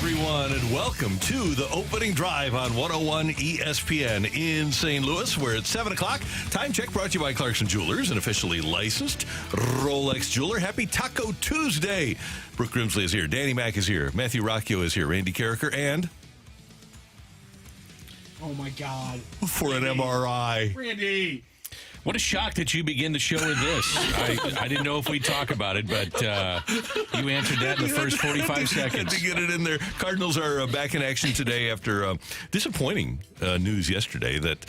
everyone, and welcome to the opening drive on 101 ESPN in St. Louis, where it's 7 o'clock. Time check brought to you by Clarkson Jewelers, an officially licensed Rolex jeweler. Happy Taco Tuesday. Brooke Grimsley is here. Danny Mac is here. Matthew Rocc is here. Randy Carricker, and... Oh, my God. For an MRI. Randy. What a shock that you begin the show with this. I didn't know if we'd talk about it, but you answered that in the first 45 seconds. Had to get it in there. Cardinals are back in action today after disappointing news yesterday that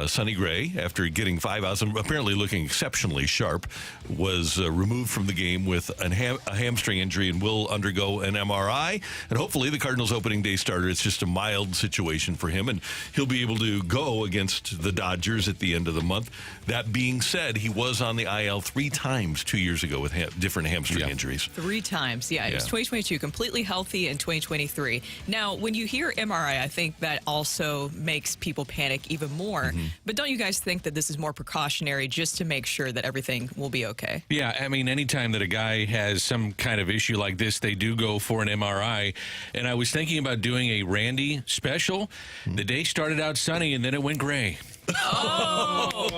Sonny Gray, after getting 5 outs and apparently looking exceptionally sharp, was removed from the game with a hamstring injury and will undergo an MRI. And hopefully the Cardinals opening day starter, it's just a mild situation for him, and he'll be able to go against the Dodgers at the end of the month. That being said, he was on the IL 3 times 2 years ago with different hamstring injuries. 3 times, yeah. It was 2022, completely healthy in 2023. Now, when you hear MRI, I think that also makes people panic even more. But don't you guys think that this is more precautionary just to make sure that everything will be okay? Yeah, I mean, anytime that a guy has some kind of issue like this, they do go for an MRI. And I was thinking about doing a Randy special. The day started out sunny, and then it went gray. Oh!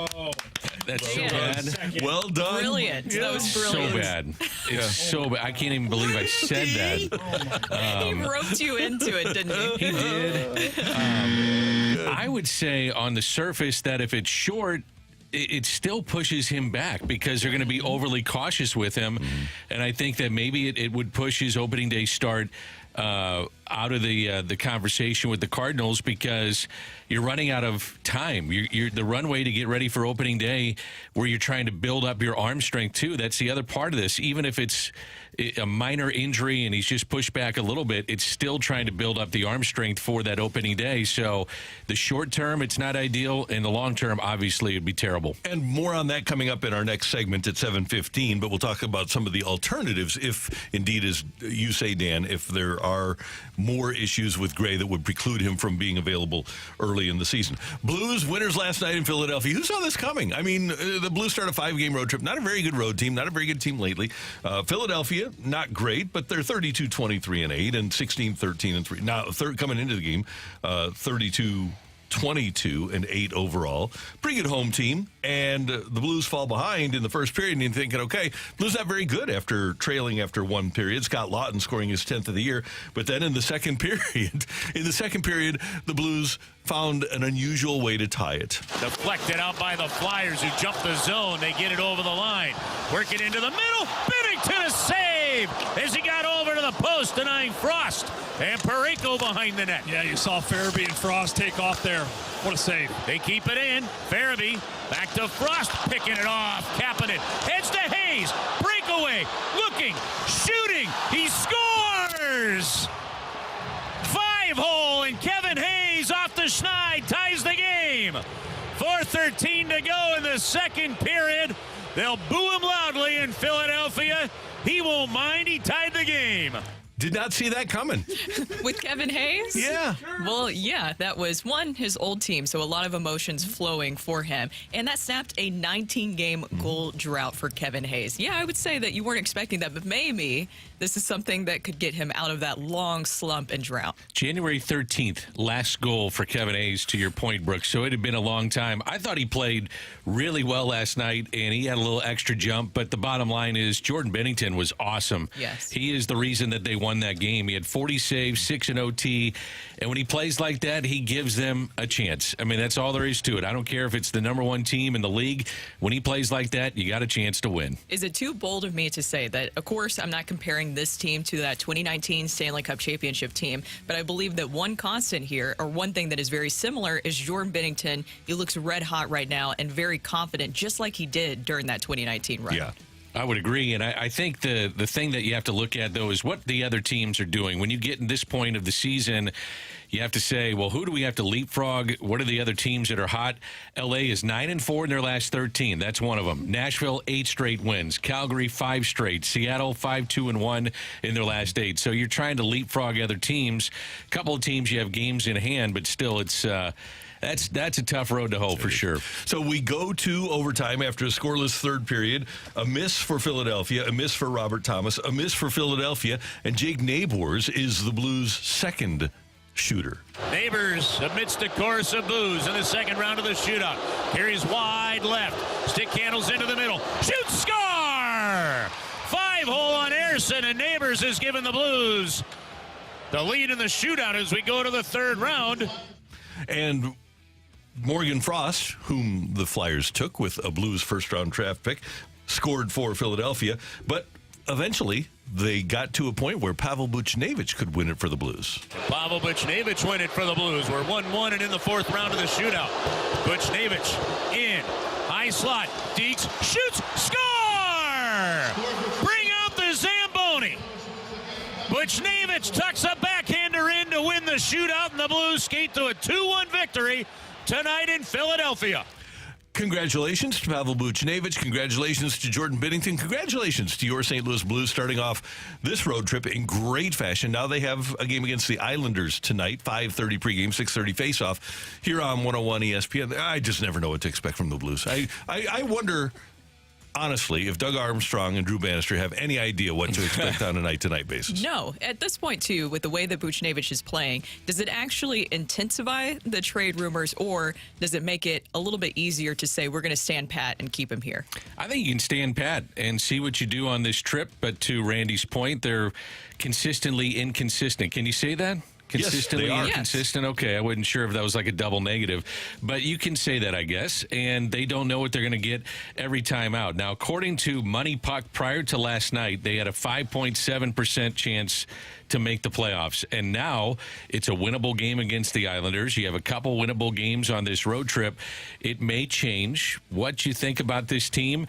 That's so bad. Well done. Brilliant. Yeah. That was brilliant. So bad. It's so bad. I can't even believe I said that. He roped you into it, didn't he? He did. I would say on the surface that if it's short, it still pushes him back because they're going to be overly cautious with him. And I think that maybe it would push his opening day start out of the conversation with the Cardinals because you're running out of time. You're the runway to get ready for opening day where you're trying to build up your arm strength too. That's the other part of this. Even if it's a minor injury and he's just pushed back a little bit, it's still trying to build up the arm strength for that opening day. So the short term, it's not ideal. In the long term, obviously, it'd be terrible. And more on that coming up in our next segment at 7:15, but we'll talk about some of the alternatives if indeed, as you say, Dan, if there are more issues with Gray that would preclude him from being available early in the season. Blues winners last night in Philadelphia. Who saw this coming? I mean, the Blues start a 5-game road trip. Not a very good road team. Not a very good team lately. Philadelphia, not great, but they're 32-23-8 and 16-13-3. Now, coming into the game, 32-22-8 overall. Pretty good home team, and the Blues fall behind in the first period, and you're thinking, okay, Blues not very good after trailing after one period. Scott Lawton scoring his 10th of the year, but then in the second period, the Blues found an unusual way to tie it. Deflected out by the Flyers, who jump the zone. They get it over the line. Working into the middle. Binnington a save as he got over to the post, denying Frost. And Perico behind the net. Yeah, you saw Farabee and Frost take off there. What a save. They keep it in. Farabee back to Frost, picking it off, capping it. Heads to Hayes. Breakaway. Looking. Shooting. He scores! 5-hole, and Kevin Hayes off the schneid ties the game. 4:13 to go in the second period. They'll boo him loudly in Philadelphia. He won't mind. He tied the game. Did not see that coming. With Kevin Hayes? Yeah. Well, yeah, that was, his old team, so a lot of emotions flowing for him. And that snapped a 19-game goal drought for Kevin Hayes. Yeah, I would say that you weren't expecting that, but maybe this is something that could get him out of that long slump and drought. January 13th, last goal for Kevin Hayes, to your point, Brooks. So it had been a long time. I thought he played really well last night, and he had a little extra jump. But the bottom line is Jordan Binnington was awesome. Yes. He is the reason that they won that game. He had 40 saves, 6 in OT. And when he plays like that, he gives them a chance. I mean, that's all there is to it. I don't care if it's the #1 team in the league. When he plays like that, you got a chance to win. Is it too bold of me to say that, of course, I'm not comparing this team to that 2019 Stanley Cup championship team, but I believe that one constant here, or one thing that is very similar, is Jordan Binnington. He looks red hot right now and very confident, just like he did during that 2019 run. Yeah. I would agree, and I think the thing that you have to look at, though, is what the other teams are doing. When you get in this point of the season, you have to say, well, who do we have to leapfrog? What are the other teams that are hot? L.A. is 9-4 in their last 13. That's one of them. Nashville, 8 straight wins. Calgary, 5 straight. Seattle, 5-2-1 in their last 8. So you're trying to leapfrog other teams. A couple of teams you have games in hand, but still it's That's a tough road to hoe for sure. So we go to overtime after a scoreless third period. A miss for Philadelphia, a miss for Robert Thomas, a miss for Philadelphia, and Jake Neighbors is the Blues' second shooter. Neighbors amidst a chorus of boos in the second round of the shootout. Carries wide left. Stick handles into the middle. Shoots, score! 5-hole on Ayerson, and Neighbors has given the Blues the lead in the shootout as we go to the third round. And Morgan Frost, whom the Flyers took with a Blues first-round draft pick, scored for Philadelphia, but eventually they got to a point where Pavel Buchnevich could win it for the Blues. Pavel Buchnevich win it for the Blues. We're 1-1 and in the fourth round of the shootout. Buchnevich in, high slot, Deeks shoots, score! Bring out the Zamboni. Buchnevich tucks a backhander in to win the shootout, and the Blues skate to a 2-1 victory tonight in Philadelphia. Congratulations to Pavel Buchnevich. Congratulations to Jordan Binnington. Congratulations to your St. Louis Blues starting off this road trip in great fashion. Now they have a game against the Islanders tonight, 5:30 pregame, 6:30 faceoff here on 101 ESPN. I just never know what to expect from the Blues. I wonder, honestly, if Doug Armstrong and Drew Bannister have any idea what to expect on a night-to-night basis. No. At this point, too, with the way that Buchnevich is playing, does it actually intensify the trade rumors, or does it make it a little bit easier to say we're going to stand pat and keep him here? I think you can stand pat and see what you do on this trip. But to Randy's point, they're consistently inconsistent. Can you say that? Consistently Yes, they are. inconsistent. Okay, I wasn't sure if that was like a double negative, but you can say that, I guess. And they don't know what they're going to get every time out. Now, according to Money Puck, prior to last night, they had a 5.7% chance to make the playoffs. And now it's a winnable game against the Islanders. You have a couple winnable games on this road trip. It may change what you think about this team.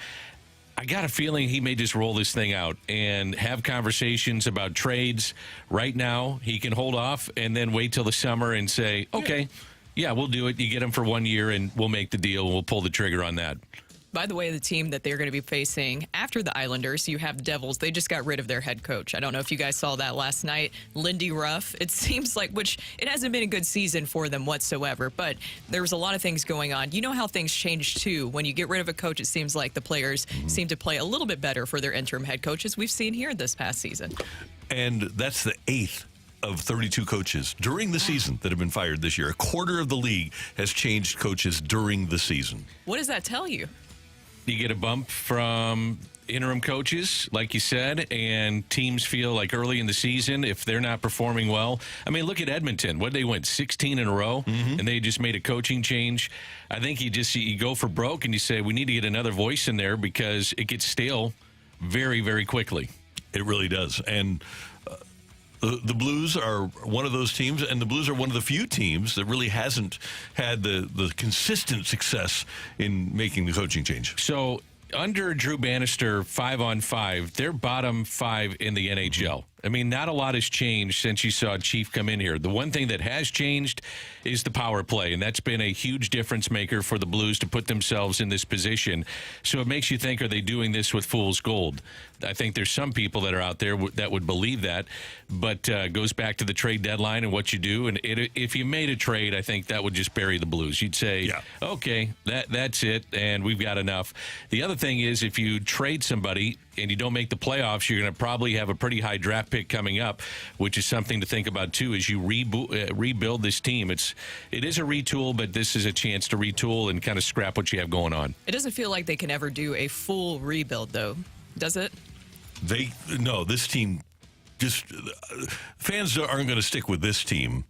I got a feeling he may just roll this thing out and have conversations about trades. Right now, he can hold off and then wait till the summer and say, okay, yeah, we'll do it. You get him for 1 year and we'll make the deal. We'll pull the trigger on that. By the way, the team that they're going to be facing after the Islanders, you have the Devils. They just got rid of their head coach. I don't know if you guys saw that last night. Lindy Ruff, it seems like, which it hasn't been a good season for them whatsoever, but there was a lot of things going on. You know how things change, too. When you get rid of a coach, it seems like the players seem to play a little bit better for their interim head coaches. We've seen here this past season. And that's the 8th of 32 coaches during the season that have been fired this year. A quarter of the league has changed coaches during the season. What does that tell you? You get a bump from interim coaches, like you said, and teams feel like early in the season, if they're not performing well. I mean, look at Edmonton. What, they went 16 in a row, and they just made a coaching change. I think you go for broke and you say, we need to get another voice in there because it gets stale very, very quickly. It really does. And the Blues are one of those teams, and the Blues are one of the few teams that really hasn't had the consistent success in making the coaching change. So under Drew Bannister, 5-on-5, they're bottom 5 in the NHL. I mean, not a lot has changed since you saw Chief come in here. The one thing that has changed is the power play, and that's been a huge difference maker for the Blues to put themselves in this position. So it makes you think, are they doing this with fool's gold? I think there's some people that are out there that would believe that, but goes back to the trade deadline and what you do. And if you made a trade, I think that would just bury the Blues. You'd say, okay, that's it, and we've got enough. The other thing is, if you trade somebody and you don't make the playoffs, you're going to probably have a pretty high draft pick coming up, which is something to think about too as you rebuild this team. It is a retool, but this is a chance to retool and kind of scrap what you have going on. It doesn't feel like they can ever do a full rebuild, though, does it? No, this team, just fans aren't going to stick with this team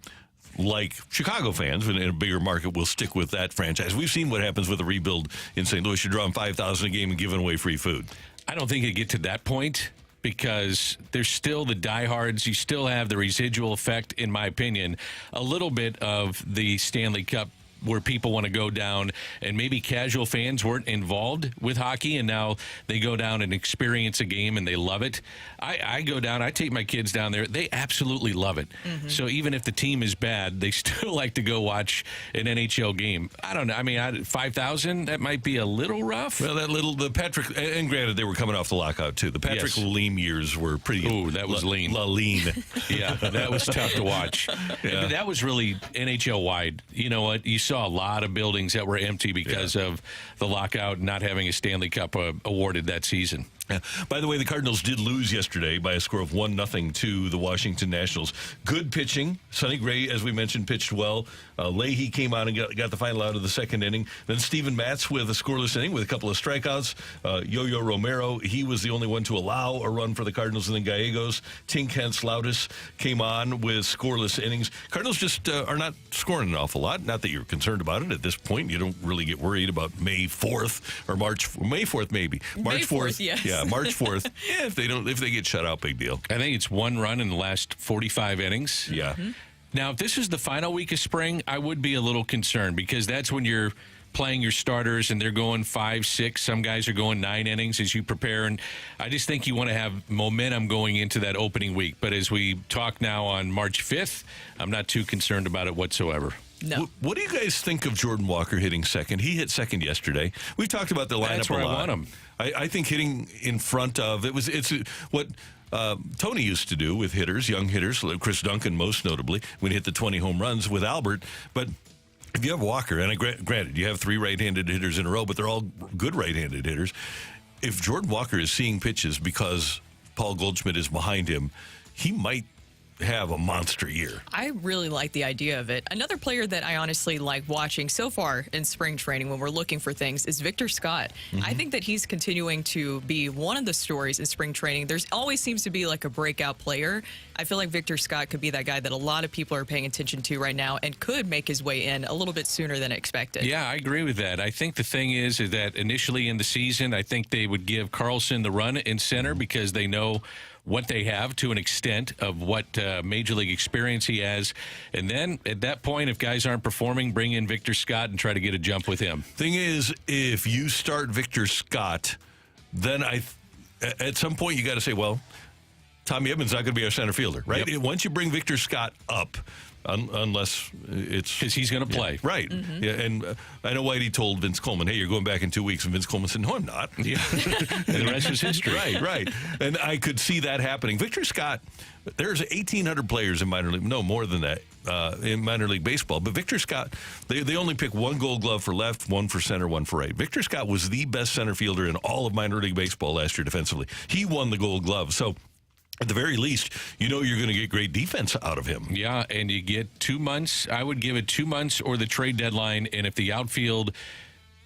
like Chicago fans in a bigger market will stick with that franchise. We've seen what happens with a rebuild in St. Louis. You're drawing 5,000 a game and giving away free food. I don't think it get to that point because there's still the diehards. You still have the residual effect, in my opinion, a little bit of the Stanley Cup where people want to go down, and maybe casual fans weren't involved with hockey, and now they go down and experience a game and they love it. I go down, I take my kids down there. They absolutely love it. So even if the team is bad, they still like to go watch an NHL game. I don't know. I mean, 5,000, that might be a little rough. Well, the Patrick, and granted, they were coming off the lockout too. The Patrick Lalime years were pretty. Ooh, that was lean. Lean. Yeah, that was tough to watch. Yeah. That was really NHL wide. You know what? You saw saw a lot of buildings that were empty because of the lockout, not having a Stanley Cup awarded that season. Yeah. By the way, the Cardinals did lose yesterday by a score of 1-0 to the Washington Nationals. Good pitching. Sonny Gray, as we mentioned, pitched well. Leahy came on and got the final out of the second inning. Then Steven Matz with a scoreless inning with a couple of strikeouts. Yo-Yo Romero, he was the only one to allow a run for the Cardinals. And then Gallegos, Tink Hens-Lautis came on with scoreless innings. Cardinals just are not scoring an awful lot. Not that you're concerned about it at this point. You don't really get worried about May 4th or May 4th maybe. March 4th, yes. Yeah, March 4th. Yeah, if they get shut out, big deal. I think it's one run in the last 45 innings. Yeah. Mm-hmm. Now, if this is the final week of spring, I would be a little concerned because that's when you're playing your starters and they're going 5, 6. Some guys are going 9 innings as you prepare. And I just think you want to have momentum going into that opening week. But as we talk now on March 5th, I'm not too concerned about it whatsoever. No. What do you guys think of Jordan Walker hitting second? He hit second yesterday. We've talked about the lineup That's where a lot. I want him. I think hitting in front of it's what Tony used to do with hitters, young hitters, Chris Duncan most notably, when he hit the 20 home runs with Albert. But if you have Walker, and granted, you have 3 right-handed hitters in a row, but they're all good right-handed hitters. If Jordan Walker is seeing pitches because Paul Goldschmidt is behind him, he might have a monster year. I really like the idea of it. Another player that I honestly like watching so far in spring training when we're looking for things is Victor Scott. I think that he's continuing to be one of the stories in spring training. There's always seems to be like a breakout player. I feel like Victor Scott could be that guy that a lot of people are paying attention to right now and could make his way in a little bit sooner than expected. Yeah, I agree with that. I think the thing is that initially in the season, I think they would give Carlson the run in center because they know what they have to an extent of what major league experience he has. And then at that point, if guys aren't performing, bring in Victor Scott and try to get a jump with him. Thing is, if you start Victor Scott, then at some point you got to say, well, Tommy Edman's not going to be our center fielder, right? Yep. Once you bring Victor Scott up, unless it's... Because he's going to play. Yeah, right. Yeah, and I know Whitey told Vince Coleman, hey, you're going back in 2 weeks. And Vince Coleman said, no, I'm not. Yeah. And the rest is history. Right. And I could see that happening. Victor Scott, there's 1,800 players in minor league, no, more than that, in minor league baseball. But Victor Scott, they only pick 1 Gold Glove for left, 1 for center, 1 for right. Victor Scott was the best center fielder in all of minor league baseball last year defensively. He won the Gold Glove. So at the very least, you know you're going to get great defense out of him. Yeah, and you get 2 months. I would give it 2 months or the trade deadline. And if the outfield,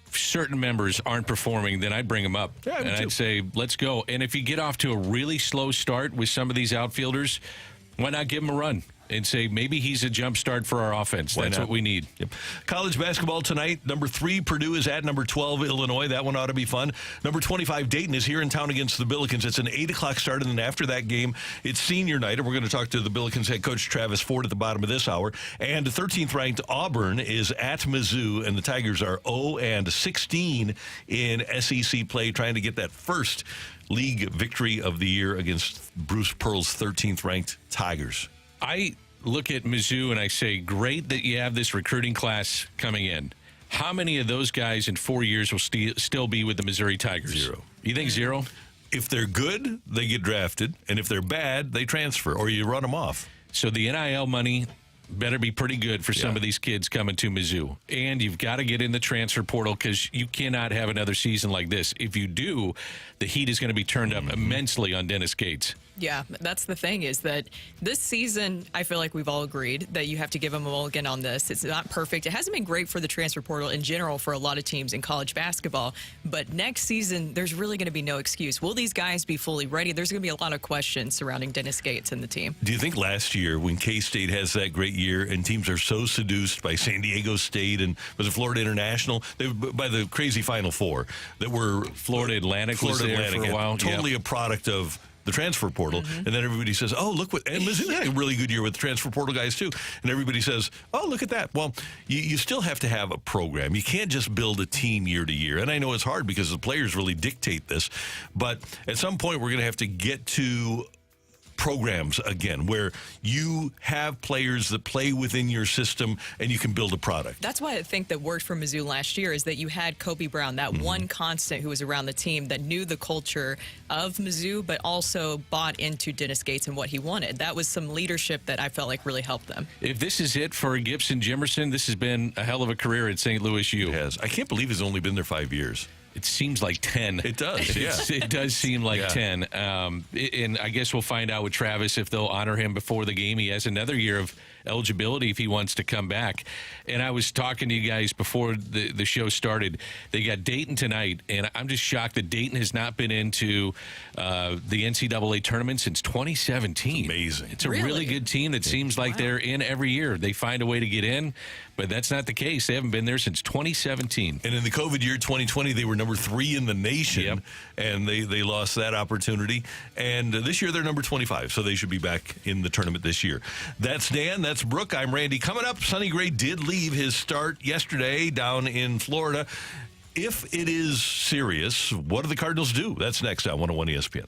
certain members aren't performing, then I'd bring them up. Yeah, and I'd say, let's go. And if you get off to a really slow start with some of these outfielders, why not give them a run? And say, maybe he's a jump start for our offense. That's what we need. Yep. College basketball tonight. Number 3, Purdue is at number 12, Illinois. That one ought to be fun. Number 25, Dayton is here in town against the Billikens. It's an 8 o'clock start, and then after that game, it's senior night, and we're going to talk to the Billikens head coach Travis Ford at the bottom of this hour. And 13th-ranked Auburn is at Mizzou, and the Tigers are 0-16 in SEC play, trying to get that first league victory of the year against Bruce Pearl's 13th-ranked Tigers. I look at Mizzou and I say, great that you have this recruiting class coming in. How many of those guys in 4 years will still be with the Missouri Tigers? 0. You think 0? If they're good, they get drafted, and if they're bad, they transfer, or you run them off. So the NIL money better be pretty good for some of these kids coming to Mizzou. And you've got to get in the transfer portal because you cannot have another season like this. If you do, the heat is going to be turned up immensely on Dennis Gates. Yeah, that's the thing is that this season, I feel like we've all agreed that you have to give them a mulligan on this. It's not perfect. It hasn't been great for the transfer portal in general for a lot of teams in college basketball. But next season, there's really going to be no excuse. Will these guys be fully ready? There's going to be a lot of questions surrounding Dennis Gates and the team. Do you think last year when K-State has that great year and teams are so seduced by San Diego State and was it Florida International, by the crazy Final Four that were Florida Atlantic was there for a while. Totally a product of the transfer portal, and then everybody says, oh, look what, and Mizzou had a really good year with the transfer portal guys too, and everybody says, oh, look at that. Well, you still have to have a program. You can't just build a team year to year, and I know it's hard because the players really dictate this, but at some point we're going to have to get to programs again, where you have players that play within your system and you can build a product. That's why I think that worked for Mizzou last year is that you had Kobe Brown, that one constant who was around the team that knew the culture of Mizzou, but also bought into Dennis Gates and what he wanted. That was some leadership that I felt like really helped them. If this is it for Gibson Jimerson, this has been a hell of a career at St. Louis U. It has. I can't believe he's only been there 5 years. It seems like 10. It does, yeah. It does seem like 10. And I guess we'll find out with Travis if they'll honor him before the game. He has another year of eligibility if he wants to come back. And I was talking to you guys before the show started. They got Dayton tonight, and I'm just shocked that Dayton has not been into the NCAA tournament since 2017. Amazing. It's a really good team that seems like they're in every year. They find a way to get in, but that's not the case. They haven't been there since 2017. And in the COVID year 2020, they were number 3 in the nation, and they lost that opportunity. And this year, they're number 25, so they should be back in the tournament this year. That's Dan. That's Brooke. I'm Randy. Coming up, Sonny Gray did leave his start yesterday down in Florida. If it is serious, what do the Cardinals do? That's next on 101 ESPN.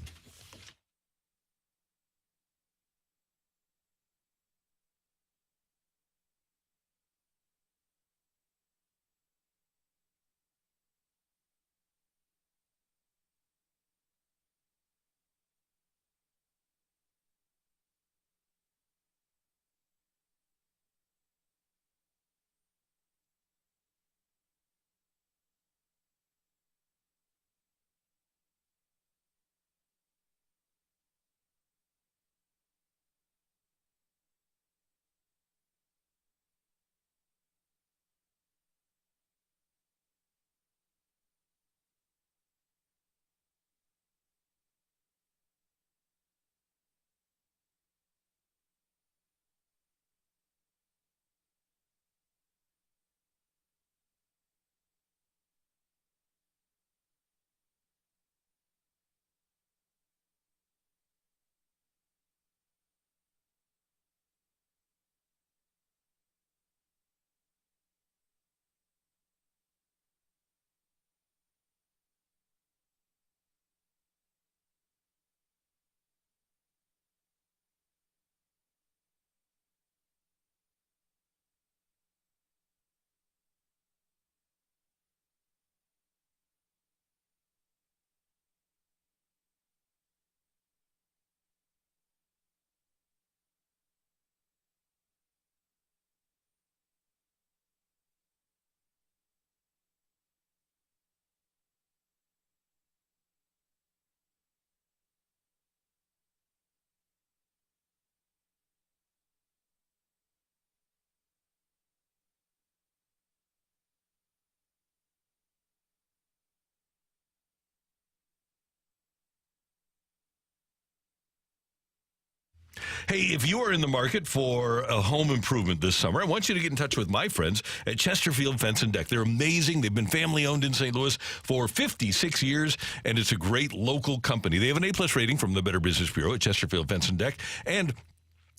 Hey, if you are in the market for a home improvement this summer, I want you to get in touch with my friends at Chesterfield Fence and Deck. They're amazing. They've been family-owned in St. Louis for 56 years, and it's a great local company. They have an A-plus rating from the Better Business Bureau at Chesterfield Fence and Deck, and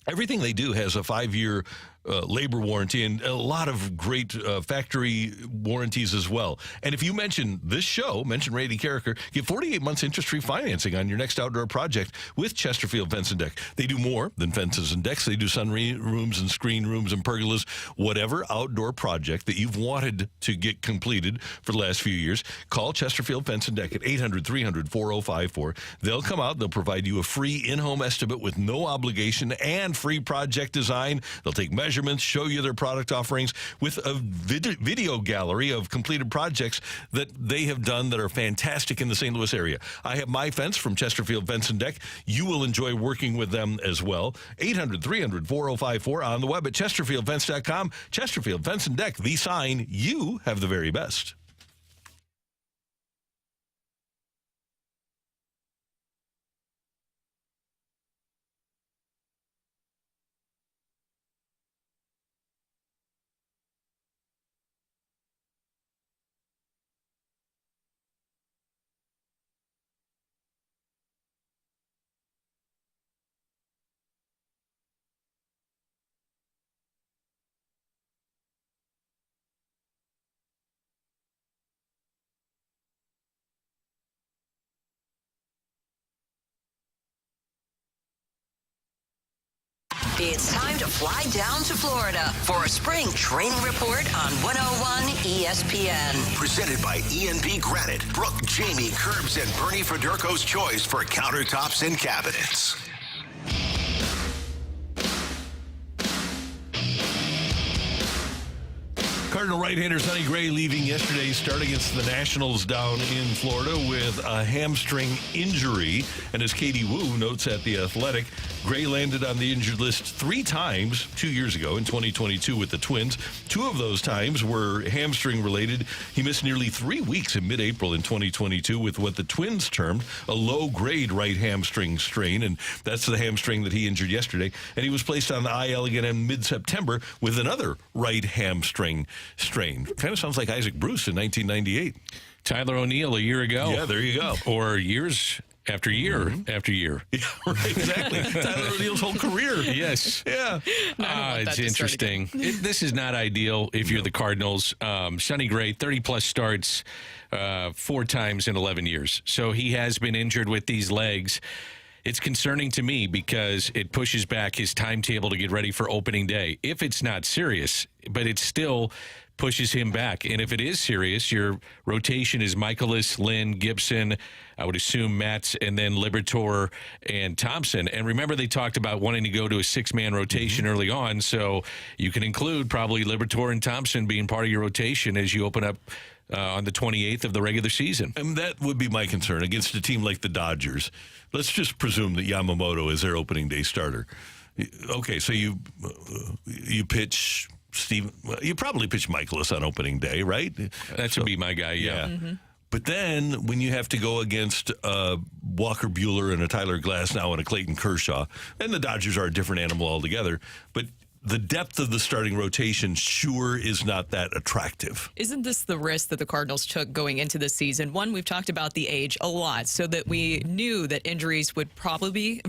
everything they do has a 5-year labor warranty and a lot of great factory warranties as well. And if you mention this show, mention Randy Carricker, get 48 months interest-free financing on your next outdoor project with Chesterfield Fence and Deck. They do more than fences and decks. They do sunrooms and screen rooms and pergolas, whatever outdoor project that you've wanted to get completed for the last few years. Call Chesterfield Fence and Deck at 800-300-4054. They'll come out. They'll provide you a free in-home estimate with no obligation and free project design. They'll take measurements, show you their product offerings with a video gallery of completed projects that they have done that are fantastic in the St. Louis area. I have my fence from Chesterfield Fence and Deck. You will enjoy working with them as well. 800-300-4054 on the web at chesterfieldfence.com. Chesterfield Fence and Deck, the sign you have the very best. It's time to fly down to Florida for a spring training report on 101 ESPN. Presented by E&B Granite, Brooke, Jamie, Curbs, and Bernie Federko's choice for countertops and cabinets. Cardinal right-hander Sonny Gray leaving yesterday's start against the Nationals down in Florida with a hamstring injury. And as Katie Wu notes at The Athletic, Gray landed on the injured list 3 times 2 years ago in 2022 with the Twins. 2 of those times were hamstring-related. He missed nearly 3 weeks in mid-April in 2022 with what the Twins termed a low-grade right hamstring strain, and that's the hamstring that he injured yesterday. And he was placed on the IL again in mid-September with another right hamstring strain. Kind of sounds like Isaac Bruce in 1998. Tyler O'Neill a year ago. Yeah, there you go. Or years after year after year. Yeah, right, exactly. Tyler O'Neill's whole career. Yes. Yeah. It's interesting. This is not ideal if you're the Cardinals. Sonny Gray, 30-plus starts 4 times in 11 years. So he has been injured with these legs. It's concerning to me because it pushes back his timetable to get ready for opening day. If it's not serious, but it still pushes him back. And if it is serious, your rotation is Michaelis, Lynn, Gibson, I would assume Matz, and then Liberatore and Thompson. And remember, they talked about wanting to go to a 6-man rotation early on, so you can include probably Liberatore and Thompson being part of your rotation as you open up on the 28th of the regular season. And that would be my concern against a team like the Dodgers. Let's just presume that Yamamoto is their opening day starter. Okay, so you pitch Steve. You probably pitch Michaelis on opening day, right? That should be my guy, yeah. Mm-hmm. But then when you have to go against Walker Buehler and a Tyler Glasnow and a Clayton Kershaw, and the Dodgers are a different animal altogether, but the depth of the starting rotation sure is not that attractive. Isn't this the risk that the Cardinals took going into the season? One, we've talked about the age a lot, so that we knew that injuries would probably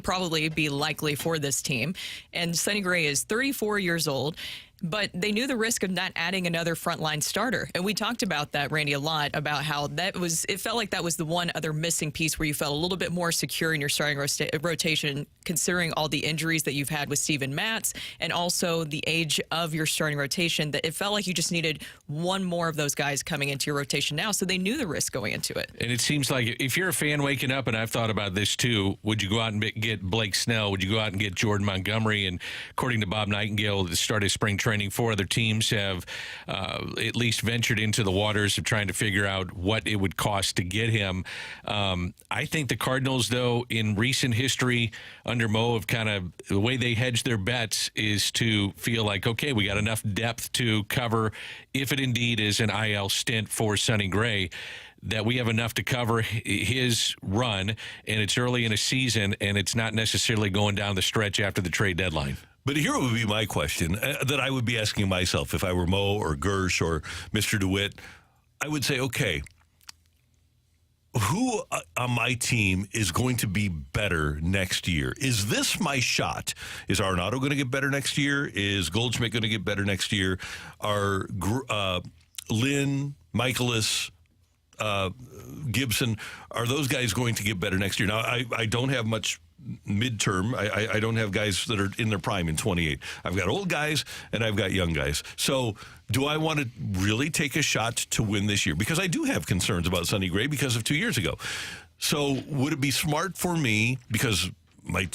be likely for this team. And Sonny Gray is 34 years old. But they knew the risk of not adding another frontline starter. And we talked about that, Randy, a lot, about how it felt like that was the one other missing piece where you felt a little bit more secure in your starting rotation, considering all the injuries that you've had with Steven Matz and also the age of your starting rotation, that it felt like you just needed one more of those guys coming into your rotation now. So they knew the risk going into it. And it seems like if you're a fan waking up, and I've thought about this too, would you go out and get Blake Snell? Would you go out and get Jordan Montgomery? And according to Bob Nightingale, the start of spring training, 4 other teams have at least ventured into the waters of trying to figure out what it would cost to get him. I think the Cardinals, though, in recent history under Mo, have kind of, the way they hedge their bets is to feel like, okay, we got enough depth to cover, if it indeed is an IL stint for Sonny Gray, that we have enough to cover his run, and it's early in a season, and it's not necessarily going down the stretch after the trade deadline. But here would be my question that I would be asking myself if I were Mo or Gersh or Mr. DeWitt. I would say, okay, who on my team is going to be better next year? Is this my shot? Is Arenado going to get better next year? Is Goldschmidt going to get better next year? Are Lynn, Michaelis, Gibson, are those guys going to get better next year? Now, I don't have much midterm. I don't have guys that are in their prime in 28. I've got old guys and I've got young guys. So do I want to really take a shot to win this year? Because I do have concerns about Sonny Gray because of 2 years ago. So would it be smart for me, because my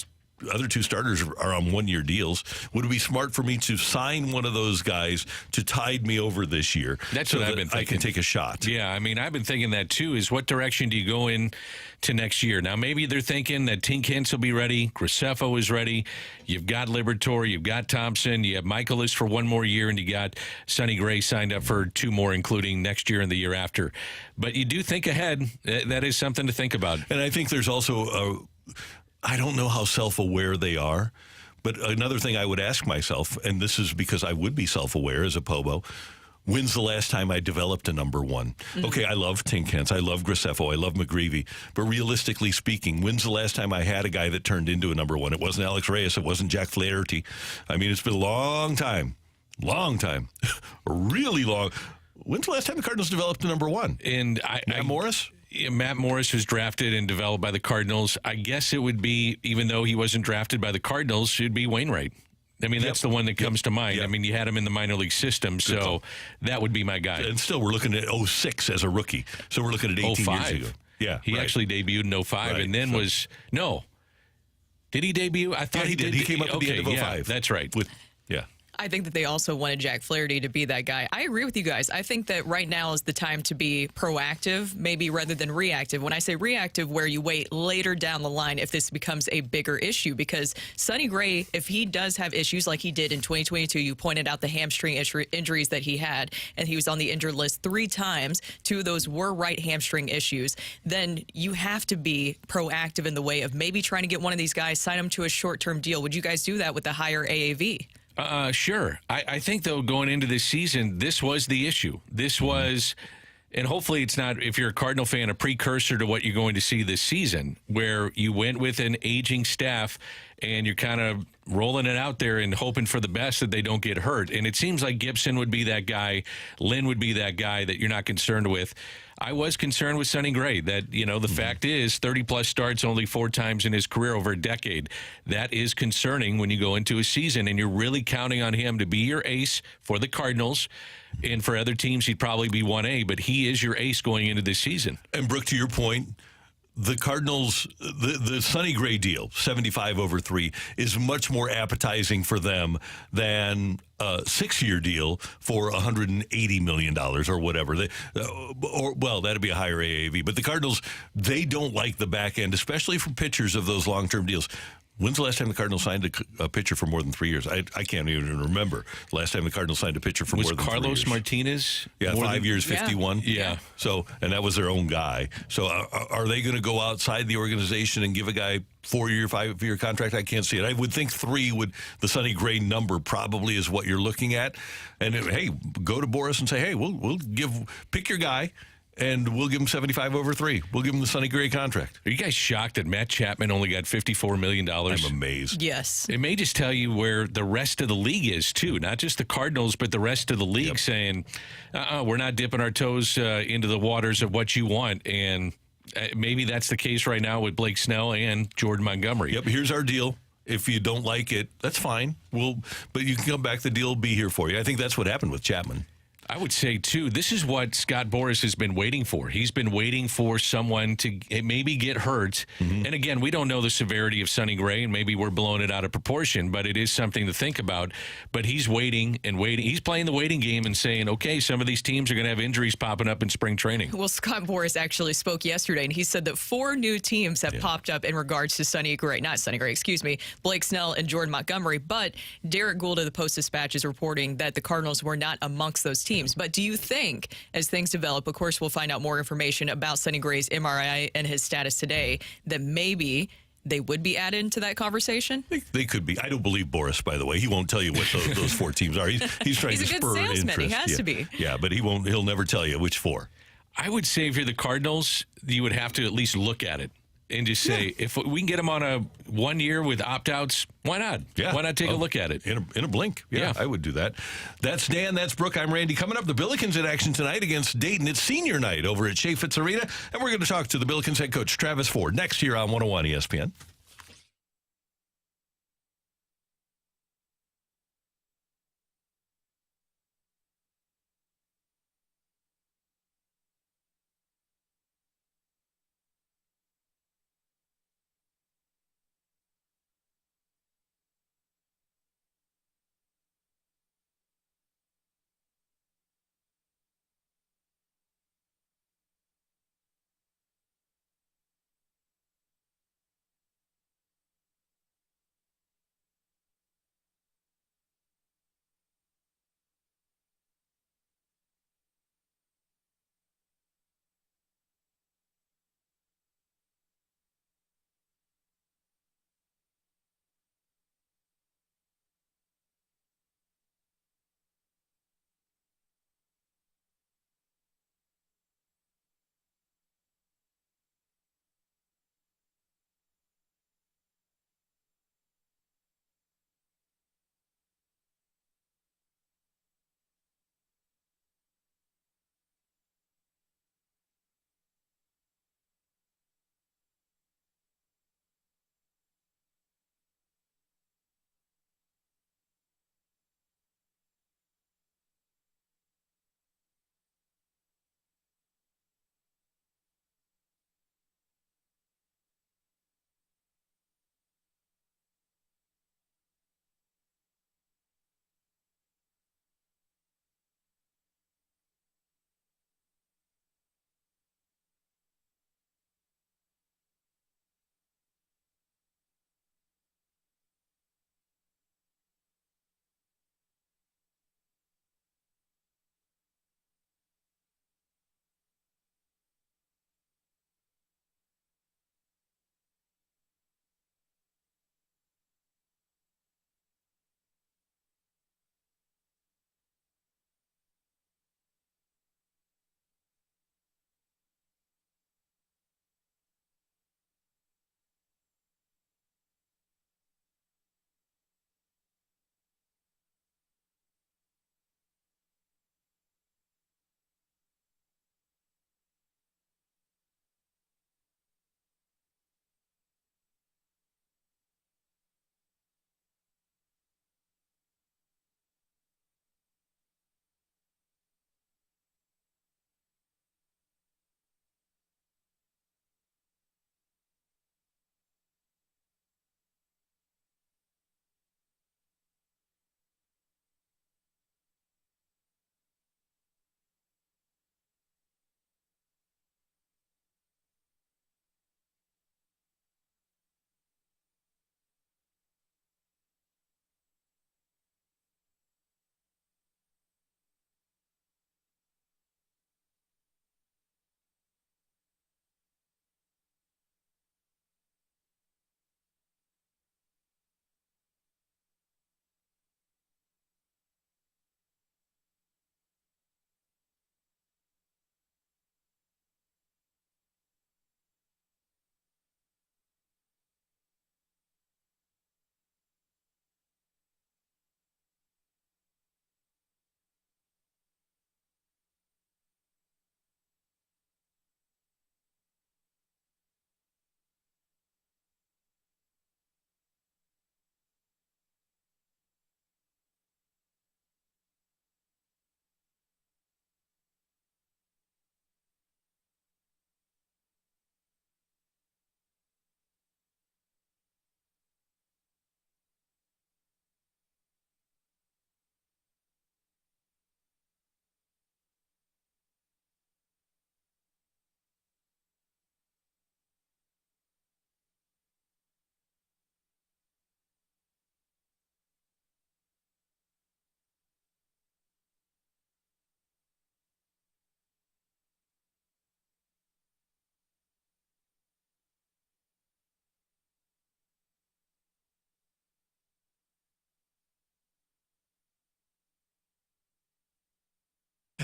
other 2 starters are on 1-year deals, would it be smart for me to sign one of those guys to tide me over this year? That's so what that I've been thinking. I can take a shot. Yeah, I mean, I've been thinking that too, is what direction do you go in to next year? Now, maybe they're thinking that Tink Hintz will be ready, Graceffo is ready, you've got Liberatore, you've got Thompson, you have Michaelis for 1 more year, and you got Sonny Gray signed up for 2 more, including next year and the year after. But you do think ahead. That is something to think about. And I think there's also I don't know how self-aware they are, but another thing I would ask myself, and this is because I would be self-aware as a Pobo, when's the last time I developed a number 1? Mm-hmm. Okay, I love Tink Hintz, I love Graceffo, I love McGreevy, but realistically speaking, when's the last time I had a guy that turned into a number 1? It wasn't Alex Reyes, it wasn't Jack Flaherty. I mean, it's been a long time, really long. When's the last time the Cardinals developed a number 1? And Matt Morris? Matt Morris was drafted and developed by the Cardinals. I guess it would be, even though he wasn't drafted by the Cardinals, it would be Wainwright. I mean, that's the one that comes to mind. Yep. I mean, you had him in the minor league system, so that would be my guy. And still, we're looking at 06 as a rookie. So we're looking at 18 years ago. Yeah, he actually debuted in 05 and then did he debut? I thought he did. He came up at the end of 05. Yeah, that's right. I think that they also wanted Jack Flaherty to be that guy. I agree with you guys. I think that right now is the time to be proactive, maybe rather than reactive. When I say reactive, where you wait later down the line if this becomes a bigger issue. Because Sonny Gray, if he does have issues like he did in 2022, you pointed out the hamstring injuries that he had, and he was on the injured list 3 times. 2 of those were right hamstring issues. Then you have to be proactive in the way of maybe trying to get one of these guys, sign them to a short-term deal. Would you guys do that with the higher AAV? Sure. I think, though, going into this season, this was the issue. This was, and hopefully it's not, if you're a Cardinal fan, a precursor to what you're going to see this season, where you went with an aging staff and you're kind of rolling it out there and hoping for the best that they don't get hurt. And it seems like Gibson would be that guy. Lynn would be that guy that you're not concerned with. I was concerned with Sonny Gray that, the fact is 30-plus starts only 4 times in his career over a decade. That is concerning when you go into a season and you're really counting on him to be your ace for the Cardinals. And for other teams, he'd probably be 1A, but he is your ace going into this season. And, Brooke, to your point, the Cardinals, the Sonny Gray deal, 75 over 3, is much more appetizing for them than a 6-year deal for $180 million or whatever. That'd be a higher AAV. But the Cardinals, they don't like the back end, especially for pitchers of those long-term deals. When's the last time the Cardinals signed a pitcher for more than 3 years? I can't even remember the last time the Cardinals signed a pitcher for more than 3 years. Was Carlos Martinez? Yeah, 5 years, 51. Yeah. So, and that was their own guy. So are they going to go outside the organization and give a guy 4-year, 5-year contract? I can't see it. I would think 3 would, the Sonny Gray number probably is what you're looking at. And hey, go to Boras and say, hey, we'll pick your guy. And we'll give him 75 over 3. We'll give him the Sonny Gray contract. Are you guys shocked that Matt Chapman only got $54 million? I'm amazed. Yes. It may just tell you where the rest of the league is, too. Not just the Cardinals, but the rest of the league saying, we're not dipping our toes into the waters of what you want. And maybe that's the case right now with Blake Snell and Jordan Montgomery. Yep, here's our deal. If you don't like it, that's fine. But you can come back. The deal will be here for you. I think that's what happened with Chapman. I would say, too, this is what Scott Boras has been waiting for. He's been waiting for someone to maybe get hurt. Mm-hmm. And, again, we don't know the severity of Sonny Gray, and maybe we're blowing it out of proportion, but it is something to think about. But he's waiting and waiting. He's playing the waiting game and saying, okay, some of these teams are going to have injuries popping up in spring training. Well, Scott Boras actually spoke yesterday, and he said that 4 new teams have popped up in regards to Blake Snell and Jordan Montgomery. But Derek Gould of the Post-Dispatch is reporting that the Cardinals were not amongst those teams. But do you think, as things develop, of course, we'll find out more information about Sonny Gray's MRI and his status today, that maybe they would be added into that conversation? They could be. I don't believe Boras, by the way. He won't tell you what those 4 teams are. He's trying to spur interest. He's a good salesman. He has to be. Yeah, but he'll never tell you which 4. I would say if you're the Cardinals, you would have to at least look at it and just say, if we can get them on a 1 year with opt-outs, why not? Yeah. Why not take a look at it? In a blink. Yeah, I would do that. That's Dan. That's Brooke. I'm Randy. Coming up, the Billikens in action tonight against Dayton. It's senior night over at Chaffetz Arena, and we're going to talk to the Billikens head coach, Travis Ford, next here on 101 ESPN.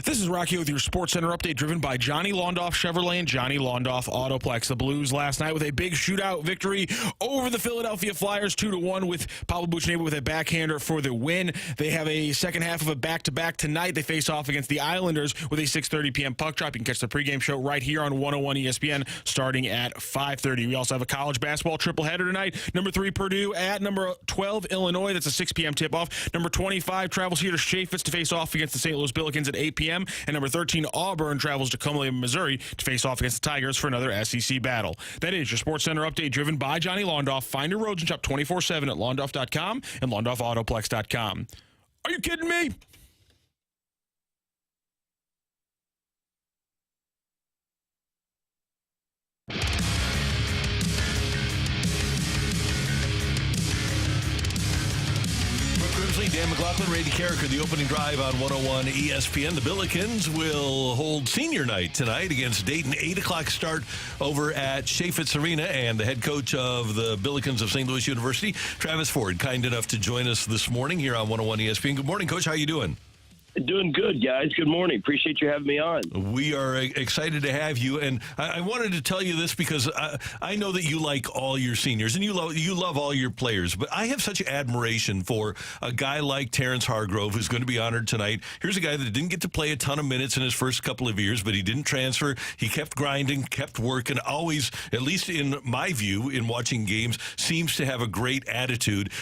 This is Rocky with your Sports Center update, driven by Johnny Londoff Chevrolet and Johnny Londoff Autoplex. The Blues last night with a big shootout victory over the Philadelphia Flyers, 2-1, with Pavel Buchnevich with a backhander for the win. They have a second half of a back-to-back tonight. They face off against the Islanders with a 6:30 p.m. puck drop. You can catch the pregame show right here on 101 ESPN starting at 5:30. We also have a college basketball triple-header tonight. Number 3, Purdue at number 12, Illinois. That's a 6 p.m. tip-off. Number 25 travels here to Chaffetz to face off against the St. Louis Billikens at 8 p.m. And number 13, Auburn, travels to Cumberland, Missouri to face off against the Tigers for another SEC battle. That is your Sports Center update, driven by Johnny Londoff. Find your roads and shop 24/7 at londoff.com and londoffautoplex.com. Are you kidding me? Dan McLaughlin, Ray DeCarricker, the opening drive on 101 ESPN. The Billikens will hold senior night tonight against Dayton. 8 o'clock start over at Chaffetz Arena. And the head coach of the Billikens of St. Louis University, Travis Ford, kind enough to join us this morning here on 101 ESPN. Good morning, Coach. How you doing? Doing good, guys. Good morning. Appreciate you having me on. We are excited to have you, and I wanted to tell you this because I know that you like all your seniors and you love all your players, but I have such admiration for a guy like Terrence Hargrove, who's going to be honored tonight. Here's a guy that didn't get to play a ton of minutes in his first couple of years, but he didn't transfer. He kept grinding, kept working, always, at least in my view, in watching games, seems to have a great attitude.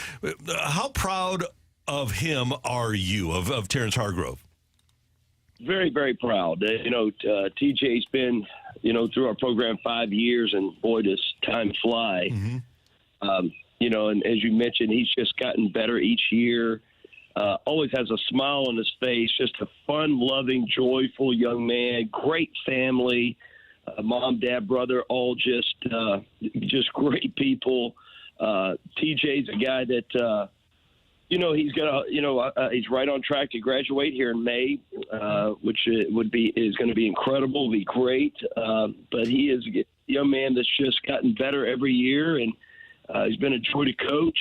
How proud of him are you, of Terrence Hargrove? Very, very proud. TJ's been, through our program 5 years, and boy, does time fly. Mm-hmm. And as you mentioned, he's just gotten better each year. Always has a smile on his face, just a fun, loving, joyful young man, great family, mom, dad, brother, all just great people. TJ's a guy that, he's got he's right on track to graduate here in May, which is going to be incredible, be great. But he is a young man that's just gotten better every year, and he's been a joy to coach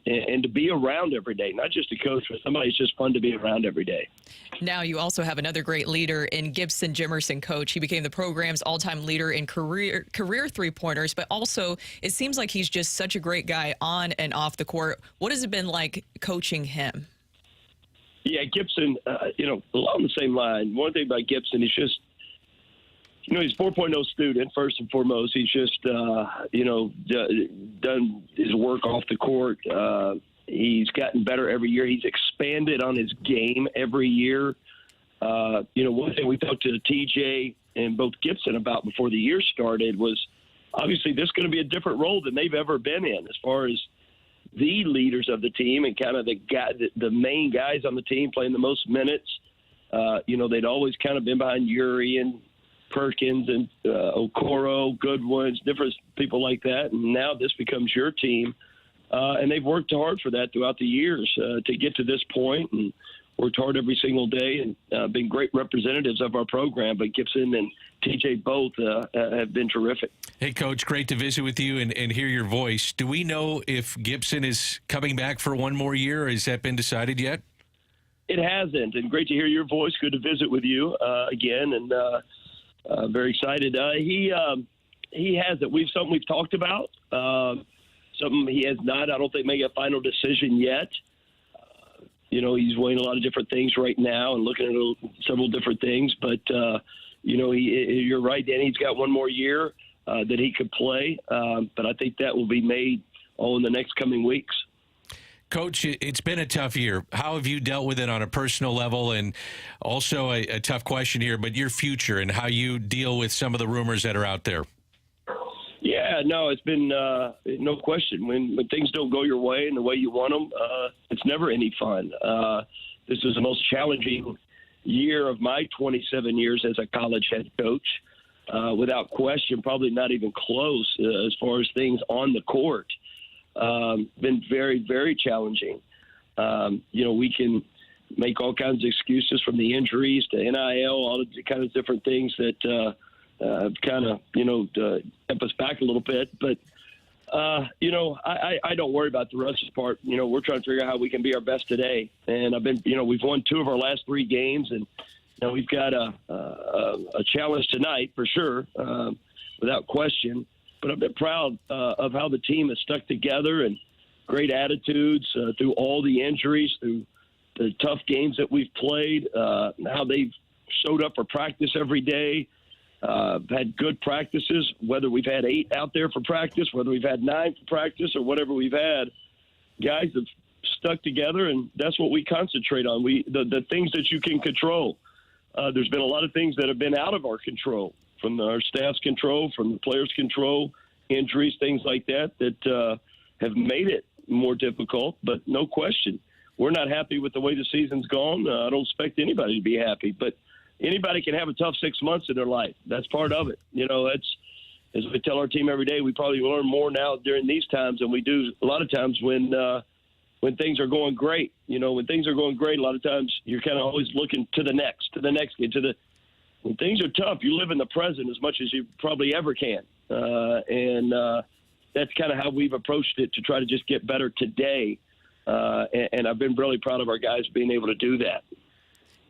and to be around every day. Not just to coach, but somebody who's just fun to be around every day. Now you also have another great leader in Gibson Jimerson, Coach. He became the program's all-time leader in career three-pointers, but also it seems like he's just such a great guy on and off the court. What has it been like coaching him? Yeah, Gibson, along the same line, one thing about Gibson, he's just, he's a 4.0 student, first and foremost. He's just, done his work off the court. He's gotten better every year. He's expanded on his game every year. One thing we talked to TJ and both Gibson about before the year started was obviously this is going to be a different role than they've ever been in as far as the leaders of the team and kind of the main guys on the team playing the most minutes. They'd always kind of been behind Yuri and Perkins and Okoro, Goodwins, different people like that. And now this becomes your team. And they've worked hard for that throughout the years to get to this point, and worked hard every single day, and been great representatives of our program. But Gibson and TJ both have been terrific. Hey, Coach, great to visit with you and hear your voice. Do we know if Gibson is coming back for one more year, or has that been decided yet? It hasn't, and great to hear your voice. Good to visit with you again, and very excited. He hasn't. Something we've talked about. Something he has not. I don't think made a final decision yet. He's weighing a lot of different things right now and looking at several different things. But you're right, Danny. He's got one more year that he could play. But I think that will be made in the next coming weeks. Coach, it's been a tough year. How have you dealt with it on a personal level? And also a tough question here, but your future and how you deal with some of the rumors that are out there. Yeah, no, it's been no question. When things don't go your way and the way you want them, it's never any fun. This is the most challenging year of my 27 years as a college head coach. Without question, probably not even close as far as things on the court. Been very, very challenging. We can make all kinds of excuses from the injuries to NIL, all the kind of different things that kind of, kept us back a little bit. But, I don't worry about the rest of the part. We're trying to figure out how we can be our best today. And we've won 2 of our last 3 games, and Now, we've got a challenge tonight for sure, without question. But I've been proud of how the team has stuck together and great attitudes through all the injuries, through the tough games that we've played, how they've showed up for practice every day, had good practices, whether we've had 8 out there for practice, whether we've had 9 for practice, or whatever we've had. Guys have stuck together, and that's what we concentrate on. The things that you can control. There's been a lot of things that have been out of our control, from our staff's control, from the players' control, injuries, things like that have made it more difficult. But no question, we're not happy with the way the season's gone. I don't expect anybody to be happy, but anybody can have a tough 6 months in their life. That's part of it. That's, as we tell our team every day, we probably learn more now during these times than we do a lot of times when things are going great. When things are going great, a lot of times you're kind of always looking to the next game, when things are tough, you live in the present as much as you probably ever can. And that's kind of how we've approached it, to try to just get better today. And I've been really proud of our guys being able to do that.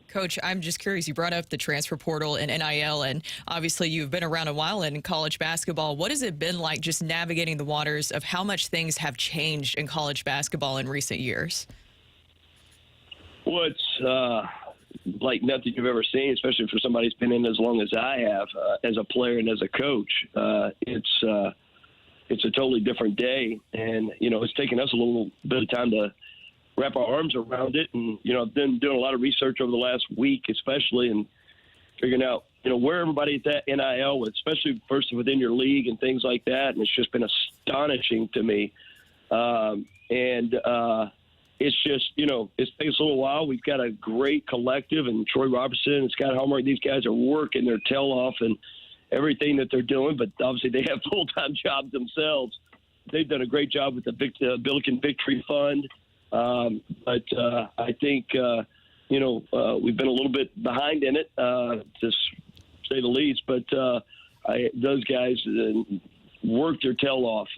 Coach, I'm just curious. You brought up the transfer portal and NIL, and obviously you've been around a while in college basketball. What has it been like just navigating the waters of how much things have changed in college basketball in recent years? Well, it's like nothing you've ever seen, especially for somebody who's been in as long as I have, as a player and as a coach. It's a totally different day, and it's taken us a little bit of time to wrap our arms around it. And I've been doing a lot of research over the last week, especially, and figuring out where everybody's at NIL with, especially first within your league and things like that. And it's just been astonishing to me. It's just, it's taken us a little while. We've got a great collective, and Troy Robertson and Scott Boras, these guys are working their tail off and everything that they're doing, but obviously they have full-time jobs themselves. They've done a great job with the Billiken Victory Fund. But I think, we've been a little bit behind in it, to say the least, but those guys worked their tail off.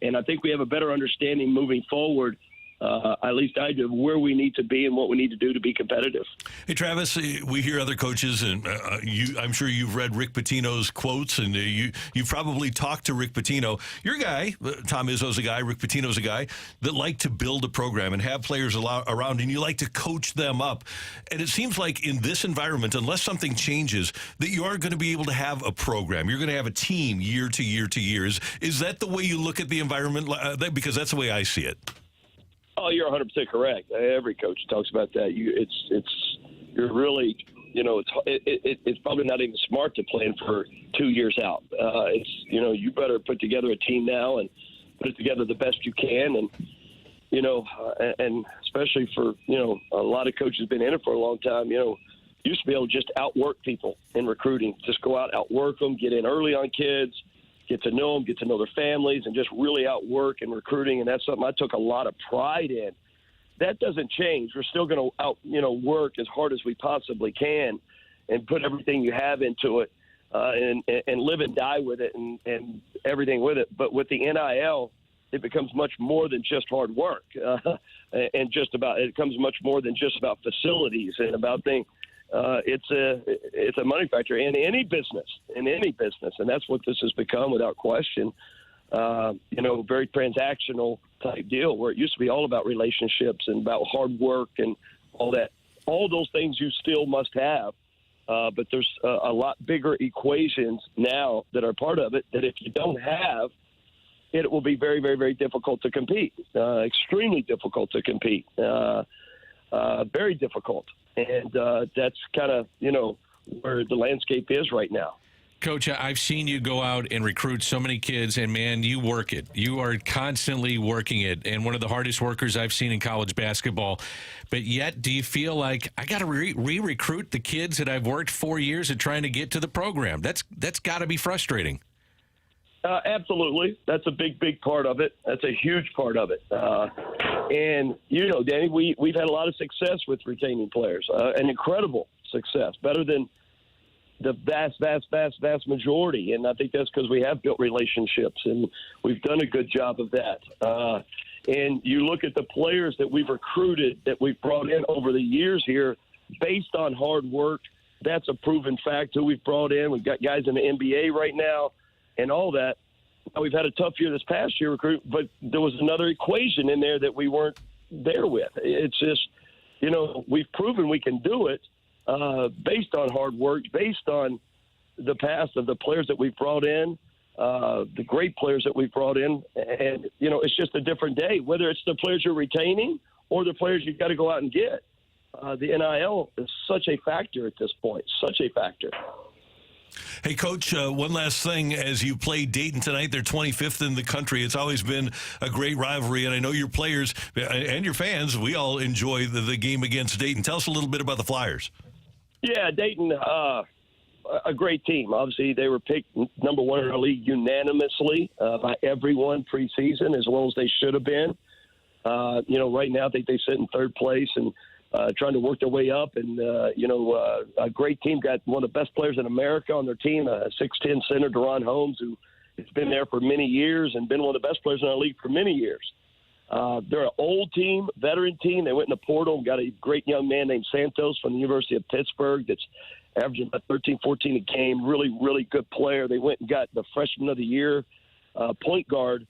And I think we have a better understanding moving forward, at least I do, where we need to be and what we need to do to be competitive. Hey, Travis, we hear other coaches, and I'm sure you've read Rick Pitino's quotes, and you've probably talked to Rick Pitino. You're a guy, Tom Izzo's a guy, Rick Pitino's a guy, that like to build a program and have players around, and you like to coach them up. And it seems like in this environment, unless something changes, that you aren't going to be able to have a program. You're going to have a team year to year to year. Is that the way you look at the environment? Because that's the way I see it. Oh, you're 100% correct. Every coach talks about that. You're really, it's probably not even smart to plan for 2 years out. You better put together a team now and put it together the best you can. And, and especially for, a lot of coaches have been in it for a long time, used to be able to just outwork people in recruiting, just go out, outwork them, get in early on kids, get to know them, get to know their families, and just really outwork in recruiting. And that's something I took a lot of pride in. That doesn't change. We're still going to work as hard as we possibly can and put everything you have into it, and live and die with it and everything with it. But with the NIL, it becomes much more than just hard work, and it becomes much more than just about facilities and about things. It's a money factor in any business, and that's what this has become without question. Very transactional type deal, where it used to be all about relationships and about hard work and all that. All those things you still must have, but there's a lot bigger equations now that are part of it, that if you don't have, it will be very, very, very difficult to compete, extremely difficult to compete, very difficult. And that's kind of, where the landscape is right now. Coach, I've seen you go out and recruit so many kids, and, man, you work it. You are constantly working it, and one of the hardest workers I've seen in college basketball. But yet, do you feel like I got to re-recruit the kids that I've worked 4 years at trying to get to the program? That's got to be frustrating. Absolutely. That's a big, big part of it. That's a huge part of it. And, Danny, we've had a lot of success with retaining players, an incredible success, better than the vast majority. And I think that's because we have built relationships, and we've done a good job of that. And you look at the players that we've recruited, that we've brought in over the years here, based on hard work, that's a proven fact. Who we've brought in, we've got guys in the NBA right now, and all that. Now, we've had a tough year this past year, but there was another equation in there that we weren't there with. It's just, we've proven we can do it based on hard work, based on the past of the players that we've brought in, the great players that we've brought in. And, it's just a different day, whether it's the players you're retaining or the players you've got to go out and get. The NIL is such a factor at this point, such a factor. Hey, Coach, one last thing. As you play Dayton tonight, they're 25th in the country. It's always been a great rivalry, and I know your players and your fans, we all enjoy the game against Dayton. Tell us a little bit about the Flyers. Yeah, Dayton, a great team. Obviously, they were picked number one in our league unanimously by everyone preseason, as well as they should have been. Right now, I think they sit in third place and trying to work their way up. And, a great team, got one of the best players in America on their team, a 6'10" center, Deron Holmes, who has been there for many years and been one of the best players in our league for many years. They're an old team, veteran team. They went in the portal and got a great young man named Santos from the University of Pittsburgh that's averaging about 13, 14 a game, really, really good player. They went and got the freshman of the year, point guard,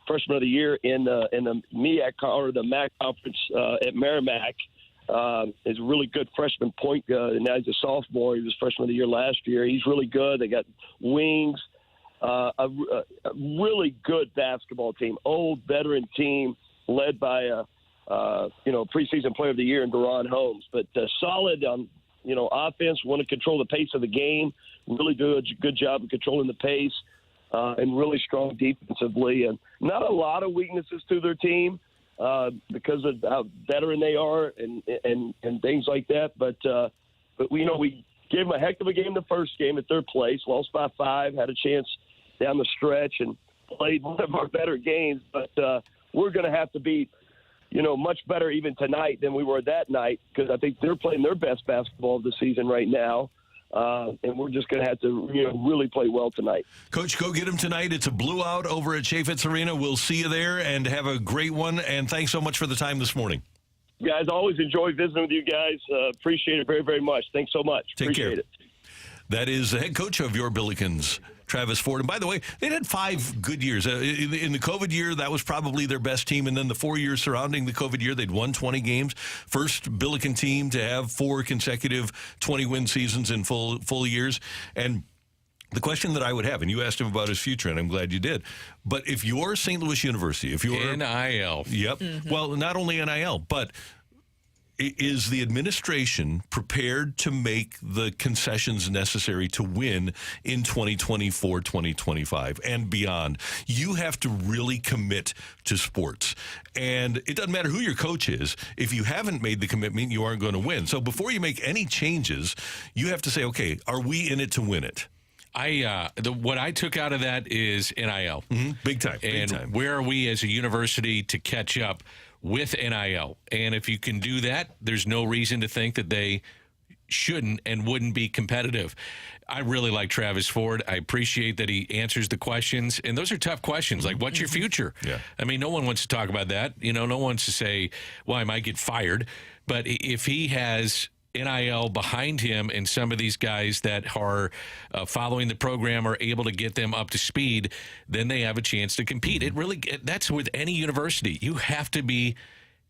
freshman of the year in the MEAC or the MAC conference at Merrimack. Is a really good freshman point guard, and now he's a sophomore. He was freshman of the year last year. He's really good. They got wings, a really good basketball team, old veteran team led by a preseason player of the year in Deron Holmes. But solid on offense, want to control the pace of the game. Really do a good job of controlling the pace. And really strong defensively, and not a lot of weaknesses to their team because of how veteran they are and things like that. But we gave them a heck of a game the first game at third place, lost by 5, had a chance down the stretch, and played one of our better games. But we're going to have to be, much better even tonight than we were that night because I think they're playing their best basketball of the season right now. And we're just going to have to really play well tonight. Coach, go get them tonight. It's a blowout over at Chaffetz Arena. We'll see you there and have a great one. And thanks so much for the time this morning. Guys, always enjoy visiting with you guys. Appreciate it very, very much. Thanks so much. Take Appreciate care. it. That is the head coach of your Billikens, Travis Ford. And by the way, they had 5 good years. In the COVID year, that was probably their best team. And then the 4 years surrounding the COVID year, they'd won 20 games. First Billiken team to have 4 consecutive 20-win seasons in full years. And the question that I would have, and you asked him about his future, and I'm glad you did, but if you're St. Louis University, if you're... NIL. Yep. Mm-hmm. Well, not only NIL, but... is the administration prepared to make the concessions necessary to win in 2024, 2025, and beyond? You have to really commit to sports. And it doesn't matter who your coach is. If you haven't made the commitment, you aren't going to win. So before you make any changes, you have to say, okay, are we in it to win it? What I took out of that is NIL. Mm-hmm. Big time. And where are we as a university to catch up with NIL? And if you can do that, there's no reason to think that they shouldn't and wouldn't be competitive. I really like Travis Ford. I appreciate that he answers the questions. And those are tough questions. Like, what's your future? Yeah. I mean, no one wants to talk about that. No one wants to say, well, I might get fired. But if he has NIL behind him and some of these guys that are following the program are able to get them up to speed, then they have a chance to compete. That's with any university. You have to be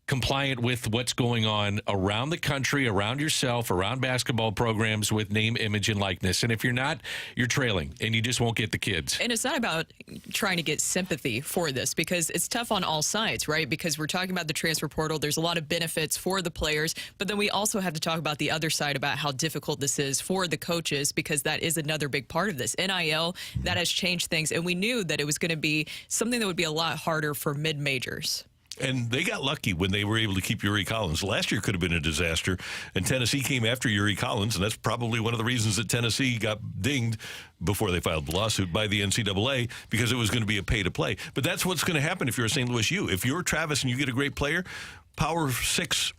compliant with what's going on around the country, around yourself, around basketball programs with name, image, and likeness. And if you're not, you're trailing, and you just won't get the kids. And it's not about trying to get sympathy for this, because it's tough on all sides, right? Because we're talking about the transfer portal. There's a lot of benefits for the players, but then we also have to talk about the other side about how difficult this is for the coaches, because that is another big part of this. NIL, that has changed things, and we knew that it was going to be something that would be a lot harder for mid-majors. And they got lucky when they were able to keep Yuri Collins. Last year could have been a disaster, and Tennessee came after Yuri Collins, and that's probably one of the reasons that Tennessee got dinged before they filed the lawsuit by the NCAA, because it was going to be a pay-to-play. But that's what's going to happen if you're a St. Louis U. If you're Travis and you get a great player, Power 6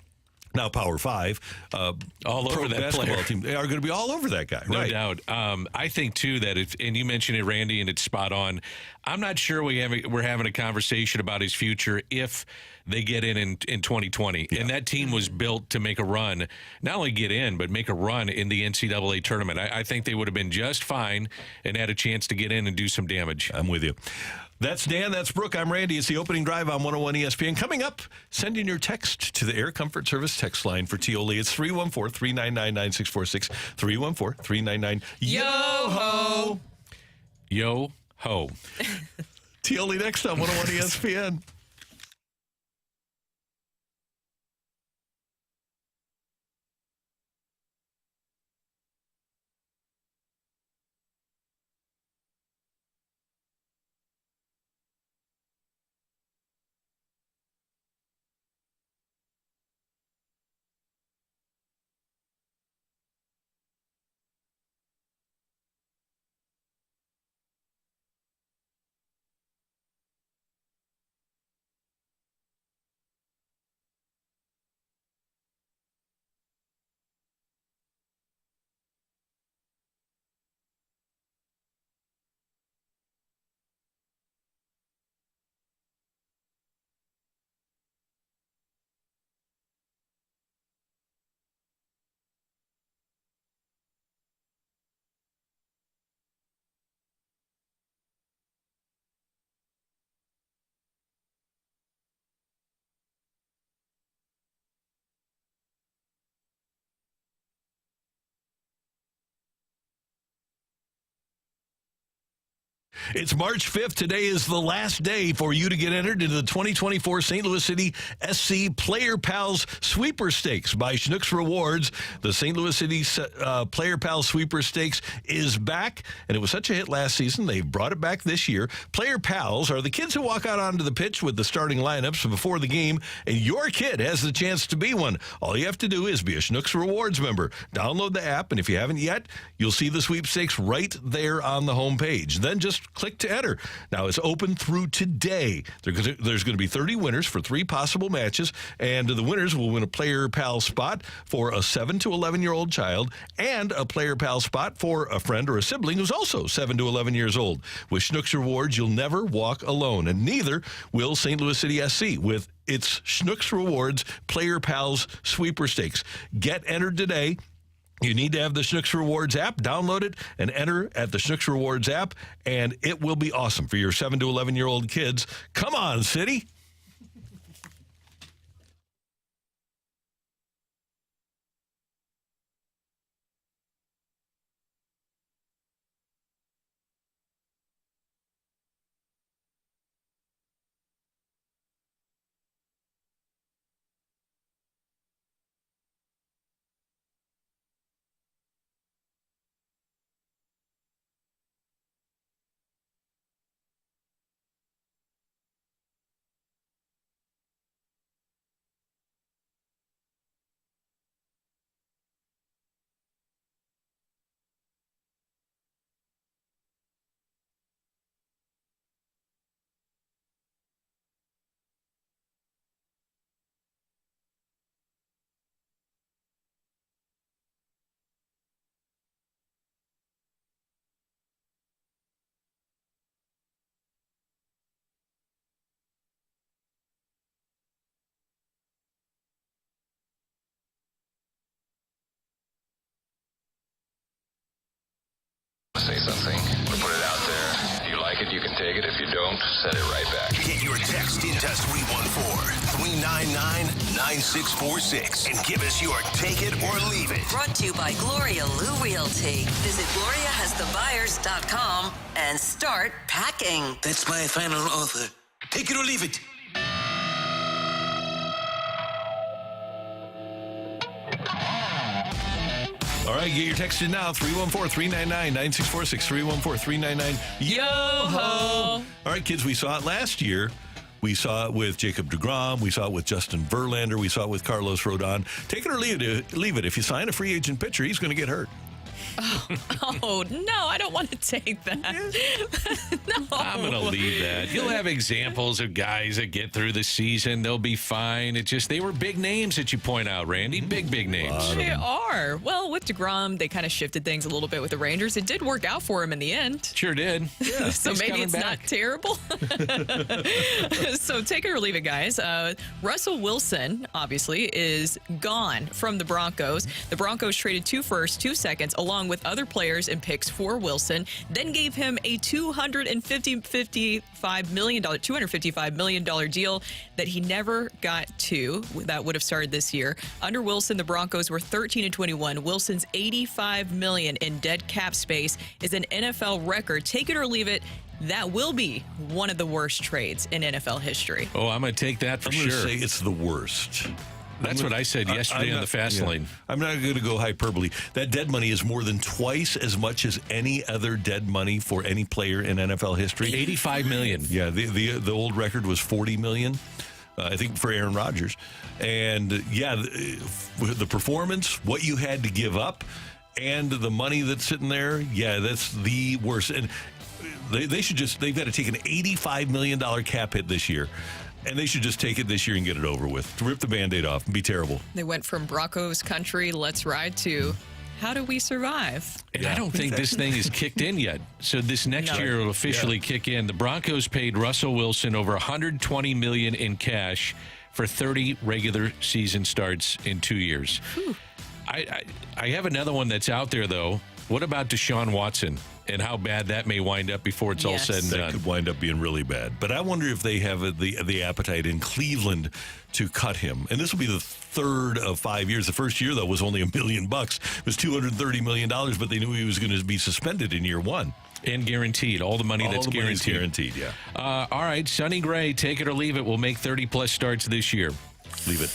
now Power 5, all over pro that basketball player. team. They are going to be all over that guy. No right. doubt. I think, too, that and you mentioned it, Randy, and it's spot on. I'm not sure we're having a conversation about his future if they get in 2020. Yeah. And that team was built to make a run, not only get in, but make a run in the NCAA tournament. I think they would have been just fine and had a chance to get in and do some damage. I'm with you. That's Dan. That's Brooke. I'm Randy. It's the opening drive on 101 ESPN. Coming up, send in your text to the Air Comfort Service text line for Tioli. It's 314-399-9646. 314-399. Yo-ho! Yo-ho. Tioli next on 101 ESPN. It's March 5th. Today is the last day for you to get entered into the 2024 St. Louis City SC Player Pals Sweeper Stakes by Schnucks Rewards. The St. Louis City Player Pals Sweeper Stakes is back, and it was such a hit last season. They've brought it back this year. Player Pals are the kids who walk out onto the pitch with the starting lineups before the game, and your kid has the chance to be one. All you have to do is be a Schnucks Rewards member. Download the app, and if you haven't yet, you'll see the sweepstakes right there on the homepage. Then just click to enter. Now, it's open through today. There's going to be 30 winners for 3 possible matches, and the winners will win a Player Pal spot for a 7 to 11-year-old child and a Player Pal spot for a friend or a sibling who's also 7 to 11 years old. With Schnucks Rewards, you'll never walk alone, and neither will St. Louis City SC with its Schnucks Rewards Player Pals Sweeper Stakes. Get entered today. You need to have the Schnucks Rewards app. Download it and enter at the Schnucks Rewards app, and it will be awesome for your 7 to 11-year-old kids. Come on, City. Say something or put it out there. If you like it, you can take it. If you don't, send it right back. Get your text into 314-399-9646 and give us your take it or leave it. Brought to you by Gloria Lou Realty. Visit GloriaHasTheBuyers.com and start packing. That's my final offer. Take it or leave it. All right, get your text in now, 314-399-9646, 314-399-YO-HO. All right, kids, we saw it last year. We saw it with Jacob deGrom. We saw it with Justin Verlander. We saw it with Carlos Rodon. Take it or leave it. If you sign a free agent pitcher, he's going to get hurt. Oh, no, I don't want to take that. No. I'm going to leave that. You'll have examples of guys that get through the season. They'll be fine. It's just they were big names that you point out, Randy. Big names. They are. Well, with DeGrom, they kind of shifted things a little bit with the Rangers. It did work out for him in the end. Sure did. Yeah, so maybe it's not terrible. So take it or leave it, guys. Russell Wilson, obviously, is gone from the Broncos. The Broncos traded 2 firsts, 2 seconds, along with other players and picks for Wilson, then gave him a $255 million deal that he never got to. That would have started this year. Under Wilson, the Broncos were 13-21. Wilson's $85 million in dead cap space is an NFL record. Take it or leave it. That will be one of the worst trades in NFL history. Oh, I'm going to take that for sure. I'm going to say it's the worst. That's what I said yesterday on the Fast Lane. I'm not going to go hyperbole. That dead money is more than twice as much as any other dead money for any player in NFL history. $85 million. Yeah, the old record was $40 million, I think, for Aaron Rodgers. And, yeah, the performance, what you had to give up, and the money that's sitting there, yeah, that's the worst. And they've got to take an $85 million cap hit this year. And they should just take it this year and get it over with. To rip the Band-Aid off and be terrible. They went from Broncos country, let's ride, to how do we survive? And I don't think this thing is kicked in yet. So this next year will officially kick in. The Broncos paid Russell Wilson over $120 million in cash for 30 regular season starts in 2 years. I have another one that's out there, though. What about Deshaun Watson and how bad that may wind up before it's all said and done? That could wind up being really bad. But I wonder if they have the appetite in Cleveland to cut him. And this will be the third of 5 years. The first year, though, was only $1 million. It was $230 million, but they knew he was going to be suspended in year one. And guaranteed. All the money that's guaranteed. Guaranteed, yeah. All right, Sonny Gray, take it or leave it. We'll make 30-plus starts this year. Leave it.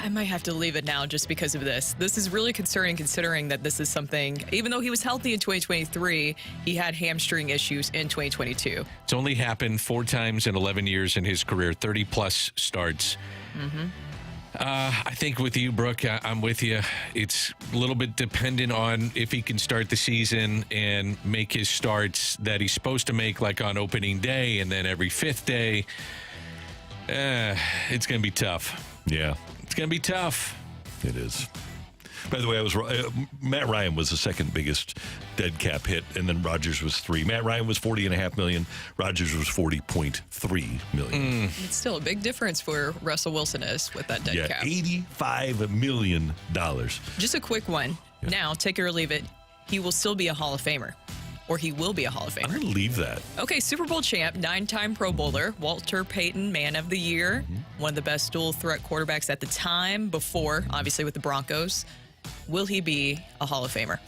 I might have to leave it now just because of this. This is really concerning considering that this is something, even though he was healthy in 2023, he had hamstring issues in 2022. It's only happened 4 times in 11 years in his career, 30-plus starts. I think with you, Brooke, I'm with you. It's a little bit dependent on if he can start the season and make his starts that he's supposed to make, like on opening day and then every 5th day. It's going to be tough. Yeah. It's going to be tough. It is. By the way, I was Matt Ryan was the second biggest dead cap hit, and then Rodgers was 3. Matt Ryan was $40.5 million. Rodgers was $40.3 million. It's still a big difference for Russell Wilson is with that dead cap. $85 million. Just a quick one. Yeah. Now, take it or leave it. He will still be a Hall of Famer. Or he will be a Hall of Famer. I'm going to leave that. Okay, Super Bowl champ, 9-time Pro Bowler, Walter Payton, Man of the Year, one of the best dual-threat quarterbacks at the time, before, obviously, with the Broncos. Will he be a Hall of Famer?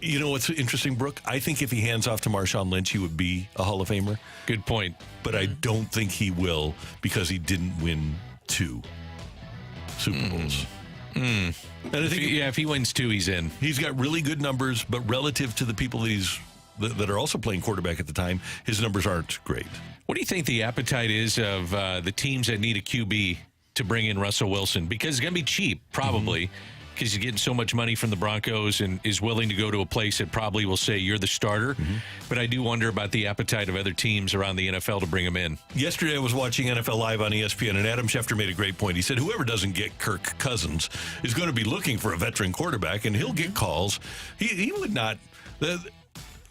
You know what's interesting, Brooke? I think if he hands off to Marshawn Lynch, he would be a Hall of Famer. Good point. But I don't think he will because he didn't win 2 Super Bowls. And I think, if he wins 2, he's in. He's got really good numbers, but relative to the people that are also playing quarterback at the time, his numbers aren't great. What do you think the appetite is of the teams that need a QB to bring in Russell Wilson? Because it's going to be cheap, probably, because he's getting so much money from the Broncos and is willing to go to a place that probably will say you're the starter. But I do wonder about the appetite of other teams around the NFL to bring him in. Yesterday I was watching NFL Live on ESPN, and Adam Schefter made a great point. He said whoever doesn't get Kirk Cousins is going to be looking for a veteran quarterback, and he'll get calls. He would not...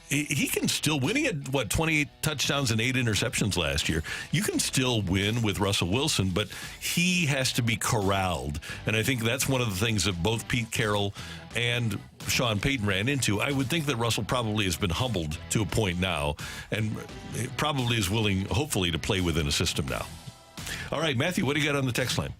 He can still win. He had, 28 touchdowns and 8 interceptions last year. You can still win with Russell Wilson, but he has to be corralled. And I think that's one of the things that both Pete Carroll and Sean Payton ran into. I would think that Russell probably has been humbled to a point now and probably is willing, hopefully, to play within a system now. All right, Matthew, what do you got on the text line?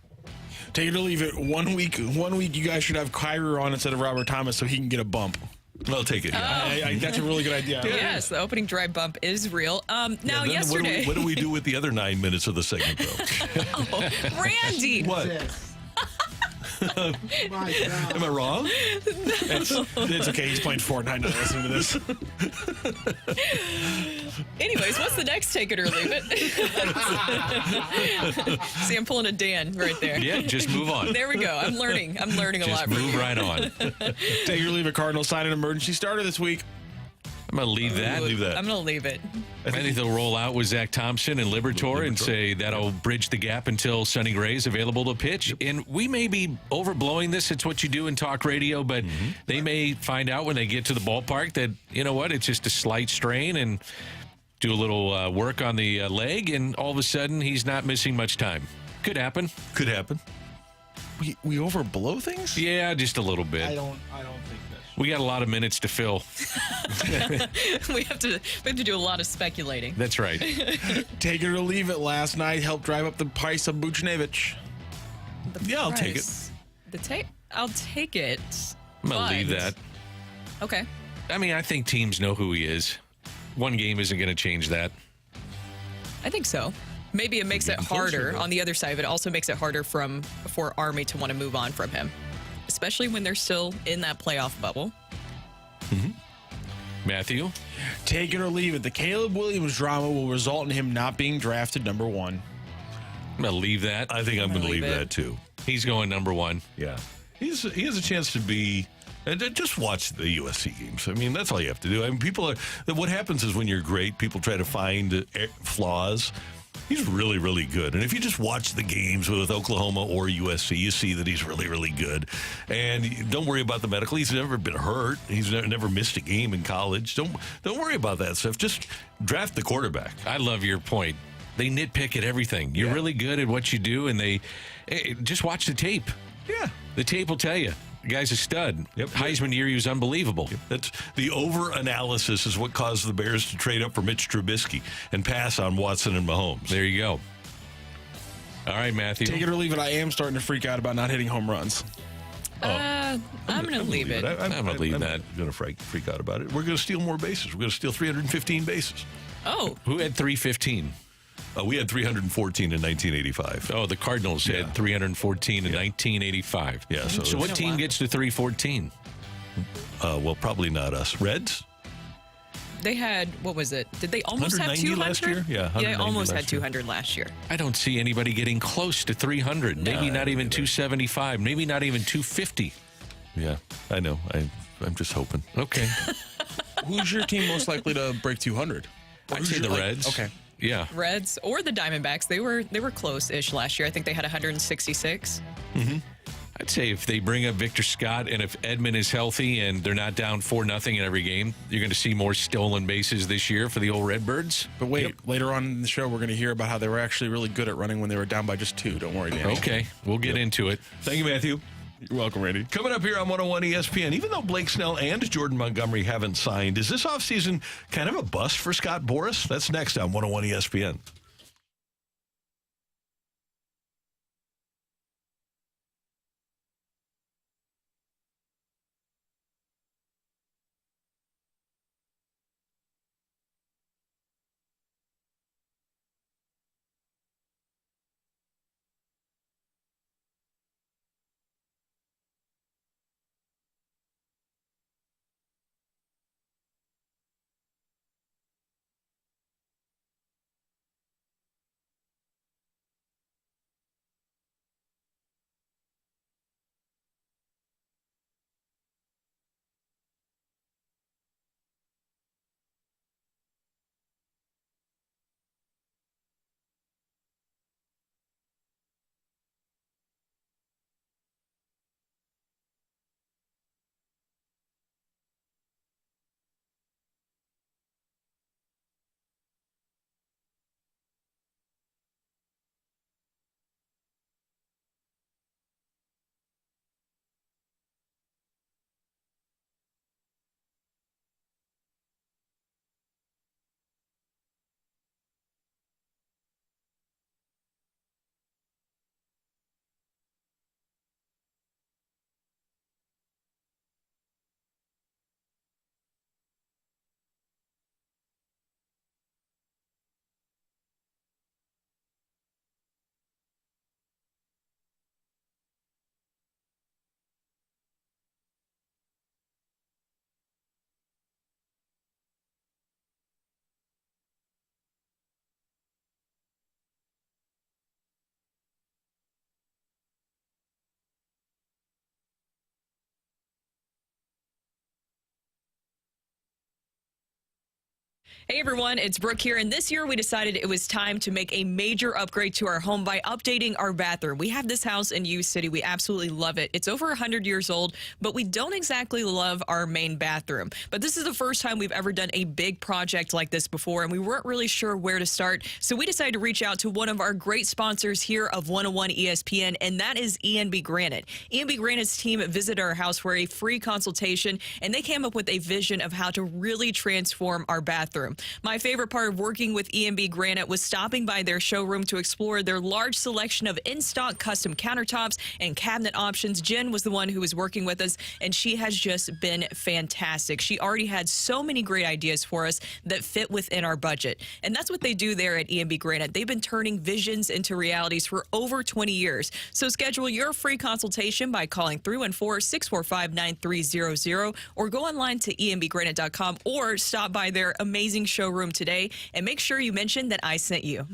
Take it or leave it. 1 week you guys should have Kyrie on instead of Robert Thomas so he can get a bump. I'll take it. Yeah. That's a really good idea. Yes, the opening drive bump is real. Now, yesterday... What do we do with the other 9 minutes of the segment, though? Randy! What? Am I wrong? It's okay. He's playing Fortnite. Not listening to this. Anyways, what's the next take it or leave it? See, I'm pulling a Dan right there. Yeah, just move on. There we go. I'm learning a Just lot. move right on. Take it or leave it. Cardinals sign an emergency starter this week. I'm going to leave that. Leave that. I'm going to leave it. I think they'll roll out with Zach Thompson and Liberatore and say that'll bridge the gap until Sonny Gray is available to pitch. And we may be overblowing this. It's what you do in talk radio, but they may find out when they get to the ballpark that, you know what, it's just a slight strain and do a little work on the leg, and all of a sudden he's not missing much time. Could happen. Could happen. We overblow things? Yeah, just a little bit. I don't think that's... We got a lot of minutes to fill. we have to do a lot of speculating. That's right. Take it or leave it. Last night helped drive up the price of Buchnevich. Yeah, I'll take it. I'll take it. I'm going to leave that. Okay. I mean, I think teams know who he is. One game isn't going to change that. I think so. Maybe it makes it harder. On the other side, it also makes it harder for Army to want to move on from him, especially when they're still in that playoff bubble. Matthew? Take it or leave it. The Caleb Williams drama will result in him not being drafted number 1. I'm going to leave that. I think I'm going to leave that too. He's going number 1. Yeah. He has a chance to be. And just watch the USC games. I mean, that's all you have to do. I mean, what happens is when you're great, people try to find flaws. He's really, really good. And if you just watch the games with Oklahoma or USC, you see that he's really, really good. And don't worry about the medical. He's never been hurt. He's never missed a game in college. Don't worry about that stuff. Just draft the quarterback. I love your point. They nitpick at everything. You're really good at what you do, and they just watch the tape. Yeah. The tape will tell you. The guy's a stud. Yep. Heisman year, he was unbelievable. Yep. That's the over-analysis is what caused the Bears to trade up for Mitch Trubisky and pass on Watson and Mahomes. There you go. All right, Matthew. Take it or leave it. I am starting to freak out about not hitting home runs. I'm going to leave it. I'm going to leave that. I'm going to freak out about it. We're going to steal more bases. We're going to steal 315 bases. Oh. Who had 315? We had 314 in 1985. Oh, the Cardinals had 314 in 1985. Yeah. So what team gets to 314? Well, probably not us. Reds? They had, what was it? Did they almost have 200? last year? Yeah, they almost had last year. 200 last year. I don't see anybody getting close to 300. Maybe not even 275. Maybe not even 250. Yeah, I know. I'm just hoping. Okay. Who's your team most likely to break 200? I'd say the Reds. Okay. Yeah. Reds or the Diamondbacks, they were close-ish last year. I think they had 166. I'd say if they bring up Victor Scott and if Edman is healthy and they're not down 4-0 in every game, you're going to see more stolen bases this year for the old Redbirds. But wait, later on in the show, we're going to hear about how they were actually really good at running when they were down by just 2. Don't worry, man. Okay, we'll get into it. Thank you, Matthew. You're welcome, Randy. Coming up here on 101 ESPN, even though Blake Snell and Jordan Montgomery haven't signed, is this offseason kind of a bust for Scott Boras? That's next on 101 ESPN. Hey everyone, it's Brooke here, and this year we decided it was time to make a major upgrade to our home by updating our bathroom. We have this house in U City. We absolutely love it. It's over 100 years old, but we don't exactly love our main bathroom. But this is the first time we've ever done a big project like this before, and we weren't really sure where to start. So we decided to reach out to one of our great sponsors here of 101 ESPN, and that is ENB Granite. ENB Granite's team visited our house for a free consultation, and they came up with a vision of how to really transform our bathroom. My favorite part of working with ENB Granite was stopping by their showroom to explore their large selection of in-stock custom countertops and cabinet options. Jen was the one who was working with us, and she has just been fantastic. She already had so many great ideas for us that fit within our budget. And that's what they do there at ENB Granite. They've been turning visions into realities for over 20 years. So schedule your free consultation by calling 314-645-9300 or go online to enbgranite.com or stop by their amazing showroom today, and make sure you mention that I sent you.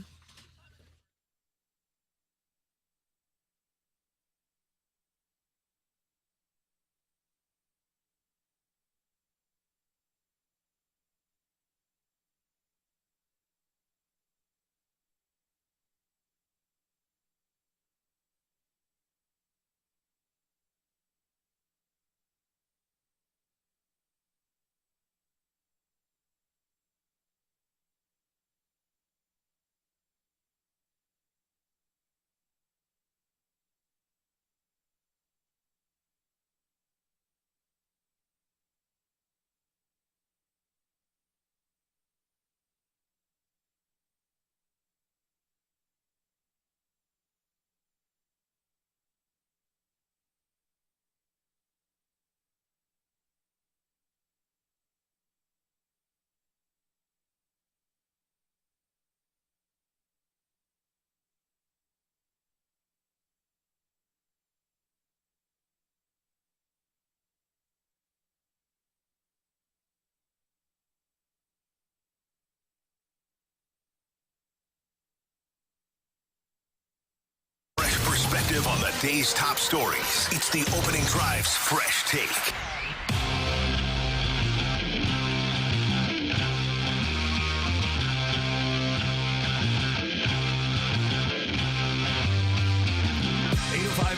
Perspective on the day's top stories. It's the Opening Drive's Fresh Take.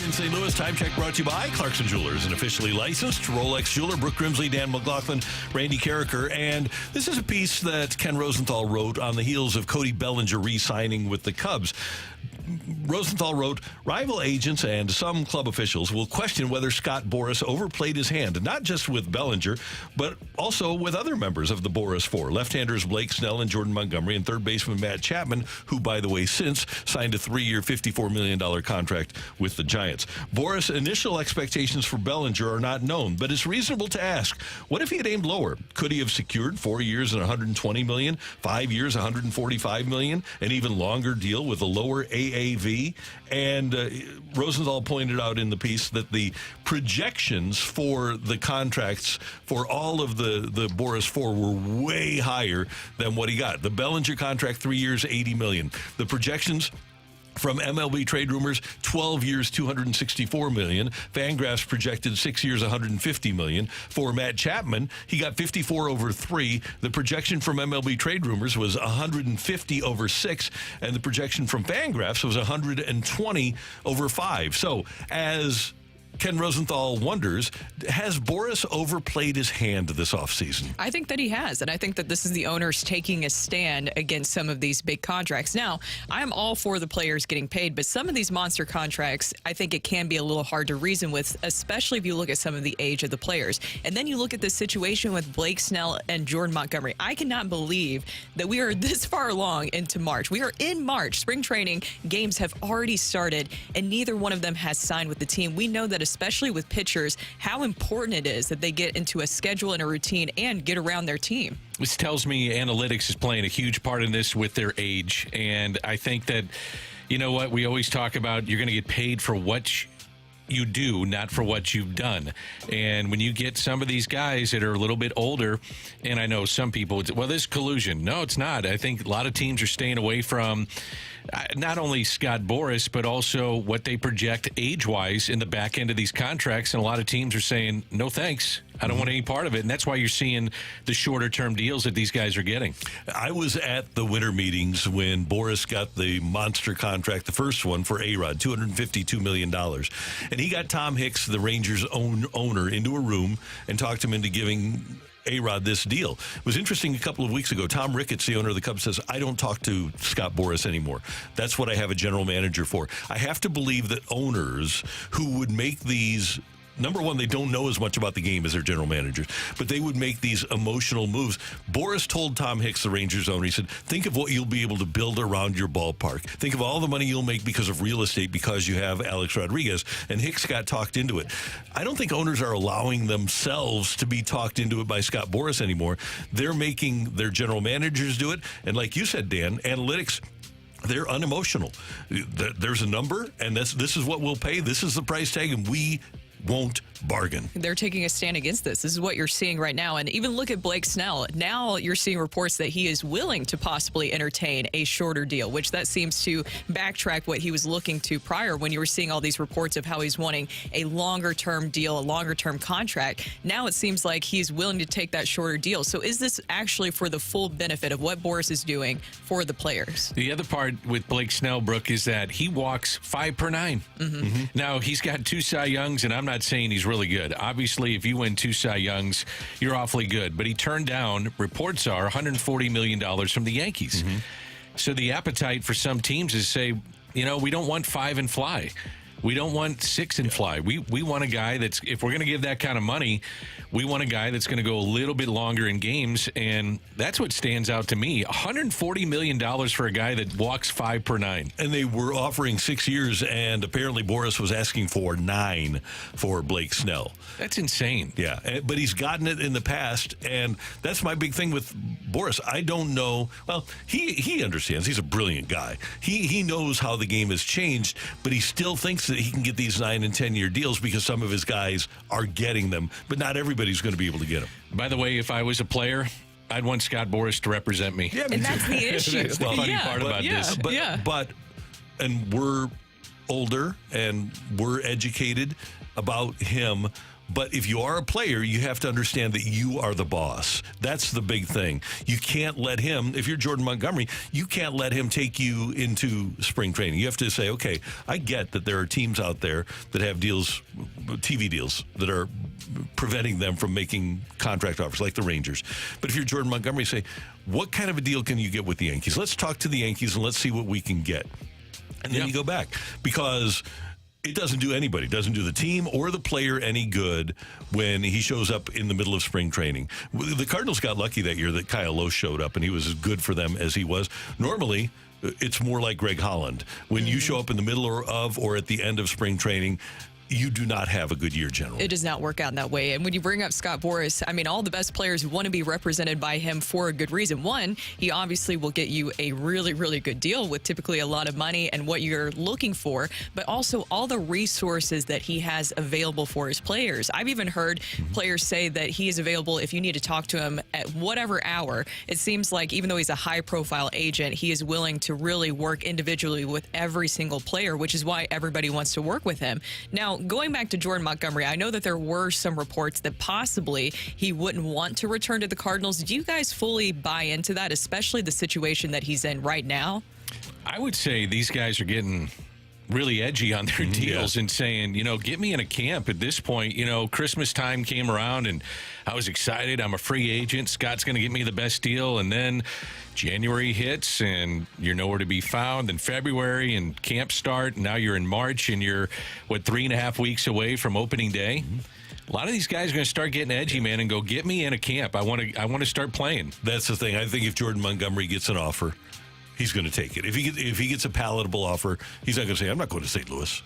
In St. Louis, time check brought to you by Clarkson Jewelers, an officially licensed Rolex jeweler. Brooke Grimsley, Dan McLaughlin, Randy Carricker. And this is a piece that Ken Rosenthal wrote on the heels of Cody Bellinger re-signing with the Cubs. Rosenthal wrote, rival agents and some club officials will question whether Scott Boras overplayed his hand, not just with Bellinger, but also with other members of the Boras Four, left-handers Blake Snell and Jordan Montgomery, and third baseman Matt Chapman, who, by the way, since signed a 3-year, $54 million contract with the Giants. Boras' initial expectations for Bellinger are not known, but it's reasonable to ask, what if he had aimed lower? Could he have secured 4 years and $120 million, 5 years, $145 million, an even longer deal with a lower AAV? And Rosenthal pointed out in the piece that the projections for the contracts for all of the Boras Four were way higher than what he got. The Bellinger contract, 3 years, $80 million. The projections from MLB Trade Rumors, 12 years, $264 million. Fangraphs projected 6 years, $150 million. For Matt Chapman, he got 54 over 3. The projection from MLB Trade Rumors was 150 over 6, and the projection from Fangraphs was 120 over 5. So, as Ken Rosenthal wonders, has Boras overplayed his hand this offseason? I think that he has, and I think that this is the owners taking a stand against some of these big contracts. Now, I'm all for the players getting paid, but some of these monster contracts, I think it can be a little hard to reason with, especially if you look at some of the age of the players. And then you look at the situation with Blake Snell and Jordan Montgomery. I cannot believe that we are this far along into March. We are in March. Spring training games have already started, and neither one of them has signed with the team. We know that especially with pitchers, how important it is that they get into a schedule and a routine and get around their team. This tells me analytics is playing a huge part in this with their age. And I think that, you know what, we always talk about you're going to get paid for what you do, not for what you've done. And when you get some of these guys that are a little bit older, and I know some people would say, well, this is collusion. No, it's not. I think a lot of teams are staying away from not only Scott Boras, but also what they project age-wise in the back end of these contracts. And a lot of teams are saying, no thanks. I don't want any part of it. And that's why you're seeing the shorter-term deals that these guys are getting. I was at the winter meetings when Boras got the monster contract, the first one for A-Rod, $252 million. And he got Tom Hicks, the Rangers' owner, into a room and talked him into giving A-Rod this deal. It was interesting a couple of weeks ago. Tom Ricketts, the owner of the Cubs, says, I don't talk to Scott Boras anymore. That's what I have a general manager for. I have to believe that owners who would make these, number one, they don't know as much about the game as their general managers, but they would make these emotional moves. Boras told Tom Hicks, the Rangers owner, he said, think of what you'll be able to build around your ballpark. Think of all the money you'll make because of real estate because you have Alex Rodriguez. And Hicks got talked into it. I don't think owners are allowing themselves to be talked into it by Scott Boras anymore. They're making their general managers do it. And like you said, Dan, analytics, they're unemotional. There's a number, and this is what we'll pay. This is the price tag, and we won't bargain. They're taking a stand against this. This is what you're seeing right now. And even look at Blake Snell. Now you're seeing reports that he is willing to possibly entertain a shorter deal, which that seems to backtrack what he was looking to prior when you were seeing all these reports of how he's wanting a longer-term deal, a longer-term contract. Now it seems like he's willing to take that shorter deal. So is this actually for the full benefit of what Boras is doing for the players? The other part with Blake Snell, Brooke, is that he walks 5 per 9. Now, he's got 2 Cy Youngs, and I'm not saying he's really good. Obviously, if you win 2 Cy Youngs, you're awfully good. But he turned down, reports are, $140 million from the Yankees. So the appetite for some teams is say, we don't want 5 and fly. We don't want 6 and fly. We want a guy that's, if we're going to give that kind of money, we want a guy that's going to go a little bit longer in games, and that's what stands out to me. $140 million for a guy that walks 5 per 9. And they were offering 6 years, and apparently Boras was asking for 9 for Blake Snell. That's insane. Yeah, but he's gotten it in the past, and that's my big thing with Boras. I don't know. Well, he understands. He's a brilliant guy. He knows how the game has changed, but he still thinks that he can get these 9 and 10-year deals because some of his guys are getting them, but not everybody's going to be able to get them. By the way, if I was a player, I'd want Scott Boras to represent me. Yeah, and that's the issue. That's the funny part about this. But we're older and we're educated about him. But if you are a player, you have to understand that you are the boss. That's the big thing. You can't let him, if you're Jordan Montgomery, you can't let him take you into spring training. You have to say, okay, I get that there are teams out there that have deals, TV deals, that are preventing them from making contract offers, like the Rangers. But if you're Jordan Montgomery, say, what kind of a deal can you get with the Yankees? Let's talk to the Yankees and let's see what we can get. And then you go back, because it doesn't do anybody, doesn't do the team or the player any good when he shows up in the middle of spring training. The Cardinals got lucky that year that Kyle Lowe showed up, and he was as good for them as he was. Normally, it's more like Greg Holland. When you show up in the middle or at the end of spring training, you do not have a good year generally. It does not work out in that way. And when you bring up Scott Boras, I mean, all the best players want to be represented by him for a good reason. One, he obviously will get you a really, really good deal with typically a lot of money and what you're looking for, but also all the resources that he has available for his players. I've even heard players say that he is available if you need to talk to him at whatever hour. It seems like even though he's a high-profile agent, he is willing to really work individually with every single player, which is why everybody wants to work with him. Now, going back to Jordan Montgomery, I know that there were some reports that possibly he wouldn't want to return to the Cardinals. Do you guys fully buy into that, especially the situation that he's in right now? I would say these guys are getting really edgy on their deals and saying, get me in a camp at this point. Christmas time came around and I was excited. I'm a free agent. Scott's going to get me the best deal. And then January hits and you're nowhere to be found. Then February and camp start. Now you're in March and you're, 3.5 weeks away from opening day. A lot of these guys are going to start getting edgy, man, and go, get me in a camp. I want to start playing. That's the thing. I think if Jordan Montgomery gets an offer, he's going to take it. If he gets a palatable offer, he's not going to say, I'm not going to St. Louis.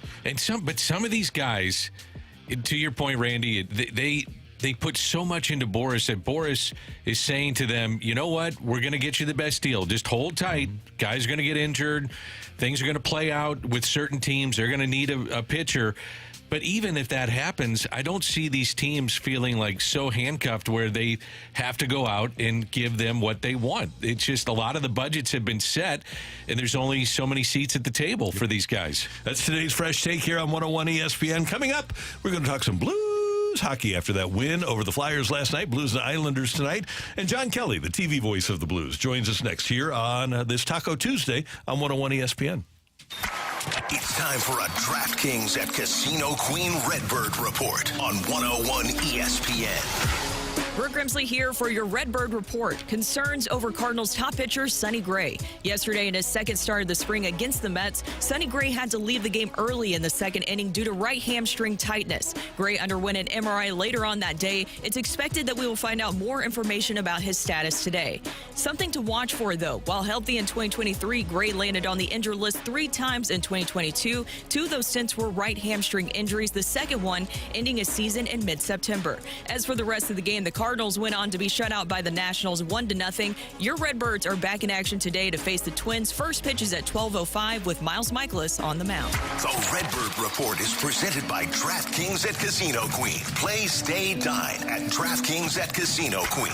But some of these guys, to your point, Randy, they put so much into Boras that Boras is saying to them, you know what, we're going to get you the best deal. Just hold tight. Guys are going to get injured. Things are going to play out with certain teams. They're going to need a pitcher. But even if that happens, I don't see these teams feeling like so handcuffed where they have to go out and give them what they want. It's just a lot of the budgets have been set, and there's only so many seats at the table for these guys. That's today's Fresh Take here on 101 ESPN. Coming up, we're going to talk some Blues Blues hockey after that win over the Flyers last night. Blues and Islanders tonight. And John Kelly, the TV voice of the Blues, joins us next here on this Taco Tuesday on 101 ESPN. It's time for a DraftKings at Casino Queen Redbird report on 101 ESPN. Brooke Grimsley here for your Redbird report. Concerns over Cardinals top pitcher Sonny Gray. Yesterday in his second start of the spring against the Mets, Sonny Gray had to leave the game early in the second inning due to right hamstring tightness. Gray underwent an MRI later on that day. It's expected that we will find out more information about his status today. Something to watch for, though. While healthy in 2023, Gray landed on the injured list 3 times in 2022. 2 of those stints were right hamstring injuries, the second one ending his season in mid-September. As for the rest of the game, the Cardinals went on to be shut out by the Nationals 1-0. Your Redbirds are back in action today to face the Twins. First pitch is at 12:05 with Miles Michaelis on the mound. The Redbird Report is presented by DraftKings at Casino Queen. Play, stay, dine at DraftKings at Casino Queen.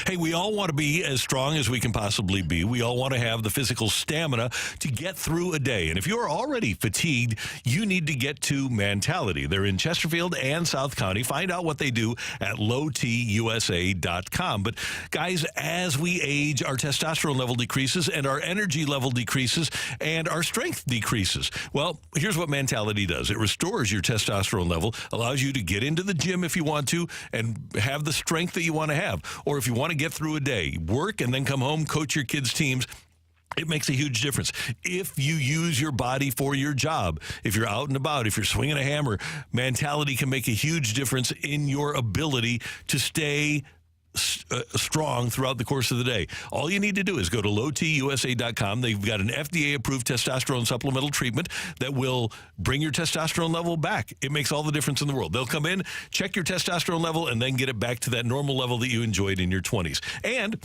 Hey, we all want to be as strong as we can possibly be. We all want to have the physical stamina to get through a day. And if you're already fatigued, you need to get to Mentality. They're in Chesterfield and South County. Find out what they do at lowtusa.com. But guys, as we age, our testosterone level decreases and our energy level decreases and our strength decreases. Well, here's what Mentality does. It restores your testosterone level, allows you to get into the gym if you want to and have the strength that you want to have. Or if you want to get through a day, work and then come home, coach your kids' teams, it makes a huge difference. If you use your body for your job, if you're out and about, if you're swinging a hammer, Mentality can make a huge difference in your ability to stay strong throughout the course of the day. All you need to do is go to lowtusa.com. They've got an FDA-approved testosterone supplemental treatment that will bring your testosterone level back. It makes all the difference in the world. They'll come in, check your testosterone level, and then get it back to that normal level that you enjoyed in your 20s. And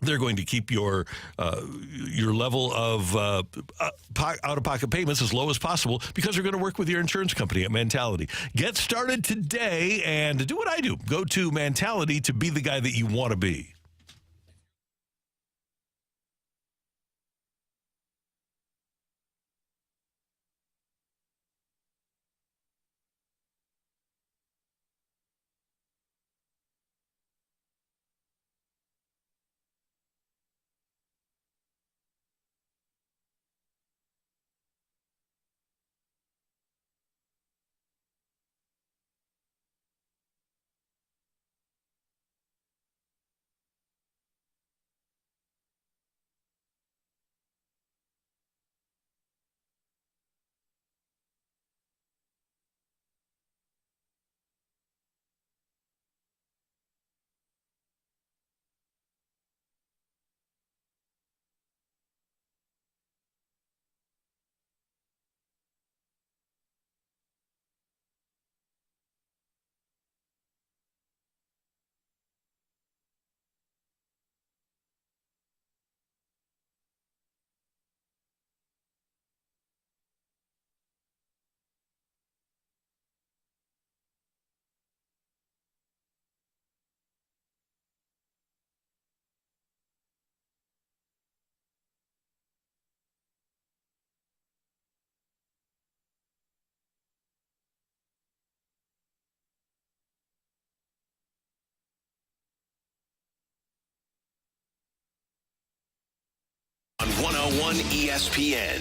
they're going to keep your level of out-of-pocket payments as low as possible because they're going to work with your insurance company at Mentality. Get started today and do what I do. Go to Mentality to be the guy that you want to be. On 101 ESPN.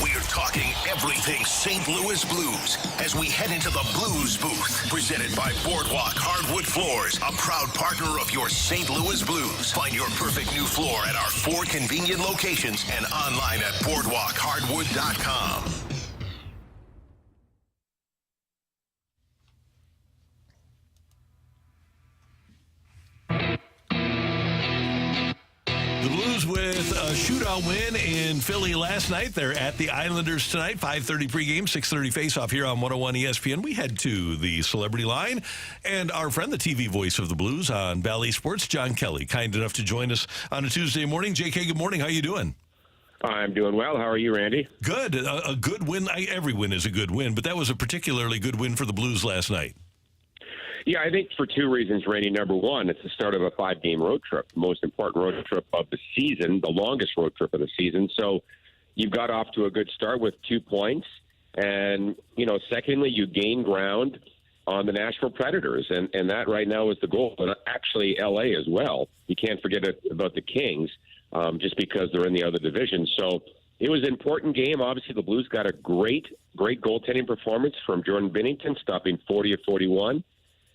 We are talking everything St. Louis Blues as we head into the Blues booth. Presented by Boardwalk Hardwood Floors, a proud partner of your St. Louis Blues. Find your perfect new floor at our 4 convenient locations and online at boardwalkhardwood.com. The Blues with a shootout win in Philly last night. They're at the Islanders tonight. 5:30 pregame, 6:30 faceoff here on 101 ESPN. We head to the Celebrity Line, and our friend, the TV voice of the Blues on Bally Sports, John Kelly, kind enough to join us on a Tuesday morning. JK, good morning. How you doing? I'm doing well. How are you, Randy? Good. A good win. Every win is a good win, but that was a particularly good win for the Blues last night. Yeah, I think for 2 reasons, Randy. Number one, it's the start of a 5-game road trip, the most important road trip of the season, the longest road trip of the season. So you've got off to a good start with 2 points. And, secondly, you gain ground on the Nashville Predators. And that right now is the goal. And actually, L.A. as well. You can't forget about the Kings just because they're in the other division. So it was an important game. Obviously, the Blues got a great goaltending performance from Jordan Binnington, stopping 40 of 41.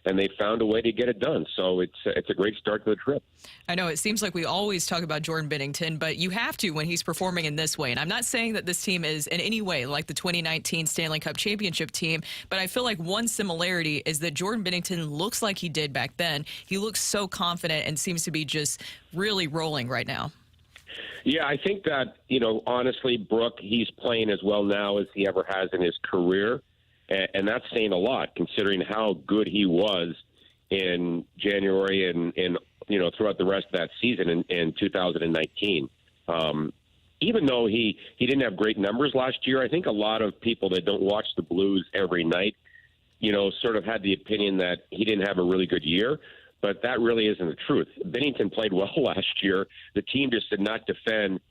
And they found a way to get it done. So it's a great start to the trip. I know it seems like we always talk about Jordan Binnington, but you have to when he's performing in this way. And I'm not saying that this team is in any way like the 2019 Stanley Cup championship team, but I feel like one similarity is that Jordan Binnington looks like he did back then. He looks so confident and seems to be just really rolling right now. Yeah, I think that, honestly, Brooke, he's playing as well now as he ever has in his career. And that's saying a lot, considering how good he was in January and throughout the rest of that season in 2019. Even though he didn't have great numbers last year, I think a lot of people that don't watch the Blues every night, sort of had the opinion that he didn't have a really good year. But that really isn't the truth. Bennington played well last year. The team just did not defend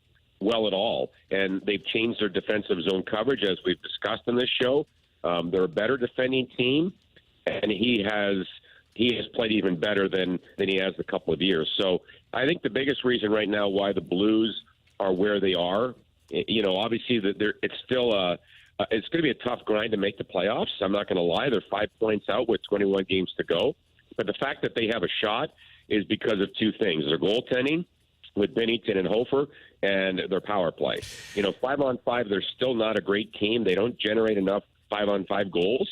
well at all. And they've changed their defensive zone coverage, as we've discussed on this show. They're a better defending team, and he has played even better than he has a couple of years. So I think the biggest reason right now why the Blues are where they are, obviously it's still it's going to be a tough grind to make the playoffs. I'm not going to lie; they're 5 points out with 21 games to go. But the fact that they have a shot is because of 2 things: their goaltending with Binnington and Hofer, and their power play. 5-on-5, they're still not a great team. They don't generate enough 5-on-5 goals.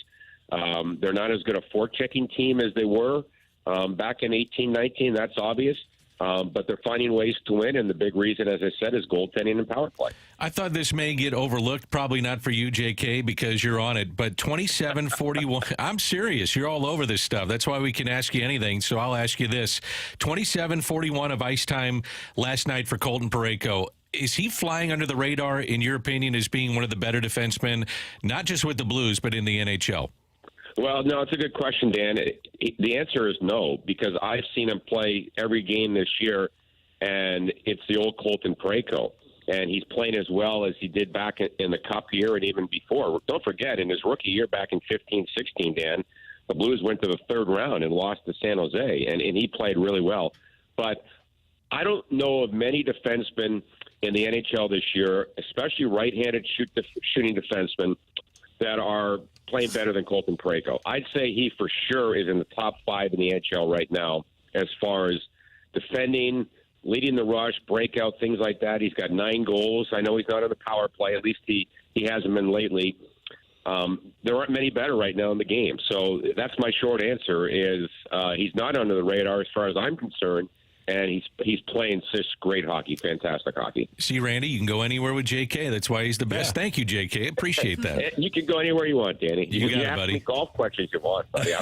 They're not as good a forechecking team as they were back in 18-19. That's obvious. But they're finding ways to win, and the big reason, as I said, is goaltending and power play. I thought this may get overlooked, probably not for you, JK, because you're on it, but 27-41, I'm serious. You're all over this stuff. That's why we can ask you anything, so I'll ask you this. 27-41 of ice time last night for Colton Parayko. Is he flying under the radar, in your opinion, as being one of the better defensemen, not just with the Blues, but in the NHL? Well, no, it's a good question, Dan. The answer is no, because I've seen him play every game this year, and it's the old Colton Parayko. And he's playing as well as he did back in the Cup year and even before. Don't forget, in his rookie year back in 15-16, Dan, the Blues went to the 3rd round and lost to San Jose, and he played really well. But I don't know of many defensemen in the NHL this year, especially right-handed shooting defensemen, that are playing better than Colton Parayko. I'd say he for sure is in the top 5 in the NHL right now as far as defending, leading the rush, breakout, things like that. He's got 9 goals. I know he's not on the power play. At least he hasn't been lately. There aren't many better right now in the game. So that's my short answer is he's not under the radar as far as I'm concerned. And he's playing just great hockey, fantastic hockey. See, Randy, you can go anywhere with JK. That's why he's the best. Yeah. Thank you, JK. Appreciate that. You can go anywhere you want, Danny. You got it, ask buddy. me golf questions you want, buddy.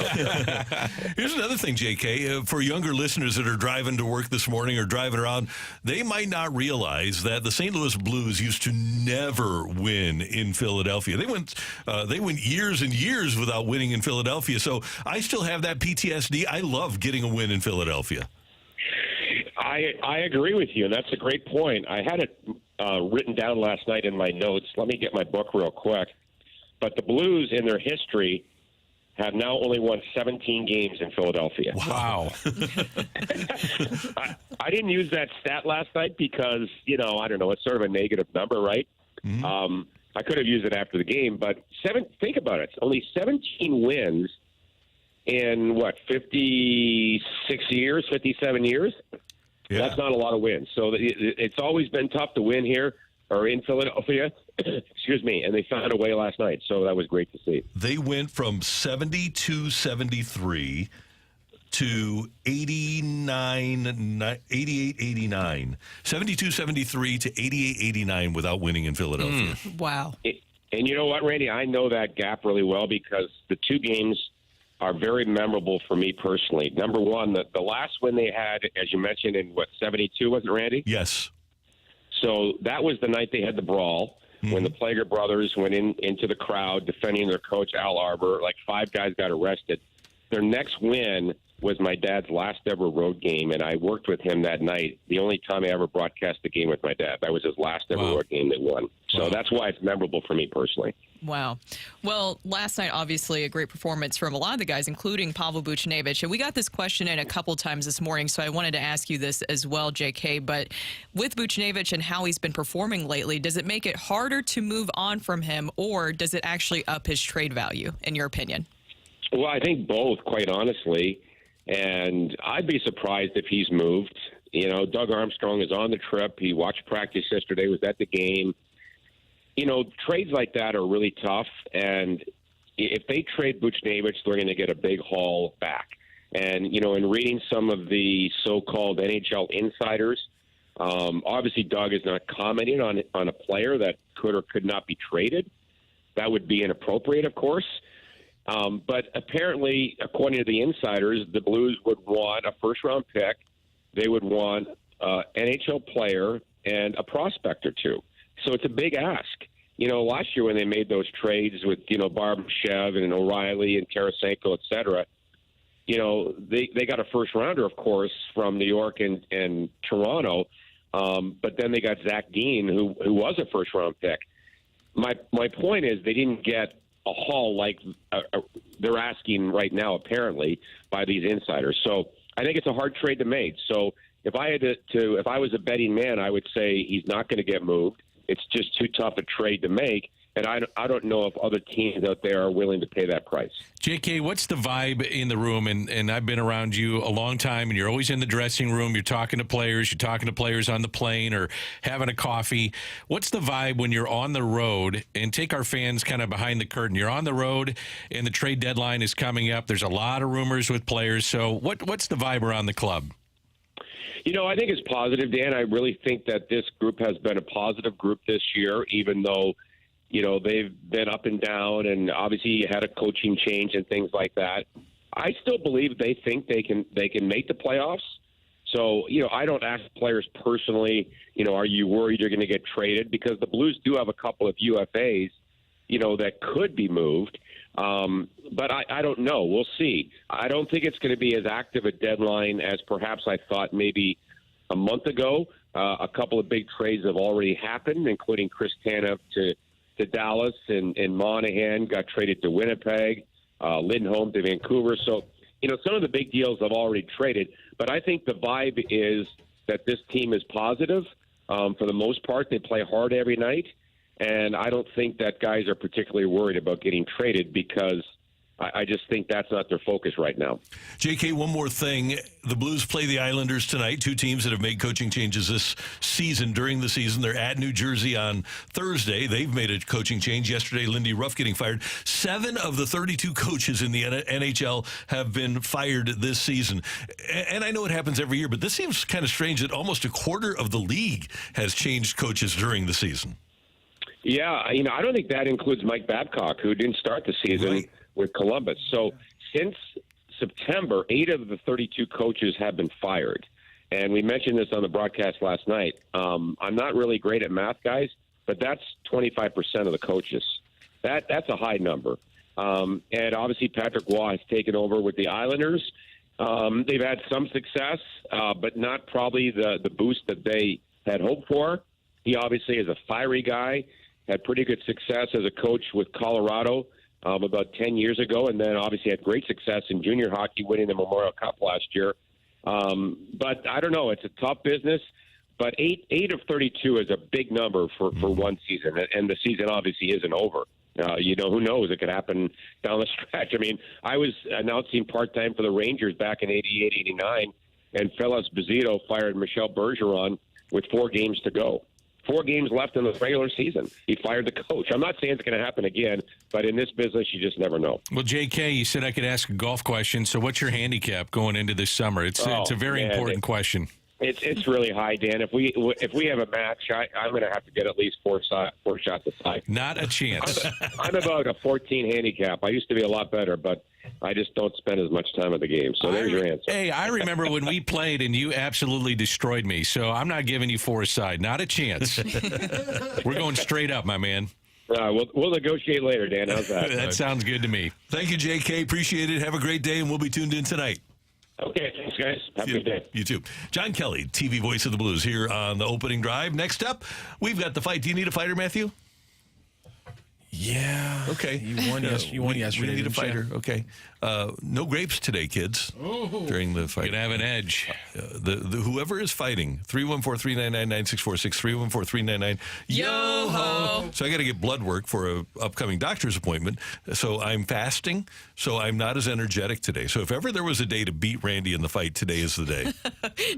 Here's another thing, JK. For younger listeners that are driving to work this morning or driving around, they might not realize that the St. Louis Blues used to never win in Philadelphia. They went years and years without winning in Philadelphia. So I still have that PTSD. I love getting a win in Philadelphia. I agree with you, and that's a great point. I had it written down last night in my notes. Let me get my book real quick. But the Blues, in their history, have now only won 17 games in Philadelphia. Wow. I didn't use that stat last night because, I don't know, it's sort of a negative number, right? Mm-hmm. I could have used it after the game, but think about it. Only 17 wins in, 56 years, 57 years? Yeah. That's not a lot of wins. So it's always been tough to win here or in Philadelphia. Excuse me. And they found a way last night. So that was great to see. They went from 72-73 to 88-89. 72-73 to 88-89 without winning in Philadelphia. Wow. And you know what, Randy? I know that gap really well because the two games are very memorable for me personally. Number one, the last win they had, as you mentioned, in 72, wasn't it, Randy? Yes. So that was the night they had the brawl when the Plager brothers went into the crowd defending their coach, Al Arbor. Like 5 guys got arrested. Their next win was my dad's last ever road game, and I worked with him that night. The only time I ever broadcast a game with my dad. That was his last ever road game they won. So that's why it's memorable for me personally. Wow. Well, last night, obviously, a great performance from a lot of the guys, including Pavel Buchnevich. And we got this question in a couple times this morning, so I wanted to ask you this as well, JK. But with Buchnevich and how he's been performing lately, does it make it harder to move on from him, or does it actually up his trade value, in your opinion? Well, I think both, quite honestly. And I'd be surprised if he's moved. Doug Armstrong is on the trip. He watched practice yesterday, was at the game. Trades like that are really tough. And if they trade Buchnevich, they're going to get a big haul back. And, in reading some of the so-called NHL insiders, obviously Doug is not commenting on a player that could or could not be traded. That would be inappropriate, of course. But apparently, according to the insiders, the Blues would want a first-round pick. They would want an NHL player and a prospect or two. So it's a big ask. Last year when they made those trades with, Barbashev and O'Reilly and Tarasenko, et cetera, they got a first-rounder, of course, from New York and Toronto. But then they got Zach Dean, who was a first-round pick. My point is they didn't get a haul like they're asking right now, apparently, by these insiders. So I think it's a hard trade to make. So if I had if I was a betting man, I would say he's not going to get moved. It's just too tough a trade to make. And I don't know if other teams out there are willing to pay that price. JK, what's the vibe in the room? And I've been around you a long time, and you're always in the dressing room. You're talking to players. You're talking to players on the plane or having a coffee. What's the vibe when you're on the road? And take our fans kind of behind the curtain. You're on the road, and the trade deadline is coming up. There's a lot of rumors with players. So what's the vibe around the club? I think it's positive, Dan. I really think that this group has been a positive group this year, even though they've been up and down, and obviously had a coaching change and things like that. I still believe they think they can make the playoffs. So, I don't ask players personally, are you worried you're going to get traded? Because the Blues do have a couple of UFAs, that could be moved. But I don't know. We'll see. I don't think it's going to be as active a deadline as perhaps I thought maybe a month ago. A couple of big trades have already happened, including Chris Tanev to Dallas, and Monahan got traded to Winnipeg, Lindholm to Vancouver. So, some of the big deals have already traded. But I think the vibe is that this team is positive. For the most part, they play hard every night. And I don't think that guys are particularly worried about getting traded because I just think that's not their focus right now. JK, one more thing. The Blues play the Islanders tonight, two teams that have made coaching changes this season, during the season. They're at New Jersey on Thursday. They've made a coaching change. Yesterday, Lindy Ruff getting fired. 7 of the 32 coaches in the NHL have been fired this season. And I know it happens every year, but this seems kind of strange that almost a quarter of the league has changed coaches during the season. Yeah, I don't think that includes Mike Babcock, who didn't start the season with Columbus. So since September, 8 of the 32 coaches have been fired. And we mentioned this on the broadcast last night. I'm not really great at math, guys, but that's 25% of the coaches. That's a high number. And obviously Patrick Waugh has taken over with the Islanders. They've had some success, but not probably the boost that they had hoped for. He obviously is a fiery guy, had pretty good success as a coach with Colorado about 10 years ago, and then obviously had great success in junior hockey, winning the Memorial Cup last year. But I don't know. It's a tough business. But 8 of 32 is a big number for one season, and the season obviously isn't over. Who knows? It could happen down the stretch. I mean, I was announcing part-time for the Rangers back in 88, 89, and Phil Esposito fired Michel Bergeron with 4 games to go. 4 games left in the regular season. He fired the coach. I'm not saying it's going to happen again, but in this business, you just never know. Well, JK, you said I could ask a golf question. So what's your handicap going into this summer? It's a very important question. It's really high, Dan. If we have a match, I'm going to have to get at least 4 shots aside. Not a chance. I'm about a 14 handicap. I used to be a lot better, but I just don't spend as much time at the game. So there's your answer. Hey, I remember when we played and you absolutely destroyed me. So I'm not giving you 4 aside. Not a chance. We're going straight up, my man. We'll negotiate later, Dan. How's that? That sounds good to me. Thank you, JK. Appreciate it. Have a great day, and we'll be tuned in tonight. Okay, thanks, guys. Have a good day. You too. John Kelly, TV voice of the Blues, here on the opening drive. Next up, we've got the fight. Do you need a fighter, Matthew? Yeah. Okay. You won yesterday. We need a fighter. Okay. No grapes today, kids. During the fight. You can have an edge. The whoever is fighting, 314-399-9646, 314-399. Yo-ho! So I got to get blood work for a upcoming doctor's appointment. So I'm fasting. So I'm not as energetic today. So if ever there was a day to beat Randy in the fight, today is the day.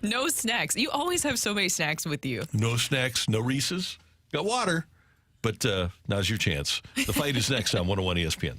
No snacks. You always have so many snacks with you. No snacks, no Reese's. Got water. But now's your chance. The fight is next on 101 ESPN.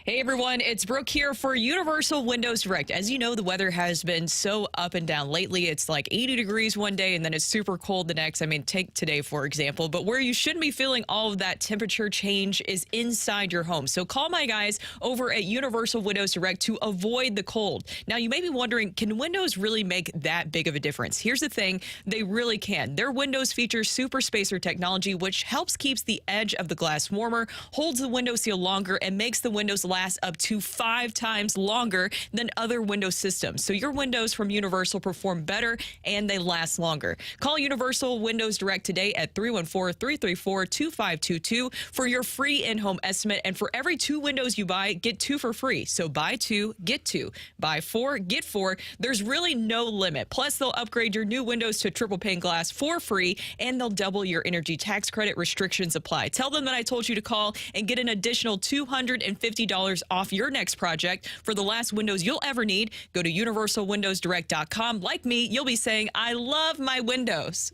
Hey everyone, it's Brooke here for Universal Windows Direct. As you know, the weather has been so up and down lately. It's like 80 degrees one day and then it's super cold the next. I mean, take today, for example. But where you shouldn't be feeling all of that temperature change is inside your home. So call my guys over at Universal Windows Direct to avoid the cold. Now, you may be wondering, can windows really make that big of a difference? Here's the thing, they really can. Their windows feature super spacer technology, which helps keeps the edge of the glass warmer, holds the window seal longer, and makes the windows a last up to 5 times longer than other Windows systems. So your Windows from Universal perform better and they last longer. Call Universal Windows Direct today at 314-334-2522 for your free in-home estimate. And for every 2 Windows you buy, get 2 for free. So buy 2, get 2. Buy 4, get 4. There's really no limit. Plus, they'll upgrade your new Windows to triple pane glass for free, and they'll double your energy tax credit. Restrictions apply. Tell them that I told you to call and get an additional $250 off your next project. For the last Windows you'll ever need, go to universalwindowsdirect.com. Like me, you'll be saying, I love my Windows.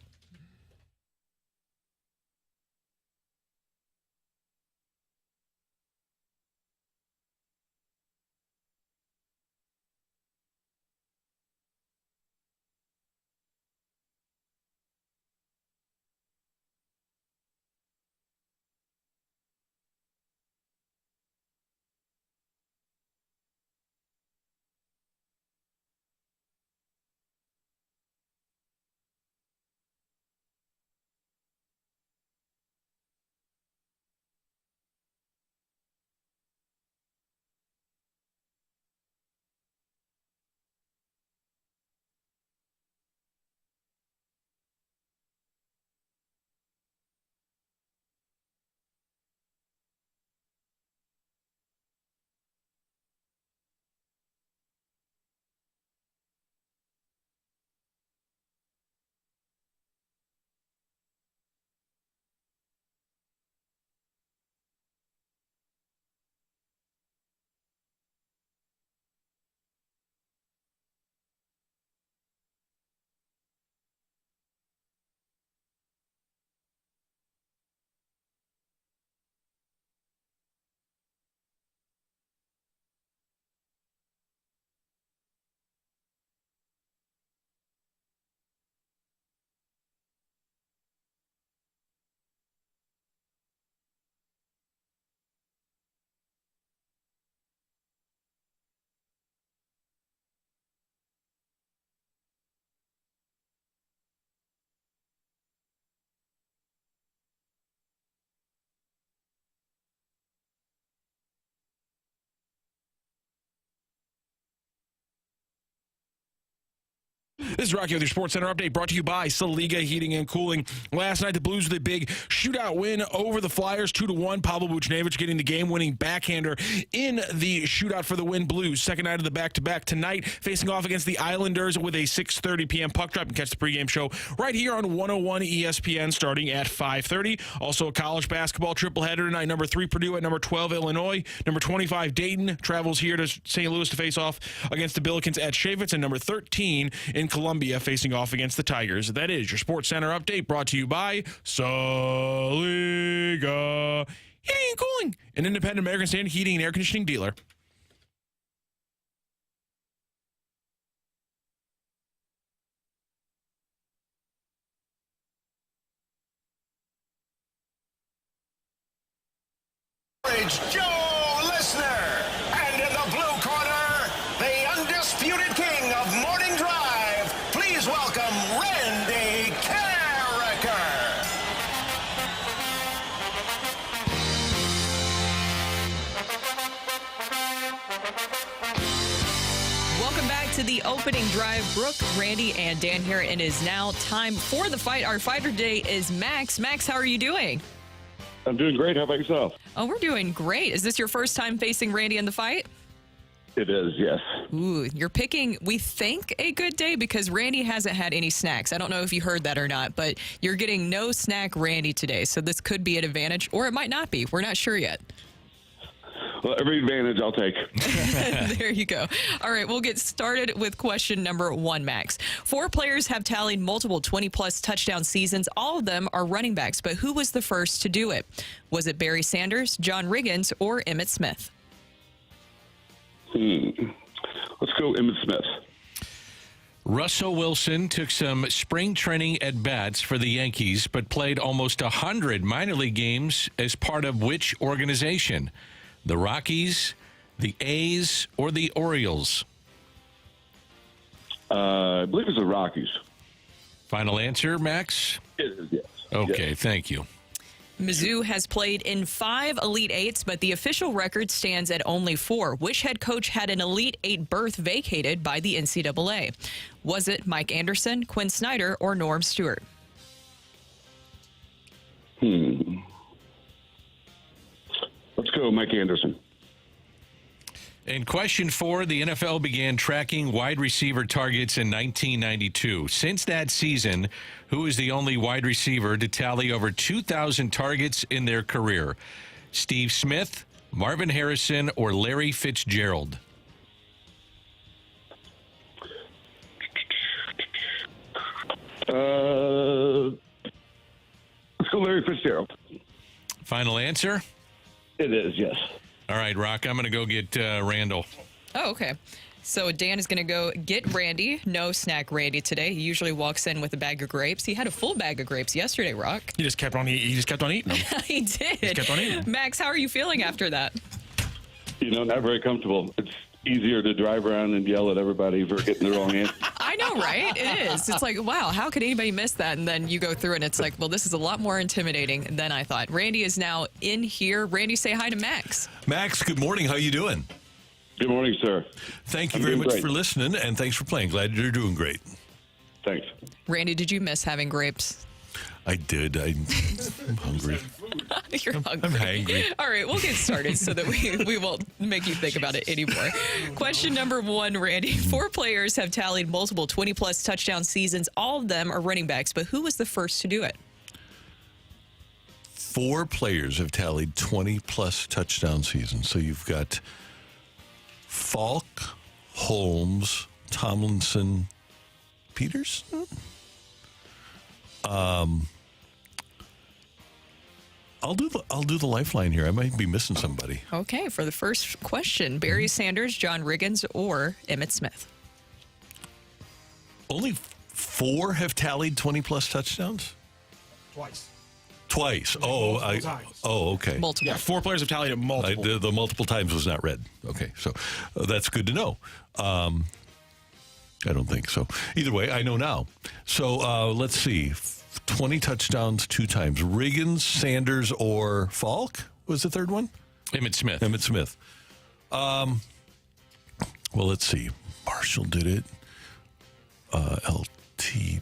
This is Rocc with your Sports Center update brought to you by Saliga Heating and Cooling. Last night, the Blues with a big shootout win over the Flyers, 2-1. Pavel Buchnevich getting the game-winning backhander in the shootout for the win. Blues, second night of the back-to-back tonight, facing off against the Islanders with a 6:30 p.m. puck drop. You can catch the pregame show right here on 101 ESPN starting at 5:30. Also, a college basketball triple-header tonight. Number 3, Purdue at number 12, Illinois. Number 25, Dayton, travels here to St. Louis to face off against the Billikens at Chaffetz. And number 13 in Columbia facing off against the Tigers. That is your Sports Center update brought to you by Saliga Heating and Cooling, an independent American Standard heating and air conditioning dealer. Joe Listener, and in the blue corner, the undisputed king of morning drive. Please welcome Randy Carricker. Welcome back to the opening drive. Brooke, Randy, and Dan here. It is now time for the fight. Our fighter today is Max. Max, how are you doing? I'm doing great. How about yourself? Oh, we're doing great. Is this your first time facing Randy in the fight? It is, yes. Ooh, you're picking, we think, a good day because Randy hasn't had any snacks. I don't know if you heard that or not, but you're getting no snack Randy today. So this could be an advantage, or it might not be. We're not sure yet. Well, every advantage I'll take. There you go. All right, we'll get started with question number 1, Max. 4 players have tallied multiple 20-plus touchdown seasons. All of them are running backs, but who was the first to do it? Was it Barry Sanders, John Riggins, or Emmitt Smith? Let's go Emmitt Smith. Russell Wilson took some spring training at bats for the Yankees, but played almost 100 minor league games as part of which organization? The Rockies, the A's, or the Orioles? I believe it's the Rockies. Final answer, Max? It is, yes. Okay, yes. Thank you. Mizzou has played in 5 Elite Eights, but the official record stands at only 4. Which head coach had an Elite Eight berth vacated by the NCAA? Was it Mike Anderson, Quinn Snyder, or Norm Stewart? Let's go, Mike Anderson. In question 4, the NFL began tracking wide receiver targets in 1992. Since that season, who is the only wide receiver to tally over 2,000 targets in their career? Steve Smith, Marvin Harrison, or Larry Fitzgerald? Let's go Larry Fitzgerald. Final answer? It is, yes. All right, Rocc, I'm going to go get Randall. Oh, okay. So Dan is going to go get Randy. No snack Randy today. He usually walks in with a bag of grapes. He had a full bag of grapes yesterday, Rocc. He just kept on eating them. He did. He kept on eating. Max, how are you feeling after that? Not very comfortable. It's easier to drive around and yell at everybody for getting the wrong answer. I know, right? It is. It's like, wow, how could anybody miss that? And then you go through and it's like, well, this is a lot more intimidating than I thought. Randy is now in here. Randy, say hi to Max. Max, good morning. How you doing? Good morning, sir. Thank you very much for listening, and thanks for playing. Glad you're doing great. Thanks. Randy, did you miss having grapes? I did. I'm hungry. You're hungry. I'm hangry. All right, we'll get started so that we won't make you think about it anymore. Question number 1, Randy. 4 players have tallied multiple 20-plus touchdown seasons. All of them are running backs, but who was the first to do it? 4 players have tallied 20-plus touchdown seasons. So you've got Falk, Holmes, Tomlinson, Peterson? I'll do the lifeline here. I might be missing somebody. Okay, for the first question, Barry Sanders, John Riggins, or Emmitt Smith? Only 4 have tallied 20-plus touchdowns? Twice. Oh, okay. Multiple. Yeah, 4 players have tallied it multiple. The multiple times was not read. Okay, so that's good to know. I don't think so. Either way, I know now. So let's see. 20 touchdowns 2 times. Riggins, Sanders, or Falk was the third one? Emmitt Smith. Emmitt Smith. Well, let's see. Marshall did it. LT,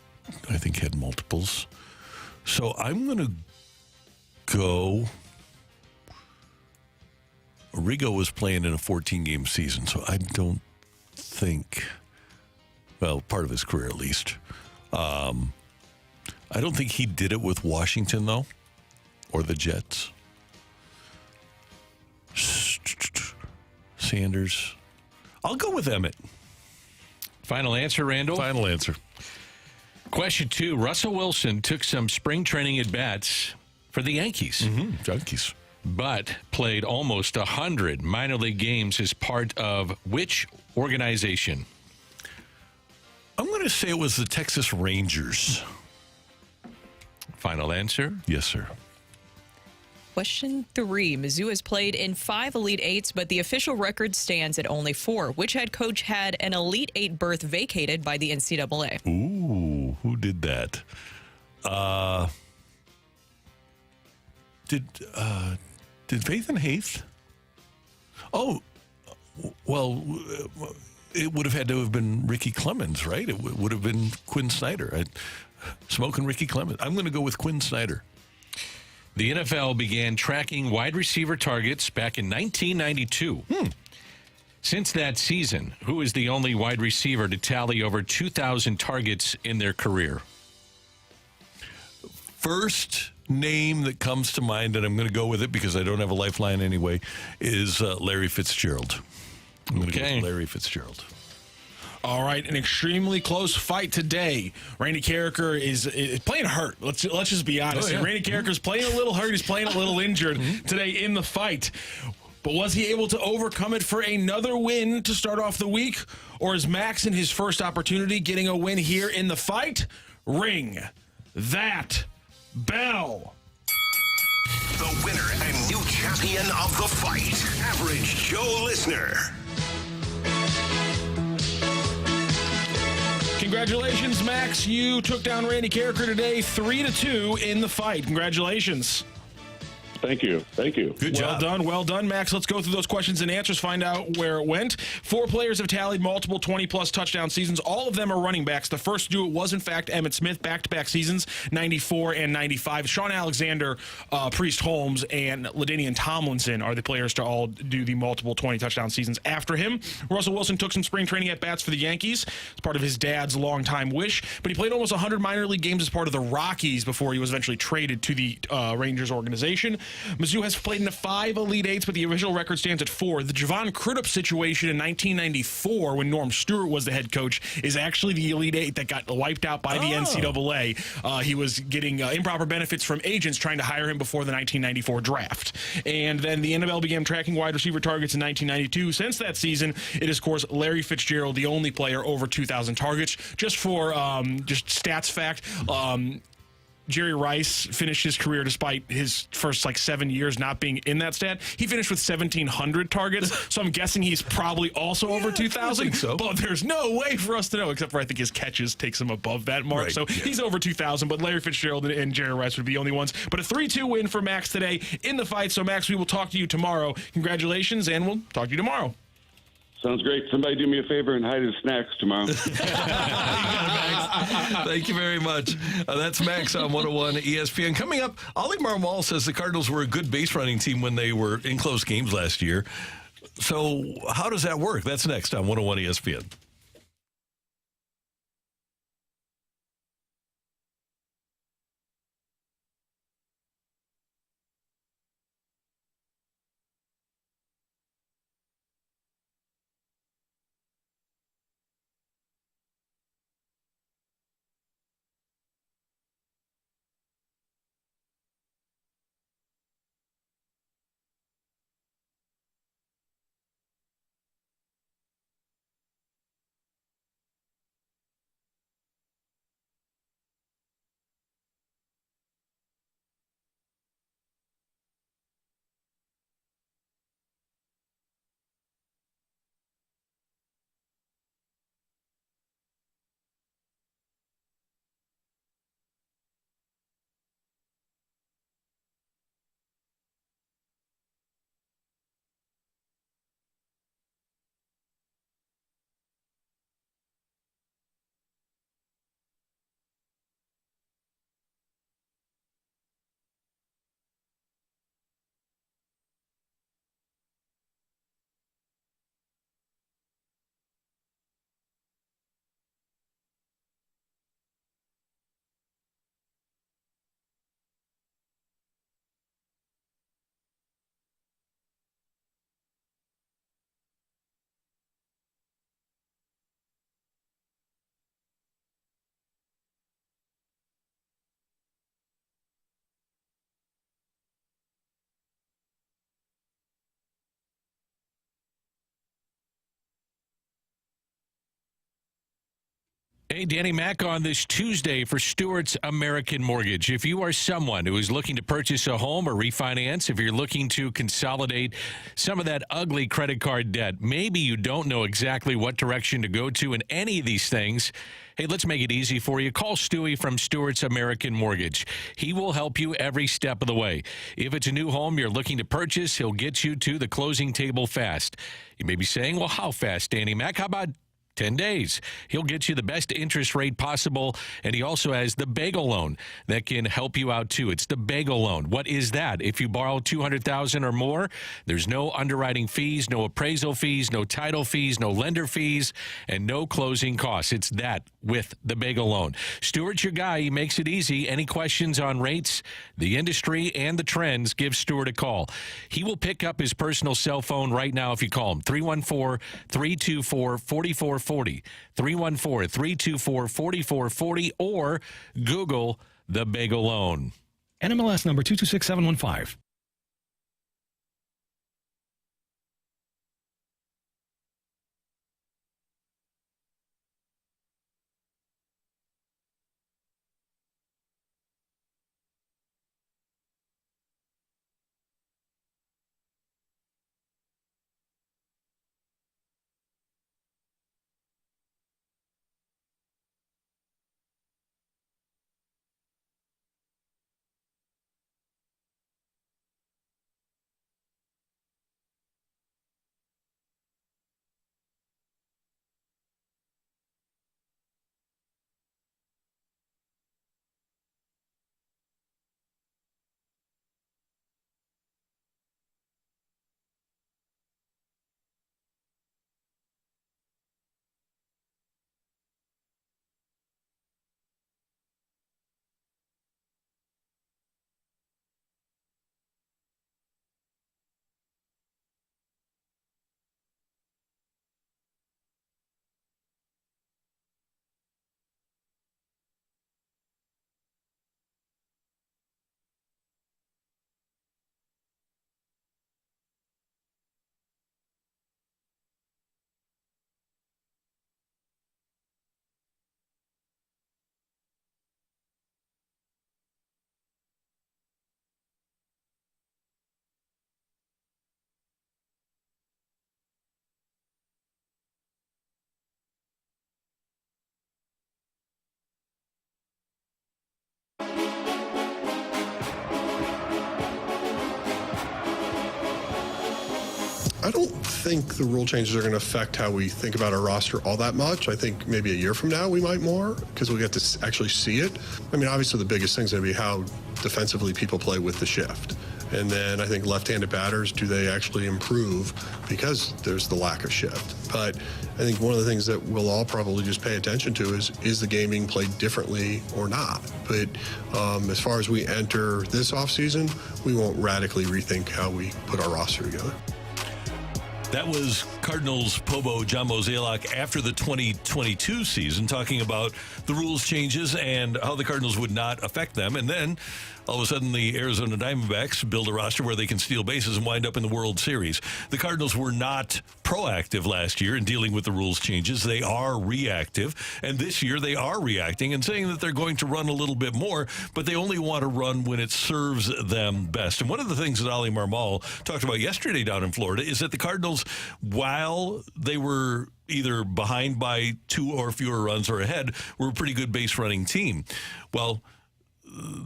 I think, had multiples. So I'm going to go. Rigo was playing in a 14-game season, so I don't think, well, part of his career at least. I don't think he did it with Washington, though, or the Jets. Sanders. I'll go with Emmitt. Final answer, Randall? Final answer. Question 2. Russell Wilson took some spring training at-bats for the Yankees. Junkies. But played almost 100 minor league games as part of which organization? I'm going to say it was the Texas Rangers. Final answer? Yes, sir. Question 3. Mizzou has played in 5 Elite Eights, but the official record stands at only 4. Which head coach had an Elite Eight berth vacated by the NCAA? Ooh, who did that? Did Faith and Haith? Oh, well, it would have had to have been Ricky Clemens, right? It would have been Quinn Snyder. Smoking Ricky Clemens. I'm going to go with Quinn Snyder. The NFL began tracking wide receiver targets back in 1992. Since that season, who is the only wide receiver to tally over 2,000 targets in their career? First name that comes to mind, and I'm going to go with it because I don't have a lifeline anyway, is Larry Fitzgerald. I'm going to go with Larry Fitzgerald. All right, an extremely close fight today. Randy Carricker is playing hurt. Let's just be honest. Randy Carricker's playing a little hurt. He's playing a little injured today in the fight. But was he able to overcome it for another win to start off the week? Or is Max in his first opportunity getting a win here in the fight? Ring that bell. The winner and new champion of the fight, Average Joe Listener. Congratulations, Max. You took down Randy Carricker today 3-2 in the fight. Congratulations. Thank you. Good job. Well done, Max. Let's go through those questions and answers, find out where it went. 4 players have tallied multiple 20-plus touchdown seasons. All of them are running backs. The first to do it was, in fact, Emmitt Smith, back-to-back seasons, 94 and 95. Sean Alexander, Priest Holmes, and LaDainian Tomlinson are the players to all do the multiple 20-touchdown seasons after him. Russell Wilson took some spring training at-bats for the Yankees. It's part of his dad's longtime wish, but he played almost 100 minor league games as part of the Rockies before he was eventually traded to the Rangers organization. Mizzou has played in 5 Elite Eights, but the official record stands at 4. The Javon Crudup situation in 1994, when Norm Stewart was the head coach, is actually the Elite Eight that got wiped out by the NCAA. He was getting improper benefits from agents trying to hire him before the 1994 draft. And then the NFL began tracking wide receiver targets in 1992. Since that season, it is, of course, Larry Fitzgerald, the only player over 2,000 targets. Just for just stats fact, Jerry Rice finished his career, despite his first 7 years not being in that stat, he finished with 1,700 targets. So I'm guessing he's probably also over 2,000. So. But there's no way for us to know, except for I think his catches takes him above that mark. Right, so he's over 2,000. But Larry Fitzgerald and Jerry Rice would be the only ones. But a 3-2 win for Max today in the fight. So Max, we will talk to you tomorrow. Congratulations, and we'll talk to you tomorrow. Sounds great. Somebody do me a favor and hide his snacks tomorrow. Thank you very much. That's Max on 101 ESPN. Coming up, Oli Marmol says the Cardinals were a good base running team when they were in close games last year. So how does that work? That's next on 101 ESPN. Hey, Danny Mac on this Tuesday for Stewart's American Mortgage. If you are someone who is looking to purchase a home or refinance, if you're looking to consolidate some of that ugly credit card debt, maybe you don't know exactly what direction to go to in any of these things, hey, let's make it easy for you. Call Stewie from Stewart's American Mortgage. He will help you every step of the way. If it's a new home you're looking to purchase, he'll get you to the closing table fast. You may be saying, well, how fast, Danny Mac? How about 10 days. He'll get you the best interest rate possible, and he also has the bagel loan that can help you out too. It's the bagel loan. What is that? If you borrow $200,000 or more, there's no underwriting fees, no appraisal fees, no title fees, no lender fees, and no closing costs. It's that with the bagel loan. Stewart's your guy. He makes it easy. Any questions on rates, the industry, and the trends, give Stewart a call. He will pick up his personal cell phone right now if you call him. 314-324-4440. 314-324-4440 or Google the bagel loan. NMLS number 226715. I don't think the rule changes are going to affect how we think about our roster all that much. I think maybe a year from now we might more because we get to actually see it. I mean, obviously the biggest thing is going to be how defensively people play with the shift. And then I think left-handed batters, do they actually improve because there's the lack of shift? But I think one of the things that we'll all probably just pay attention to is the game being played differently or not? But as far as we enter this offseason, we won't radically rethink how we put our roster together. That was Cardinals Pobo John Mozeliak after the 2022 season, talking about the rules changes and how the Cardinals would not affect them. And then all of a sudden the Arizona Diamondbacks build a roster where they can steal bases and wind up in the World Series. The Cardinals were not proactive last year in dealing with the rules changes. They are reactive. And this year they are reacting and saying that they're going to run a little bit more, but they only want to run when it serves them best. And one of the things that Oli Marmol talked about yesterday down in Florida is that the Cardinals, while they were either behind by 2 or fewer runs or ahead, were a pretty good base running team. Well,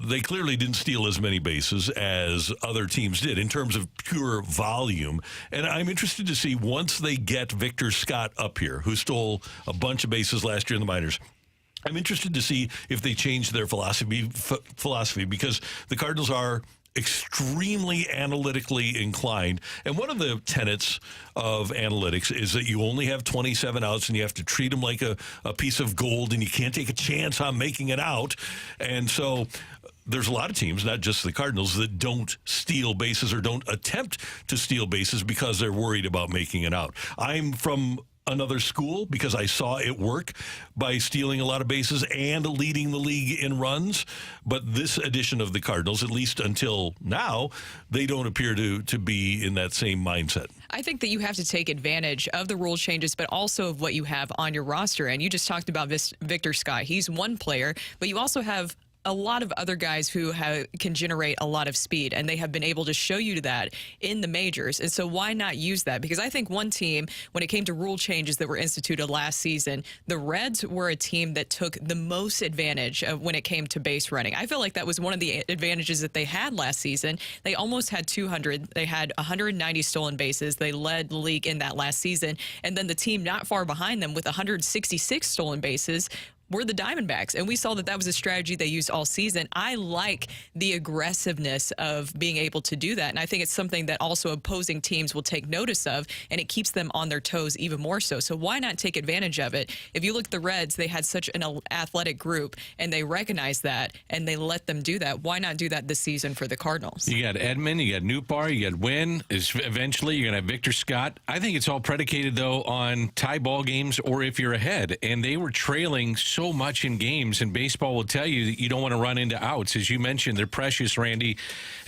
they clearly didn't steal as many bases as other teams did in terms of pure volume. And I'm interested to see, once they get Victor Scott up here, who stole a bunch of bases last year in the minors, I'm interested to see if they change their philosophy because the Cardinals are extremely analytically inclined. And one of the tenets of analytics is that you only have 27 outs and you have to treat them like a piece of gold and you can't take a chance on making it out. And so there's a lot of teams, not just the Cardinals, that don't steal bases or don't attempt to steal bases because they're worried about making it out. I'm from another school because I saw it work by stealing a lot of bases and leading the league in runs. But this edition of the Cardinals, at least until now, they don't appear to be in that same mindset. I think that you have to take advantage of the rule changes, but also of what you have on your roster. And you just talked about Victor Scott. He's one player, but you also have a lot of other guys who can generate a lot of speed, and they have been able to show you that in the majors. And so why not use that? Because I think one team, when it came to rule changes that were instituted last season, the Reds were a team that took the most advantage of when it came to base running. I feel like that was one of the advantages that they had last season. They almost had 200. They had 190 stolen bases. They led the league in that last season. And then the team not far behind them with 166 stolen bases were the Diamondbacks. And we saw that was a strategy they used all season. I like the aggressiveness of being able to do that. And I think it's something that also opposing teams will take notice of, and it keeps them on their toes even more so. So why not take advantage of it? If you look at the Reds, they had such an athletic group, and they recognized that, and they let them do that. Why not do that this season for the Cardinals? You got Edman, you got Nootbaar, you got Wynn. Eventually, you're going to have Victor Scott. I think it's all predicated, though, on tie ball games or if you're ahead. And they were trailing so much in games, and baseball will tell you that you don't want to run into outs. As you mentioned, they're precious, Randy,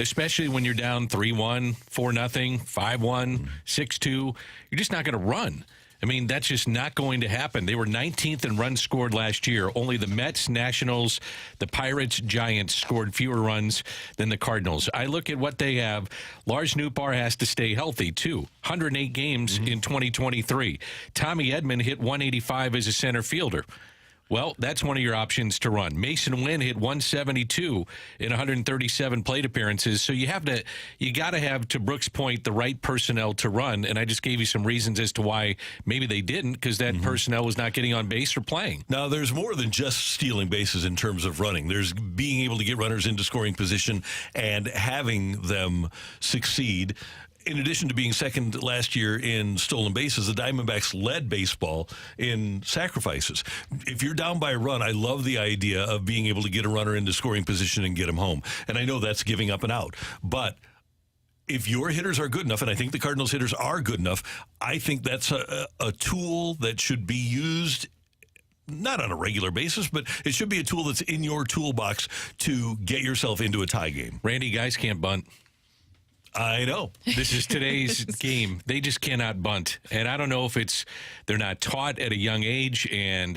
especially when you're down 3-1, 4-0, 5-1, 6-2. You're just not going to run. I mean, that's just not going to happen. They were 19th in runs scored last year. Only the Mets, Nationals, the Pirates, Giants scored fewer runs than the Cardinals. I look at what they have. Lars Nootbaar has to stay healthy, too. 108 games in 2023. Tommy Edman hit 185 as a center fielder. Well, that's one of your options to run. Mason Wynn hit 172 in 137 plate appearances. So you got to have, to Brooks' point, the right personnel to run. And I just gave you some reasons as to why maybe they didn't, because that personnel was not getting on base or playing. Now, there's more than just stealing bases in terms of running. There's being able to get runners into scoring position and having them succeed. In addition to being second last year in stolen bases, the Diamondbacks led baseball in sacrifices. If you're down by a run, I love the idea of being able to get a runner into scoring position and get him home. And I know that's giving up an out. But if your hitters are good enough, and I think the Cardinals hitters are good enough, I think that's a tool that should be used not on a regular basis, but it should be a tool that's in your toolbox to get yourself into a tie game. Randy, guys can't bunt. I know. This is today's game. They just cannot bunt. And I don't know if they're not taught at a young age, and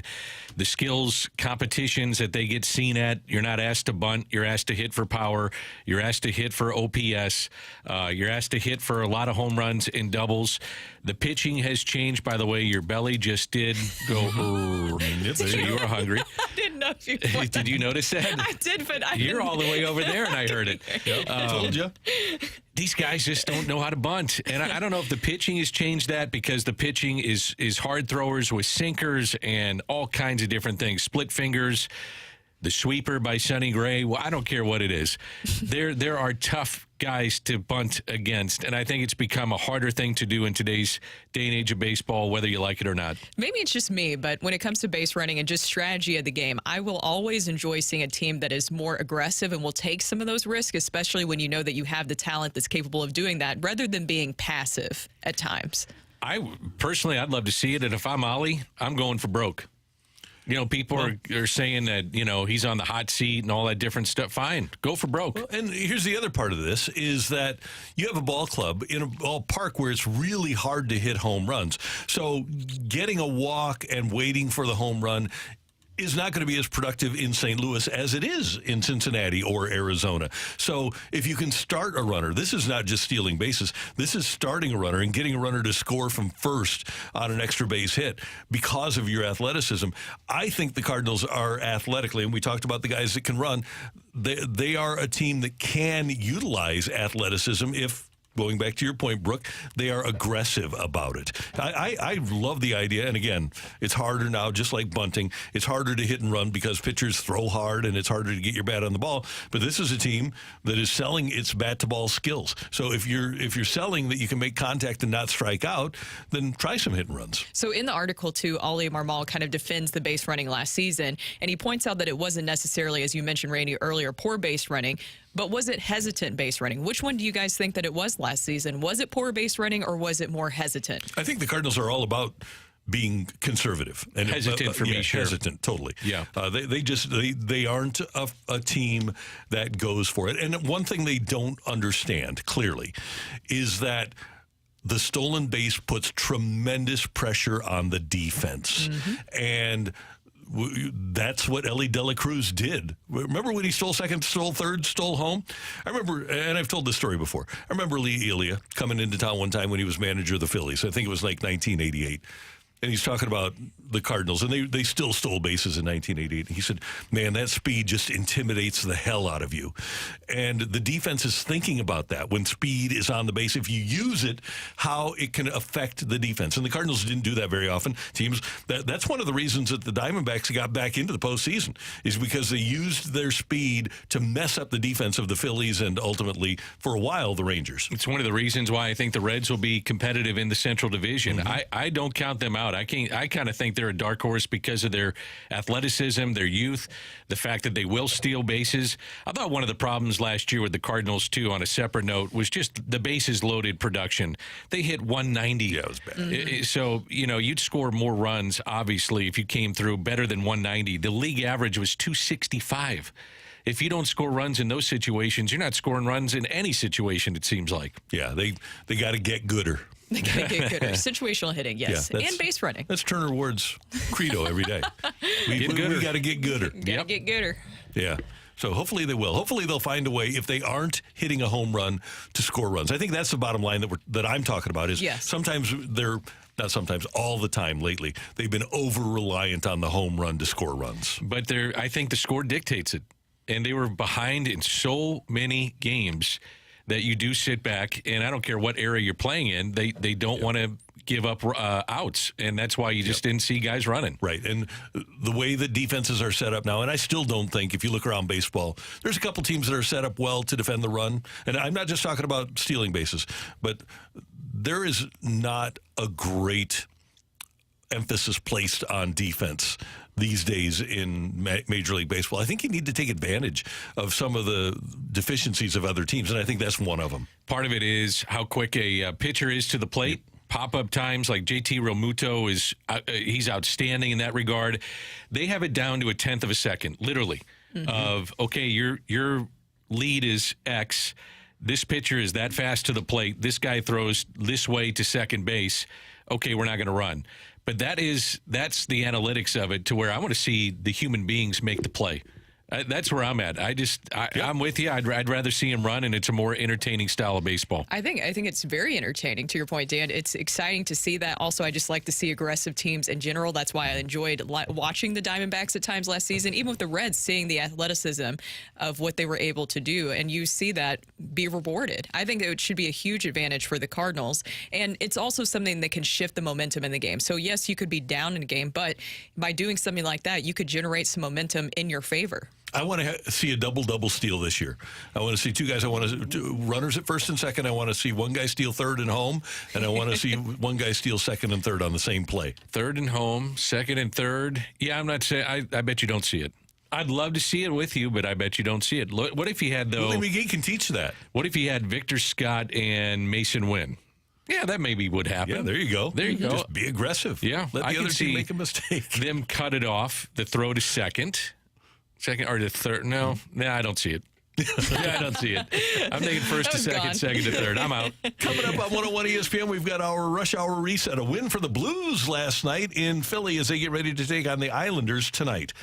the skills competitions that they get seen at, you're not asked to bunt. You're asked to hit for power. You're asked to hit for OPS. You're asked to hit for a lot of home runs and doubles. The pitching has changed, by the way. Your belly just did go, so you were hungry. I didn't know Did you notice that? I did, but You're all the way over there, and I heard it. I told you. These guys just don't know how to bunt. And I don't know if the pitching has changed that, because the pitching is hard throwers with sinkers and all kinds of different things. Split fingers, the sweeper by Sonny Gray. Well, I don't care what it is. There are tough guys to bunt against, and I think it's become a harder thing to do in today's day and age of baseball, whether you like it or not. Maybe it's just me, but when it comes to base running and just strategy of the game, I will always enjoy seeing a team that is more aggressive and will take some of those risks, especially when you know that you have the talent that's capable of doing that, rather than being passive at times. Personally, I'd love to see it, and if I'm Oli, I'm going for broke. You know, people are saying that, you know, he's on the hot seat and all that different stuff. Fine, go for broke. Well, and here's the other part of this is that you have a ball club in a ballpark where it's really hard to hit home runs. So getting a walk and waiting for the home run is not going to be as productive in St. Louis as it is in Cincinnati or Arizona. So if you can start a runner, this is not just stealing bases. This is starting a runner and getting a runner to score from first on an extra base hit because of your athleticism. I think the Cardinals are athletically, and we talked about the guys that can run, they are a team that can utilize athleticism if, going back to your point, Brooke, they are aggressive about it. I love the idea. And again, it's harder now, just like bunting. It's harder to hit and run because pitchers throw hard and it's harder to get your bat on the ball. But this is a team that is selling its bat to ball skills. So if you're selling that you can make contact and not strike out, then try some hit and runs. So in the article, too, Oli Marmol kind of defends the base running last season, and he points out that it wasn't necessarily, as you mentioned, Randy, earlier, poor base running. But was it hesitant base running? Which one do you guys think that it was last season? Was it poor base running or was it more hesitant? I think the Cardinals are all about being conservative and hesitant for me, sure. Hesitant, totally. Yeah, they aren't a team that goes for it. And one thing they don't understand clearly is that the stolen base puts tremendous pressure on the defense, and that's what Ellie De La Cruz did. Remember when he stole second, stole third, stole home? I remember, and I've told this story before, I remember Lee Elia coming into town one time when he was manager of the Phillies. I think it was like 1988. And he's talking about the Cardinals, and they still stole bases in 1988. He said, man, that speed just intimidates the hell out of you. And the defense is thinking about that when speed is on the base. If you use it, how it can affect the defense. And the Cardinals didn't do that very often. That's one of the reasons that the Diamondbacks got back into the postseason, is because they used their speed to mess up the defense of the Phillies and ultimately, for a while, the Rangers. It's one of the reasons why I think the Reds will be competitive in the Central Division. I don't count them out. I kind of think they're a dark horse because of their athleticism, their youth, the fact that they will steal bases. I thought one of the problems last year with the Cardinals, too, on a separate note, was just the bases loaded production. They hit 190. Yeah, it was bad. So, you know, you'd score more runs, obviously, if you came through better than 190. The league average was 265. If you don't score runs in those situations, you're not scoring runs in any situation, it seems like. Yeah, they got to get gooder. They got to get gooder. Situational hitting, yes. Yeah, and base running. That's Turner Ward's credo every day. We got to get gooder. Got to get gooder. Yeah. So hopefully they will. Hopefully they'll find a way, if they aren't hitting a home run, to score runs. I think that's the bottom line that I'm talking about is sometimes not sometimes, all the time lately, they've been over-reliant on the home run to score runs. But I think the score dictates it. And they were behind in so many games that you do sit back, and I don't care what area you're playing in, they don't want to give up outs, and that's why you just didn't see guys running. Right, and the way that defenses are set up now, and I still don't think, if you look around baseball, there's a couple teams that are set up well to defend the run, and I'm not just talking about stealing bases, but there is not a great emphasis placed on defense these days in Major League Baseball. I think you need to take advantage of some of the deficiencies of other teams, and I think that's one of them. Part of it is how quick a pitcher is to the plate. Pop-up times, like JT Realmuto he's outstanding in that regard. They have it down to a tenth of a second, literally, of, okay, your lead is X. This pitcher is that fast to the plate. This guy throws this way to second base. Okay, we're not going to run. But that's the analytics of it, to where I want to see the human beings make the play. That's where I'm at. I'm with you. I'd rather see him run, and it's a more entertaining style of baseball. I think it's very entertaining. To your point, Dan, it's exciting to see that. Also, I just like to see aggressive teams in general. That's why I enjoyed watching the Diamondbacks at times last season, even with the Reds, seeing the athleticism of what they were able to do, and you see that be rewarded. I think it should be a huge advantage for the Cardinals, and it's also something that can shift the momentum in the game. So yes, you could be down in a game, but by doing something like that, you could generate some momentum in your favor. I want to see a double steal this year. I want to see two guys. I want to do runners at first and second. I want to see one guy steal third and home, and I want to see one guy steal second and third on the same play. Third and home, second and third. Yeah, I'm not saying. I bet you don't see it. I'd love to see it with you, but I bet you don't see it. What if you had, though? Willie McGee can teach that. What if you had Victor Scott and Mason Wynn? Yeah, that maybe would happen. Yeah, there you go. There you go. Just be aggressive. Yeah, Let the other team make a mistake. Them cut it off, the throw to second or the third. No, I don't see it. I don't see it. I'm thinking first to second, gone. second to third. I'm out. Coming up on 101 ESPN, we've got our rush hour reset. A win for the Blues last night in Philly as they get ready to take on the Islanders tonight.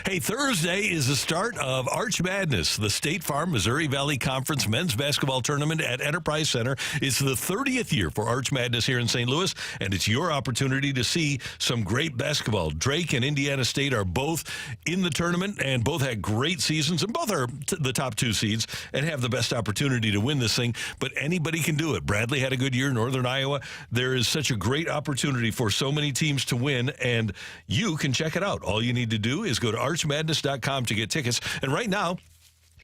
Hey, Thursday is the start of Arch Madness, the State Farm Missouri Valley Conference men's basketball tournament at Enterprise Center. It's the 30th year for Arch Madness here in St. Louis, and it's your opportunity to see some great basketball. Drake and Indiana State are both in the tournament, and both had great seasons, and both are the top two seeds and have the best opportunity to win this thing, but anybody can do it. Bradley had a good year, Northern Iowa. There is such a great opportunity for so many teams to win, and you can check it out. All you need to do is go to archmadness.com to get tickets. And right now,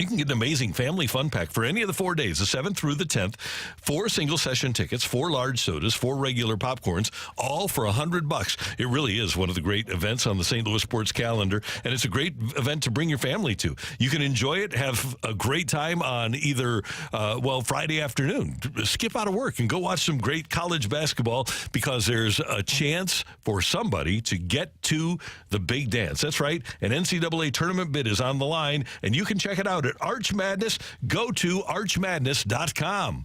you can get an amazing family fun pack for any of the 4 days, the 7th through the 10th. 4 single-session tickets, 4 large sodas, 4 regular popcorns, all for $100. It really is one of the great events on the St. Louis sports calendar, and it's a great event to bring your family to. You can enjoy it, have a great time on either, Friday afternoon. Skip out of work and go watch some great college basketball, because there's a chance for somebody to get to the big dance. That's right. An NCAA tournament bid is on the line, and you can check it out at Arch Madness. Go to archmadness.com.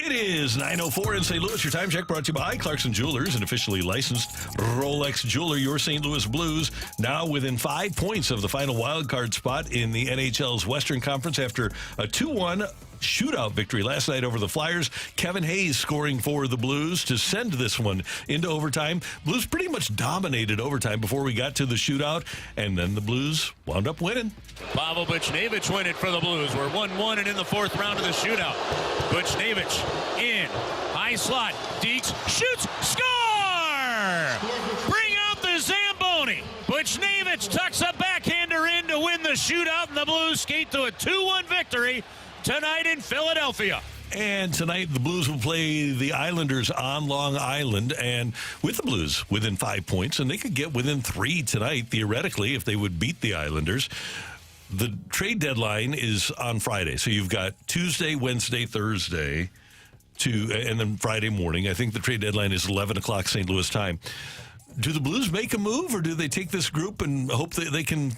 It is 9:04 in St. Louis. Your time check brought to you by Clarkson Jewelers, an officially licensed Rolex jeweler. Your St. Louis Blues now within 5 points of the final wild card spot in the NHL's Western Conference after a 2-1 shootout victory last night over the Flyers. Kevin Hayes scoring for the Blues to send this one into overtime. Blues pretty much dominated overtime before we got to the shootout, and then the Blues wound up winning. Pavel Buchnevich win it for the Blues. We're 1-1 and in the fourth round of the shootout. Buchnevich in. High slot. Deeks shoots. Score! Bring out the Zamboni. Buchnevich tucks a backhander in to win the shootout, and the Blues skate to a 2-1 victory tonight in Philadelphia. And tonight, the Blues will play the Islanders on Long Island, and with the Blues within 5 points, and they could get within 3 tonight, theoretically, if they would beat the Islanders. The trade deadline is on Friday, so you've got Tuesday, Wednesday, Thursday, and then Friday morning. I think the trade deadline is 11 o'clock St. Louis time. Do the Blues make a move, or do they take this group and hope that they can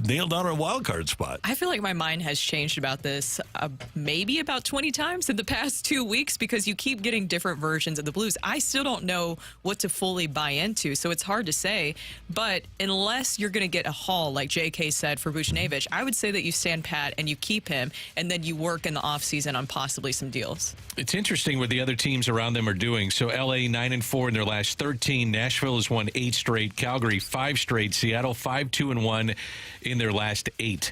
nail down a wild card spot? I feel like my mind has changed about this maybe about 20 times in the past 2 weeks because you keep getting different versions of the Blues. I still don't know what to fully buy into, so it's hard to say. But unless you're going to get a haul, like JK said, for Buchnevich, I would say that you stand pat and you keep him, and then you work in the offseason on possibly some deals. It's interesting what the other teams around them are doing. So LA 9-4 in their last 13. Nashville has won 8 straight. Calgary 5 straight. Seattle 5-2-1 in their last 8.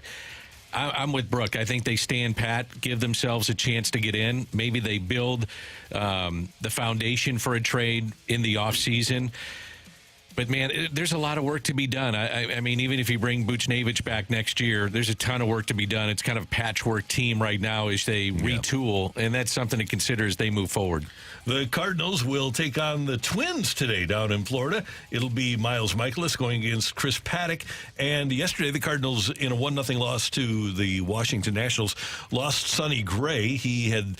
I'm with Brooke. I think they stand pat, give themselves a chance to get in. Maybe they build the foundation for a trade in the offseason. But, man, there's a lot of work to be done. I mean, even if you bring Buchnevich back next year, there's a ton of work to be done. It's kind of a patchwork team right now as they retool, and that's something to consider as they move forward. The Cardinals will take on the Twins today down in Florida. It'll be Miles Mikolas going against Chris Paddock. And yesterday, the Cardinals, in a 1-0 loss to the Washington Nationals, lost Sonny Gray. He had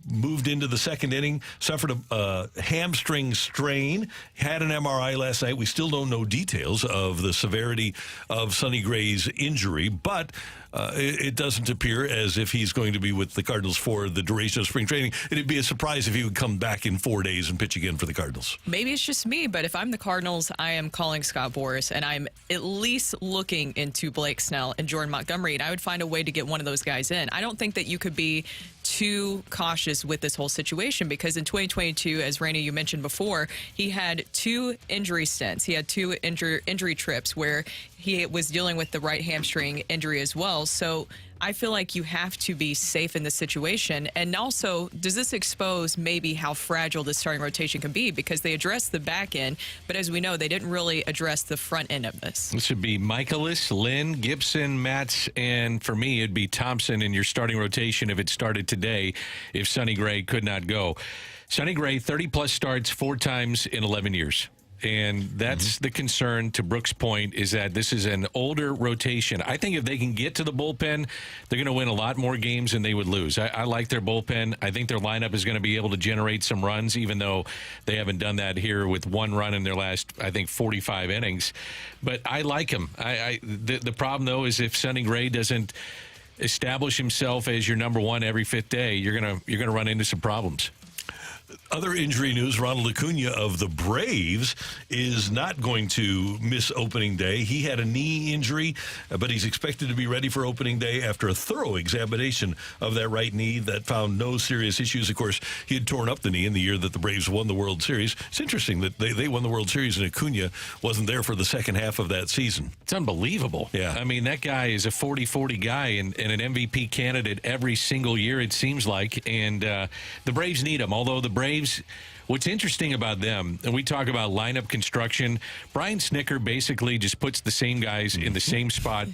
moved into the second inning, suffered a hamstring strain, had an MRI last night. We still don't know details of the severity of Sonny Gray's injury, but it doesn't appear as if he's going to be with the Cardinals for the duration of spring training. It'd be a surprise if he would come back in 4 days and pitch again for the Cardinals. Maybe it's just me, but if I'm the Cardinals, I am calling Scott Boras, and I'm at least looking into Blake Snell and Jordan Montgomery, and I would find a way to get one of those guys in. I don't think that you could be too cautious with this whole situation because in 2022, as Rainey, you mentioned before, he had 2 injury stints. He had 2 injury trips where he was dealing with the right hamstring injury as well. So I feel like you have to be safe in this situation. And also, does this expose maybe how fragile this starting rotation can be? Because they addressed the back end, but as we know, they didn't really address the front end of this. This would be Mikolas, Lynn, Gibson, Matz, and for me, it'd be Thompson in your starting rotation if it started today, if Sonny Gray could not go. Sonny Gray, 30-plus starts 4 times in 11 years. And that's the concern, to Brooks' point, is that this is an older rotation. I think if they can get to the bullpen, they're going to win a lot more games than they would lose. I like their bullpen. I think their lineup is going to be able to generate some runs, even though they haven't done that here with 1 run in their last, I think, 45 innings. But I like them. The problem, though, is if Sonny Gray doesn't establish himself as your number 1 every 5th day, you're gonna run into some problems. Other injury news, Ronald Acuna of the Braves is not going to miss opening day. He had a knee injury, but he's expected to be ready for opening day after a thorough examination of that right knee that found no serious issues. Of course, he had torn up the knee in the year that the Braves won the World Series. It's interesting that they won the World Series and Acuna wasn't there for the second half of that season. It's unbelievable. Yeah. I mean, that guy is a 40-40 guy and an MVP candidate every single year, it seems like. And the Braves need him, although the Braves, what's interesting about them, and we talk about lineup construction, Brian Snitker basically just puts the same guys in the same spot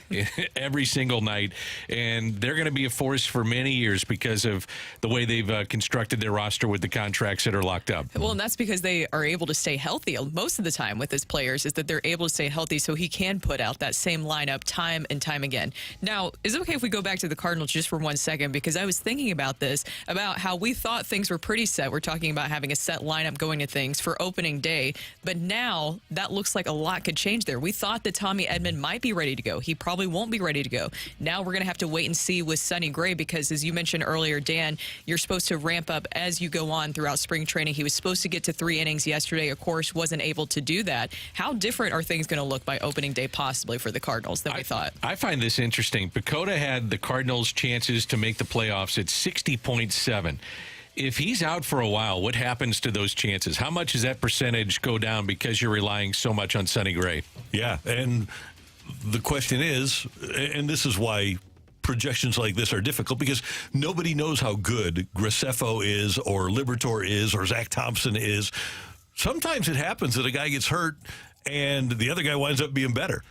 every single night, and they're going to be a force for many years because of the way they've constructed their roster with the contracts that are locked up. Well, and that's because they are able to stay healthy most of the time with his players, is that they're able to stay healthy so he can put out that same lineup time and time again. Now, is it okay if we go back to the Cardinals just for 1 second? Because I was thinking about this, about how we thought things were pretty set. We're talking about about having a set lineup going to things for opening day. But now that looks like a lot could change there. We thought that Tommy Edman might be ready to go. He probably won't be ready to go. Now we're going to have to wait and see with Sonny Gray because, as you mentioned earlier, Dan, you're supposed to ramp up as you go on throughout spring training. He was supposed to get to 3 innings yesterday. Of course, wasn't able to do that. How different are things going to look by opening day possibly for the Cardinals than we thought? I find this interesting. Pacoda had the Cardinals' chances to make the playoffs at 60.7. If he's out for a while, what happens to those chances? How much does that percentage go down because you're relying so much on Sonny Gray? Yeah, and the question is, and this is why projections like this are difficult, because nobody knows how good Graceffo is or Liberatore is or Zach Thompson is. Sometimes it happens that a guy gets hurt and the other guy winds up being better.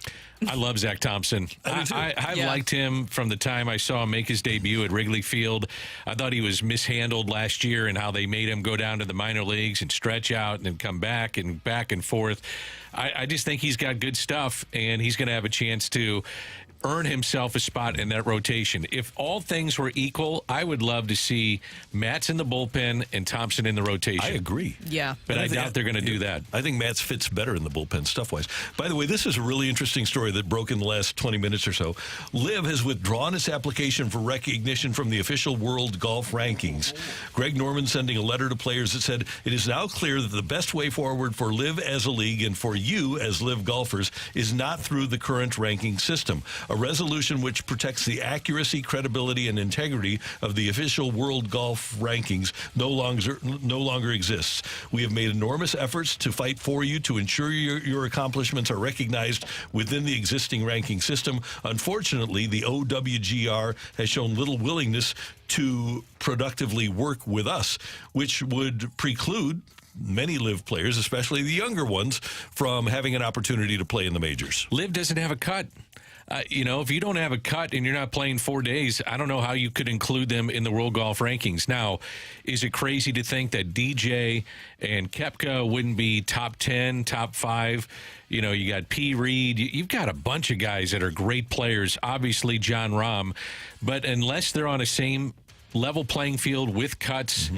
I love Zach Thompson. I liked him from the time I saw him make his debut at Wrigley Field. I thought he was mishandled last year and how they made him go down to the minor leagues and stretch out and then come back and forth. I just think he's got good stuff, and he's going to have a chance to earn himself a spot in that rotation. If all things were equal, I would love to see Matz in the bullpen and Thompson in the rotation. I agree. Yeah. But I doubt they're going to do that. I think Matz fits better in the bullpen stuff-wise. By the way, this is a really interesting story that broke in the last 20 minutes or so. LIV has withdrawn its application for recognition from the official World Golf Rankings. Greg Norman sending a letter to players that said, it is now clear that the best way forward for LIV as a league and for you as LIV golfers is not through the current ranking system. A resolution which protects the accuracy, credibility, and integrity of the official World Golf Rankings no longer exists. We have made enormous efforts to fight for you to ensure your accomplishments are recognized within the existing ranking system. Unfortunately, the OWGR has shown little willingness to productively work with us, which would preclude many LIV players, especially the younger ones, from having an opportunity to play in the majors. LIV doesn't have a cut. If you don't have a cut and you're not playing 4 days, I don't know how you could include them in the World Golf Rankings. Now, is it crazy to think that DJ and Koepka wouldn't be top 10, top 5? You got P. Reed. You've got a bunch of guys that are great players, obviously John Rahm. But unless they're on a same level playing field with cuts,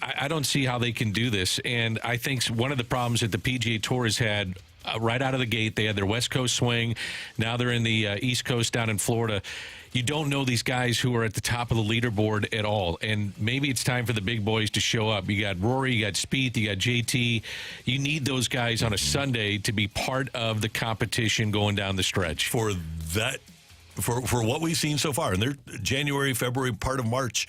I don't see how they can do this. And I think one of the problems that the PGA Tour has had right out of the gate, they had their West Coast swing. Now they're in the East Coast down in Florida. You don't know these guys who are at the top of the leaderboard at all. And maybe it's time for the big boys to show up. You got Rory, you got Spieth, you got JT. You need those guys on a Sunday to be part of the competition going down the stretch. For what we've seen so far, and they're January, February, part of March,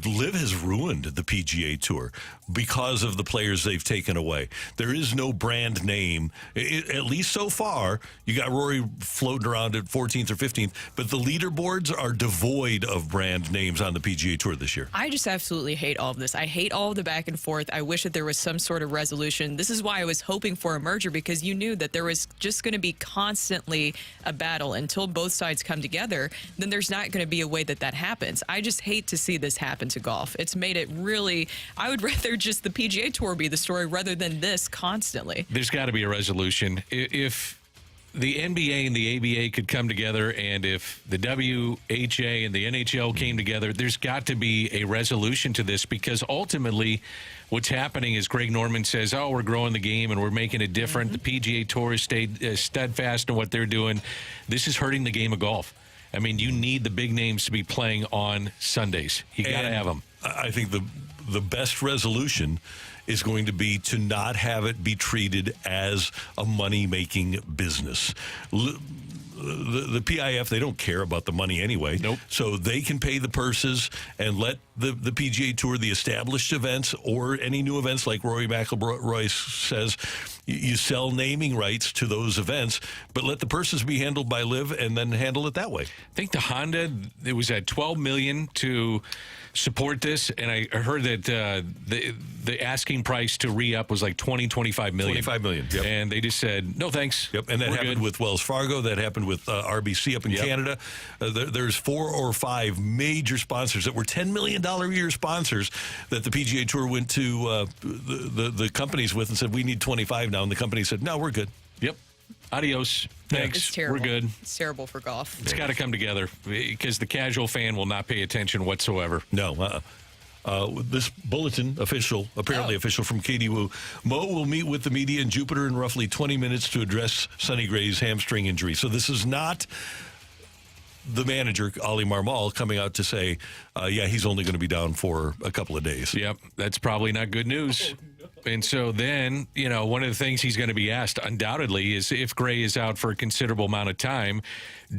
LIV has ruined the PGA Tour because of the players they've taken away. There is no brand name, at least so far. You got Rory floating around at 14th or 15th, but the leaderboards are devoid of brand names on the PGA Tour this year. I just absolutely hate all of this. I hate all of the back and forth. I wish that there was some sort of resolution. This is why I was hoping for a merger, because you knew that there was just going to be constantly a battle until both sides come together. Then there's not going to be a way that happens. I just hate to see this happen to golf. It's made it really, I would rather just the PGA Tour be the story rather than this constantly. There's got to be a resolution. If the NBA and the ABA could come together, and if the WHA and the NHL came together, there's got to be a resolution to this, because ultimately what's happening is Greg Norman says, we're growing the game and we're making it different. The PGA Tour has stayed steadfast in what they're doing. This is hurting the game of golf. I mean, you need the big names to be playing on Sundays. You got to have them. I think the best resolution is going to be to not have it be treated as a money-making business. The PIF, they don't care about the money anyway. Nope. So they can pay the purses and let the PGA Tour, the established events, or any new events like Rory McIlroy says, you sell naming rights to those events, but let the purses be handled by LIV and then handle it that way. I think the Honda, it was at $12 million to support this, and I heard that the asking price to re-up was like $25 million. $25 million, yep. And they just said, no thanks. Yep, and that happened with Wells Fargo. That happened with RBC up in Canada. There's 4 or 5 major sponsors that were $10 million a year sponsors that the PGA Tour went to the companies with and said, we need 25 now. And the company said, no, we're good. Yep. Adios. Thanks. It's terrible. We're good. It's terrible for golf. It's got to come together, because the casual fan will not pay attention whatsoever. No. This bulletin apparently official from Katie Wu. Mo will meet with the media in Jupiter in roughly 20 minutes to address Sonny Gray's hamstring injury. So this is not the manager, Oli Marmol, coming out to say, he's only going to be down for a couple of days. Yep, that's probably not good news. And so then, one of the things he's going to be asked undoubtedly is if Gray is out for a considerable amount of time,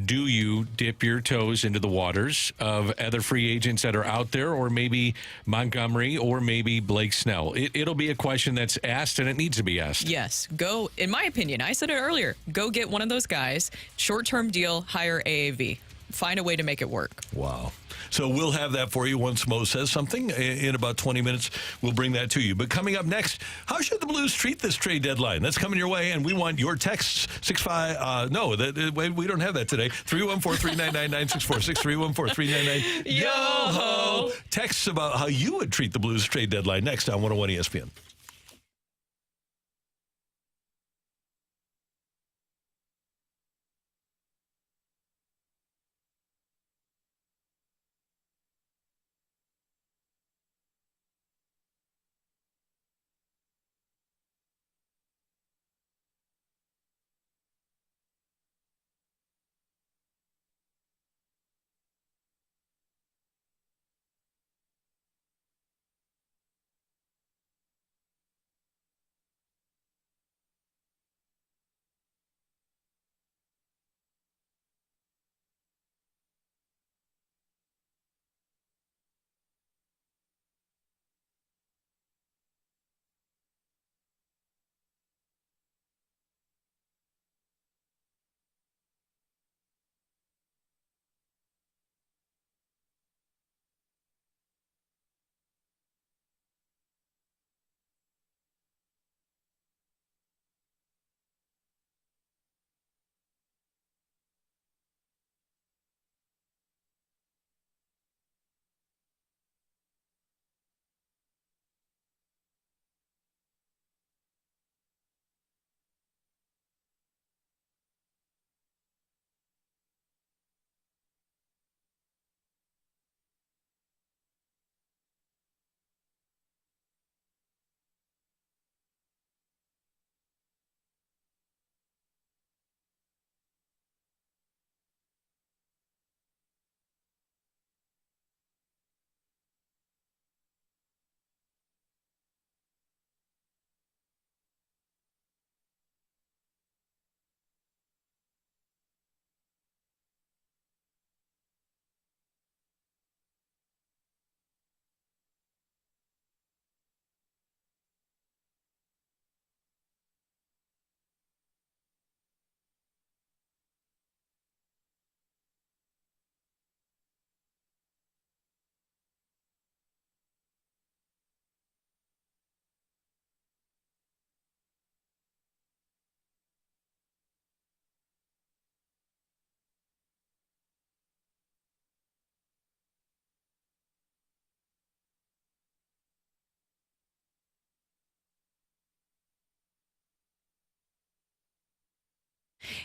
do you dip your toes into the waters of other free agents that are out there, or maybe Montgomery, or maybe Blake Snell? It'll be a question that's asked, and it needs to be asked. Yes. Go, in my opinion, I said it earlier, go get one of those guys, short-term deal, higher AAV. Find a way to make it work. Wow. So we'll have that for you once Mo says something. In about 20 minutes, we'll bring that to you. But coming up next, how should the Blues treat this trade deadline? That's coming your way, and we want your texts. We don't have that today. 314-399-9646, 314-399. Yo-ho! Texts about how you would treat the Blues trade deadline next on 101 ESPN.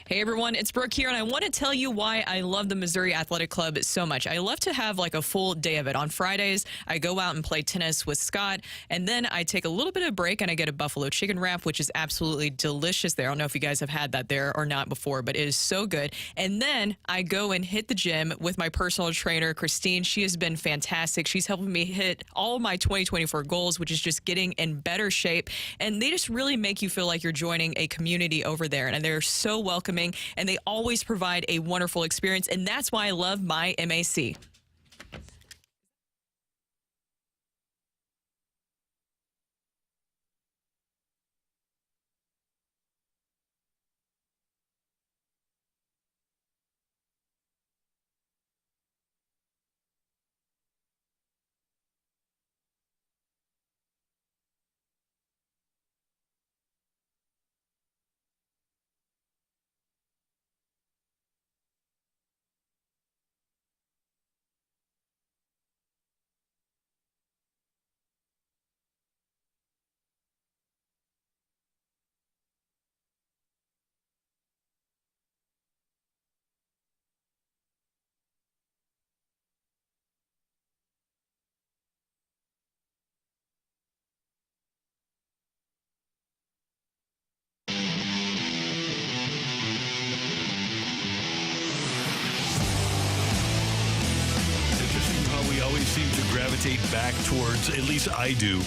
Hey everyone, it's Brooke here, and I want to tell you why I love the Missouri Athletic Club so much. I love to have like a full day of it. On Fridays, I go out and play tennis with Scott, and then I take a little bit of a break and I get a buffalo chicken wrap, which is absolutely delicious there. I don't know if you guys have had that there or not before, but it is so good. And then I go and hit the gym with my personal trainer, Christine. She has been fantastic. She's helping me hit all my 2024 goals, which is just getting in better shape. And they just really make you feel like you're joining a community over there, and they're so welcoming, and they always provide a wonderful experience, and that's why I love my MAC. gravitate back towards, at least I do,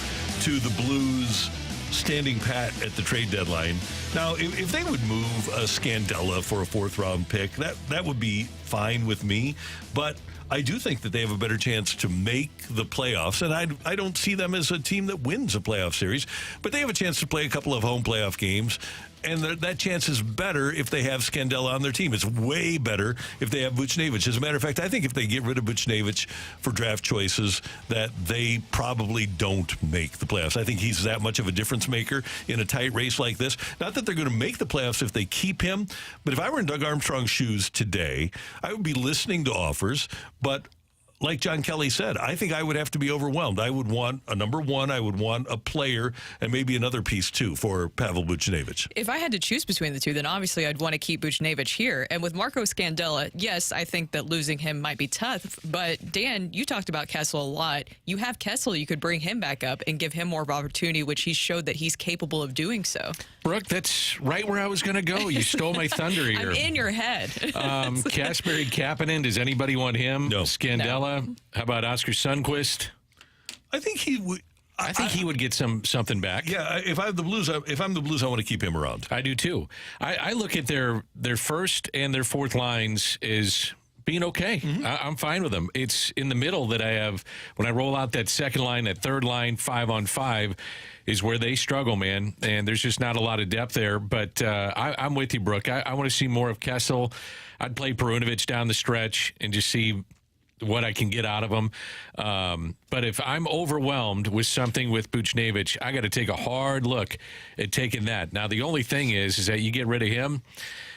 to the Blues standing pat at the trade deadline. Now, if they would move a Scandella for a fourth-round pick, that would be fine with me. But I do think that they have a better chance to make the playoffs, and I don't see them as a team that wins a playoff series, but they have a chance to play a couple of home playoff games, and that chance is better if they have Scandella on their team. It's way better if they have Buchnevich. As a matter of fact, I think if they get rid of Buchnevich for draft choices, that they probably don't make the playoffs. I think he's that much of a difference maker in a tight race like this. Not that they're going to make the playoffs if they keep him, but if I were in Doug Armstrong's shoes today, I would be listening to offers, but like John Kelly said, I think I would have to be overwhelmed. I would want a number one, I would want a player, and maybe another piece, too, for Pavel Buchnevich. If I had to choose between the two, then obviously I'd want to keep Buchnevich here. And with Marco Scandella, yes, I think that losing him might be tough. But, Dan, you talked about Kessel a lot. You have Kessel. You could bring him back up and give him more of opportunity, which he showed that he's capable of doing so. Brooke, that's right where I was going to go. You stole my thunder here. I'm in your head. Kasperi Kapanen, does anybody want him? No. Scandella? No. How about Oscar Sundqvist? I think he would. I think he would get something back. Yeah, if I'm the Blues, I want to keep him around. I do too. I look at their first and their fourth lines as being okay. Mm-hmm. I'm fine with them. It's in the middle that I have, when I roll out that second line, that third line, 5-on-5, is where they struggle, man. And there's just not a lot of depth there. But I'm with you, Brooke. I want to see more of Kessel. I'd play Perunovic down the stretch and just see what I can get out of him. But if I'm overwhelmed with something with Buchnevich, I got to take a hard look at taking that. Now, the only thing is that you get rid of him,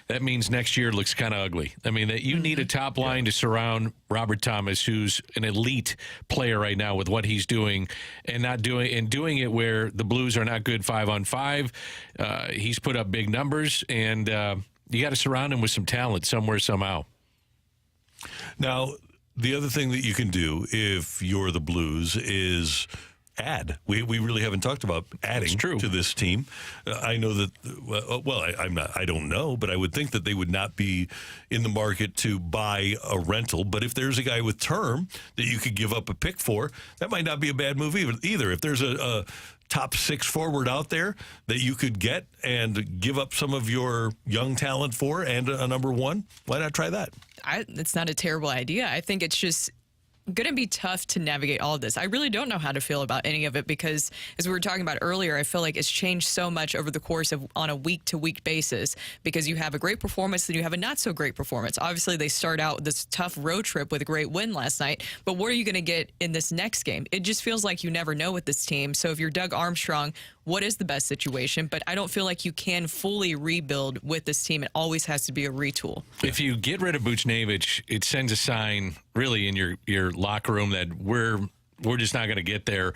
that means next year looks kind of ugly. I mean, that you need a top line to surround Robert Thomas, who's an elite player right now with what he's doing, and doing it where the Blues are not good 5-on-5. He's put up big numbers, and you got to surround him with some talent somewhere, somehow. Now, the other thing that you can do if you're the Blues is add. We really haven't talked about adding to this team. I know that, I don't know, but I would think that they would not be in the market to buy a rental. But if there's a guy with term that you could give up a pick for, that might not be a bad move either. If there's a top 6 forward out there that you could get and give up some of your young talent for and a number one, why not try that? It's not a terrible idea. I think it's just going to be tough to navigate all of this. I really don't know how to feel about any of it because, as we were talking about earlier, I feel like it's changed so much over the course of on a week-to-week basis because you have a great performance, then you have a not-so-great performance. Obviously, they start out this tough road trip with a great win last night, but what are you going to get in this next game? It just feels like you never know with this team. So if you're Doug Armstrong, what is the best situation? But I don't feel like you can fully rebuild with this team. It always has to be a retool. If you get rid of Buchnevich, it sends a sign really in your locker room that we're just not going to get there.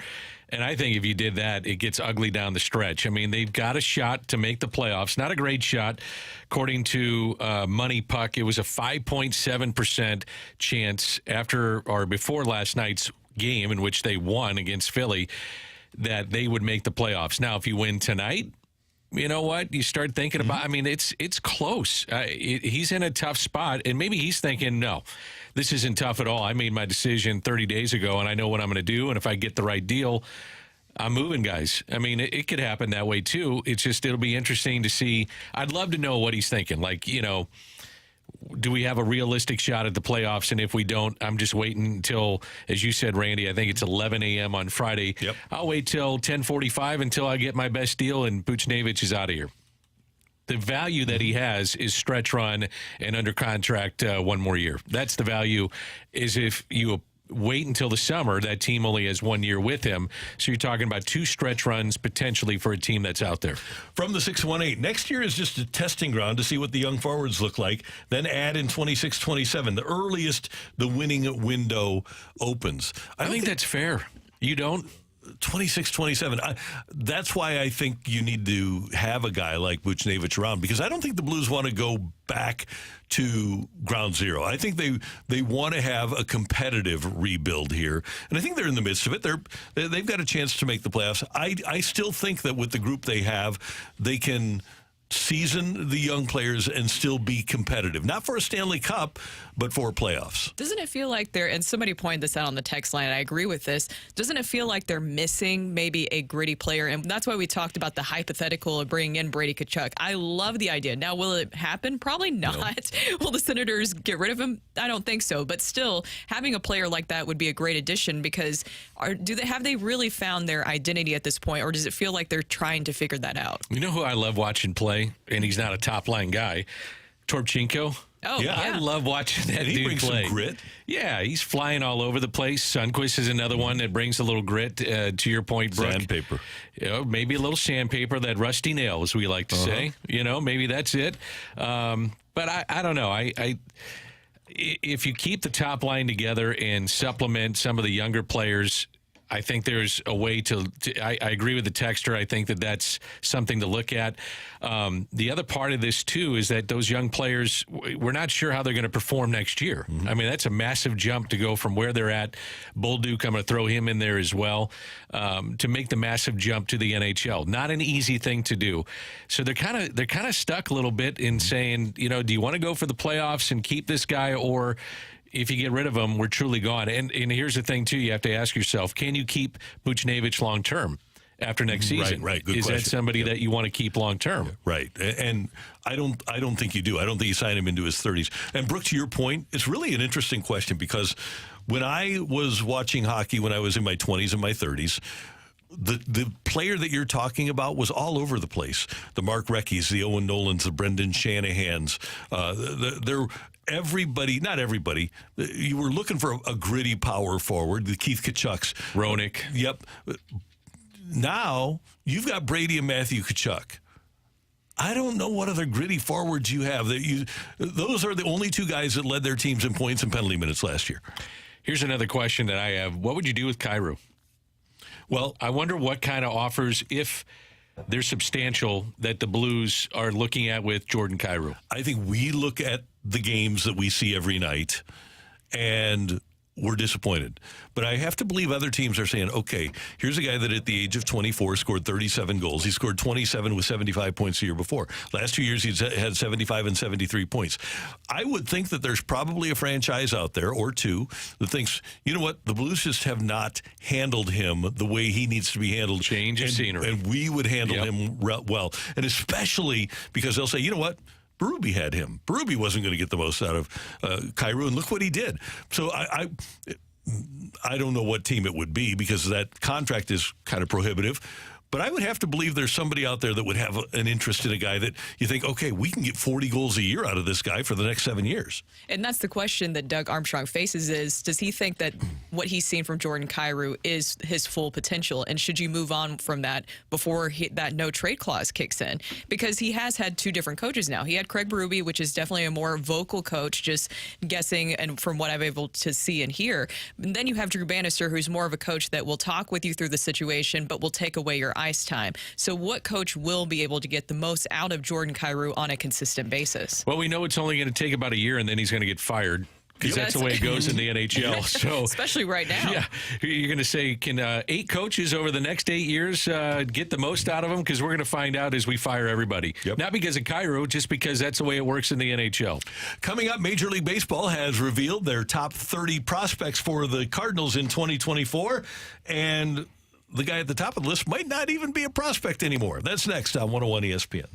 And I think if you did that, it gets ugly down the stretch. I mean, they've got a shot to make the playoffs. Not a great shot. According to Money Puck, it was a 5.7% chance before last night's game in which they won against Philly that they would make the playoffs. Now, if you win tonight, you know what? You start thinking about, I mean, it's close. He's in a tough spot, and maybe he's thinking, no, this isn't tough at all. I made my decision 30 days ago, and I know what I'm going to do, and if I get the right deal, I'm moving, guys. I mean, it could happen that way, too. It's just, it'll be interesting to see. I'd love to know what he's thinking. Like, do we have a realistic shot at the playoffs? And if we don't, I'm just waiting until, as you said, Randy, I think it's 11 a.m. on Friday. Yep. I'll wait till 10:45 until I get my best deal and Buchnevich is out of here. The value that he has is stretch run and under contract one more year. That's the value. Is if you wait until the summer, that team only has 1 year with him. So you're talking about 2 stretch runs potentially for a team that's out there. From the 618, next year is just a testing ground to see what the young forwards look like. Then add in 26-27, the earliest the winning window opens. I think that's fair. You don't? 26-27. That's why I think you need to have a guy like Buchnevich around, because I don't think the Blues want to go back to ground zero. I think they want to have a competitive rebuild here, and I think they're in the midst of it. They've got a chance to make the playoffs. I still think that with the group they have, they can season the young players and still be competitive. Not for a Stanley Cup, but for playoffs. Doesn't it feel like they're, and somebody pointed this out on the text line, and I agree with this, doesn't it feel like they're missing maybe a gritty player? And that's why we talked about the hypothetical of bringing in Brady Tkachuk. I love the idea. Now, will it happen? Probably not. No. Will the Senators get rid of him? I don't think so. But still, having a player like that would be a great addition because have they really found their identity at this point, or does it feel like they're trying to figure that out? You know who I love watching play, and he's not a top-line guy? Toropchenko. Oh, yeah. I love watching that dude play. Some grit. Yeah, he's flying all over the place. Sundqvist is another one that brings a little grit, to your point, Brooke. Sandpaper. Maybe a little sandpaper, that rusty nail, as we like to say. Maybe that's it. But I don't know. If you keep the top line together and supplement some of the younger players, I think there's a way to I agree with the texter. I think that's something to look at. The other part of this, too, is that those young players, we're not sure how they're going to perform next year. Mm-hmm. I mean, that's a massive jump to go from where they're at. Bolduc, I'm going to throw him in there as well, to make the massive jump to the NHL. Not an easy thing to do. So they're kind of stuck a little bit in saying, do you want to go for the playoffs and keep this guy, or if you get rid of him, we're truly gone. And here's the thing, too. You have to ask yourself, can you keep Buchnevich long-term after next season? Right. Good Is question. that somebody that you want to keep long-term? Yeah, right. And I don't think you do. I don't think you sign him into his 30s. And, Brooke, to your point, it's really an interesting question because when I was watching hockey when I was in my 20s and my 30s, the player that you're talking about was all over the place. The Mark Recchi's, the Owen Nolans, the Brendan Shanahan's. They're everybody, not everybody. You were looking for a gritty power forward, the Keith Tkachuk's. Ronick. Yep. Now you've got Brady and Matthew Tkachuk. I don't know what other gritty forwards you have. Those are the only two guys that led their teams in points and penalty minutes last year. Here's another question that I have. What would you do with Kyrou? Well, I wonder what kind of offers, if they're substantial, that the Blues are looking at with Jordan Kyrou. I think we look at the games that we see every night, and we're disappointed. But I have to believe other teams are saying, okay, here's a guy that at the age of 24 scored 37 goals. He scored 27 with 75 points the year before. Last 2 years, he's had 75 and 73 points. I would think that there's probably a franchise out there or two that thinks, you know what, the Blues just have not handled him the way he needs to be handled. Change of scenery. And we would handle him well. And especially because they'll say, you know what, Berube had him. Berube wasn't going to get the most out of Kyrou, and look what he did. So I don't know what team it would be because that contract is kind of prohibitive. But I would have to believe there's somebody out there that would have an interest in a guy that you think, okay, we can get 40 goals a year out of this guy for the next 7 years. And that's the question that Doug Armstrong faces is, does he think that what he's seen from Jordan Kyrou is his full potential? And should you move on from that before that no-trade clause kicks in? Because he has had two different coaches now. He had Craig Berube, which is definitely a more vocal coach, just guessing, and from what I'm able to see and hear. And then you have Drew Bannister, who's more of a coach that will talk with you through the situation, but will take away your ice time. So what coach will be able to get the most out of Jordan Kyrou on a consistent basis? Well, we know it's only going to take about a year, and then he's going to get fired. Because that's the way it goes in the NHL. So, especially right now. Yeah. You're going to say, can 8 coaches over the next 8 years get the most out of them? Because we're going to find out as we fire everybody. Yep. Not because of Kyrou, just because that's the way it works in the NHL. Coming up, Major League Baseball has revealed their top 30 prospects for the Cardinals in 2024. And the guy at the top of the list might not even be a prospect anymore. That's next on 101 ESPN.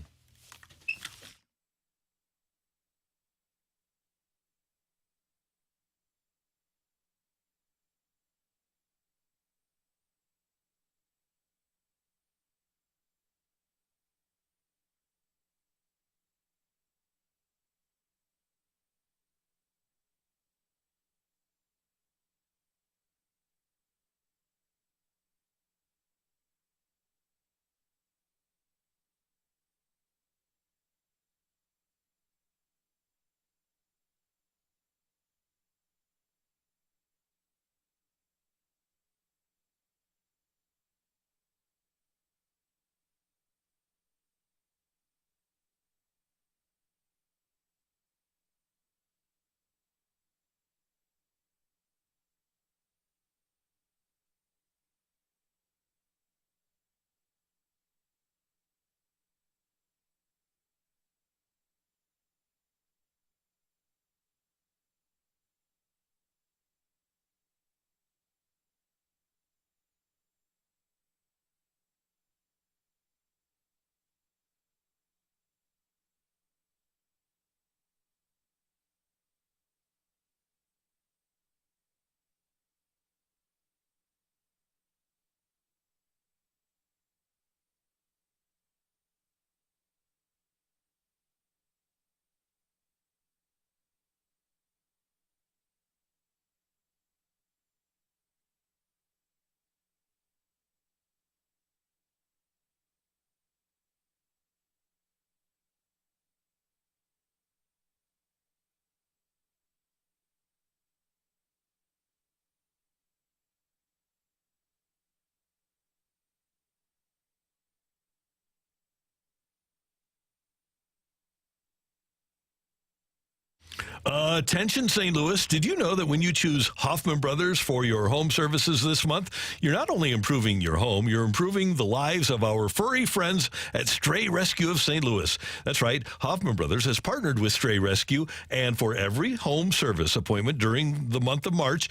Attention, St. Louis. Did you know that when you choose Hoffman Brothers for your home services this month, you're not only improving your home, you're improving the lives of our furry friends at Stray Rescue of St. Louis. That's right. Hoffman Brothers has partnered with Stray Rescue, and for every home service appointment during the month of March,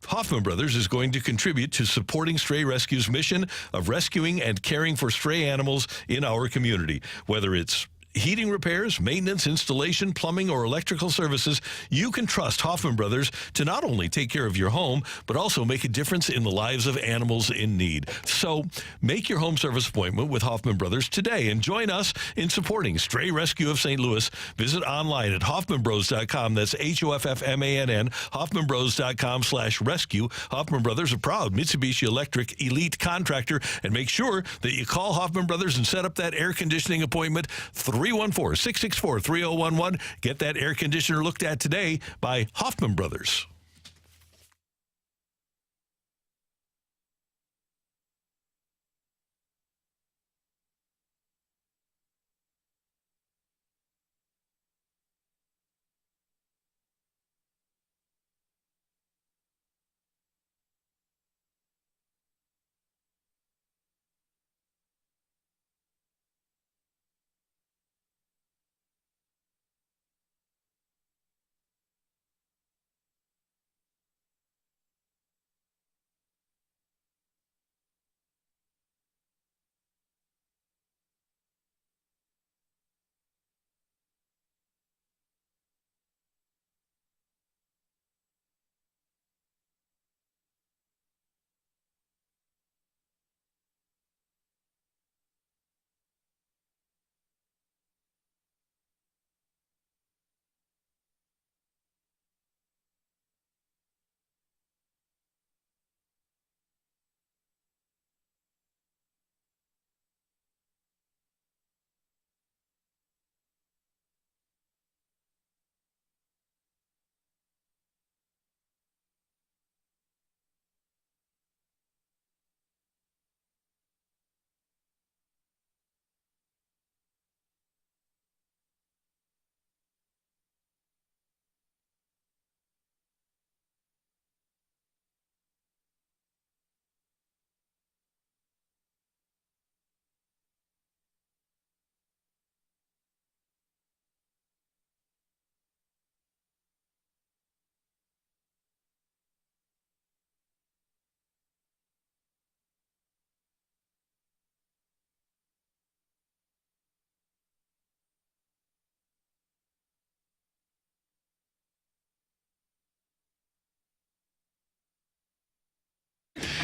Hoffman Brothers is going to contribute to supporting Stray Rescue's mission of rescuing and caring for stray animals in our community. Whether it's heating repairs, maintenance, installation, plumbing, or electrical services, you can trust Hoffman Brothers to not only take care of your home, but also make a difference in the lives of animals in need. So make your home service appointment with Hoffman Brothers today and join us in supporting Stray Rescue of St. Louis. Visit online at HoffmanBros.com. That's HOFFMANN, HoffmanBros.com/rescue. Hoffman Brothers, a proud Mitsubishi Electric elite contractor, and make sure that you call Hoffman Brothers and set up that air conditioning appointment. 314-664-3011. Get that air conditioner looked at today by Hoffman Brothers.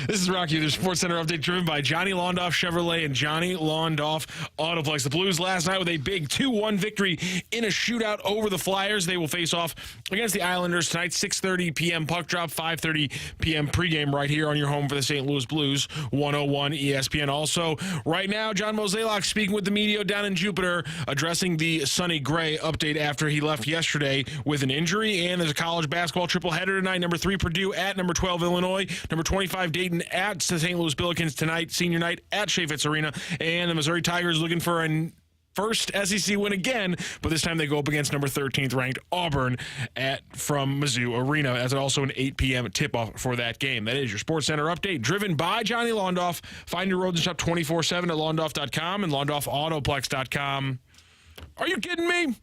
This is Rocc, the Sports Center update driven by Johnny Londoff Chevrolet and Johnny Londoff Autoplex. The Blues last night with a big 2-1 victory in a shootout over the Flyers. They will face off against the Islanders tonight, 6:30 p.m. puck drop, 5:30 p.m. pregame right here on your home for the St. Louis Blues, 101 ESPN. Also, right now, John Mozeliak speaking with the media down in Jupiter, addressing the Sonny Gray update after he left yesterday with an injury. And there's a college basketball triple-header tonight. Number 3, Purdue at number 12, Illinois. Number 25, Dayton at the St. Louis Billikens tonight, senior night at Chaffetz Arena. And the Missouri Tigers looking for a first SEC win again, but this time they go up against number 13th ranked Auburn from Mizzou Arena, as also an 8 p.m. tip-off for that game. That is your Sports Center update, driven by Johnny Londoff. Find your roads and shop 24/7 at londoff.com and londoffautoplex.com. Are you kidding me?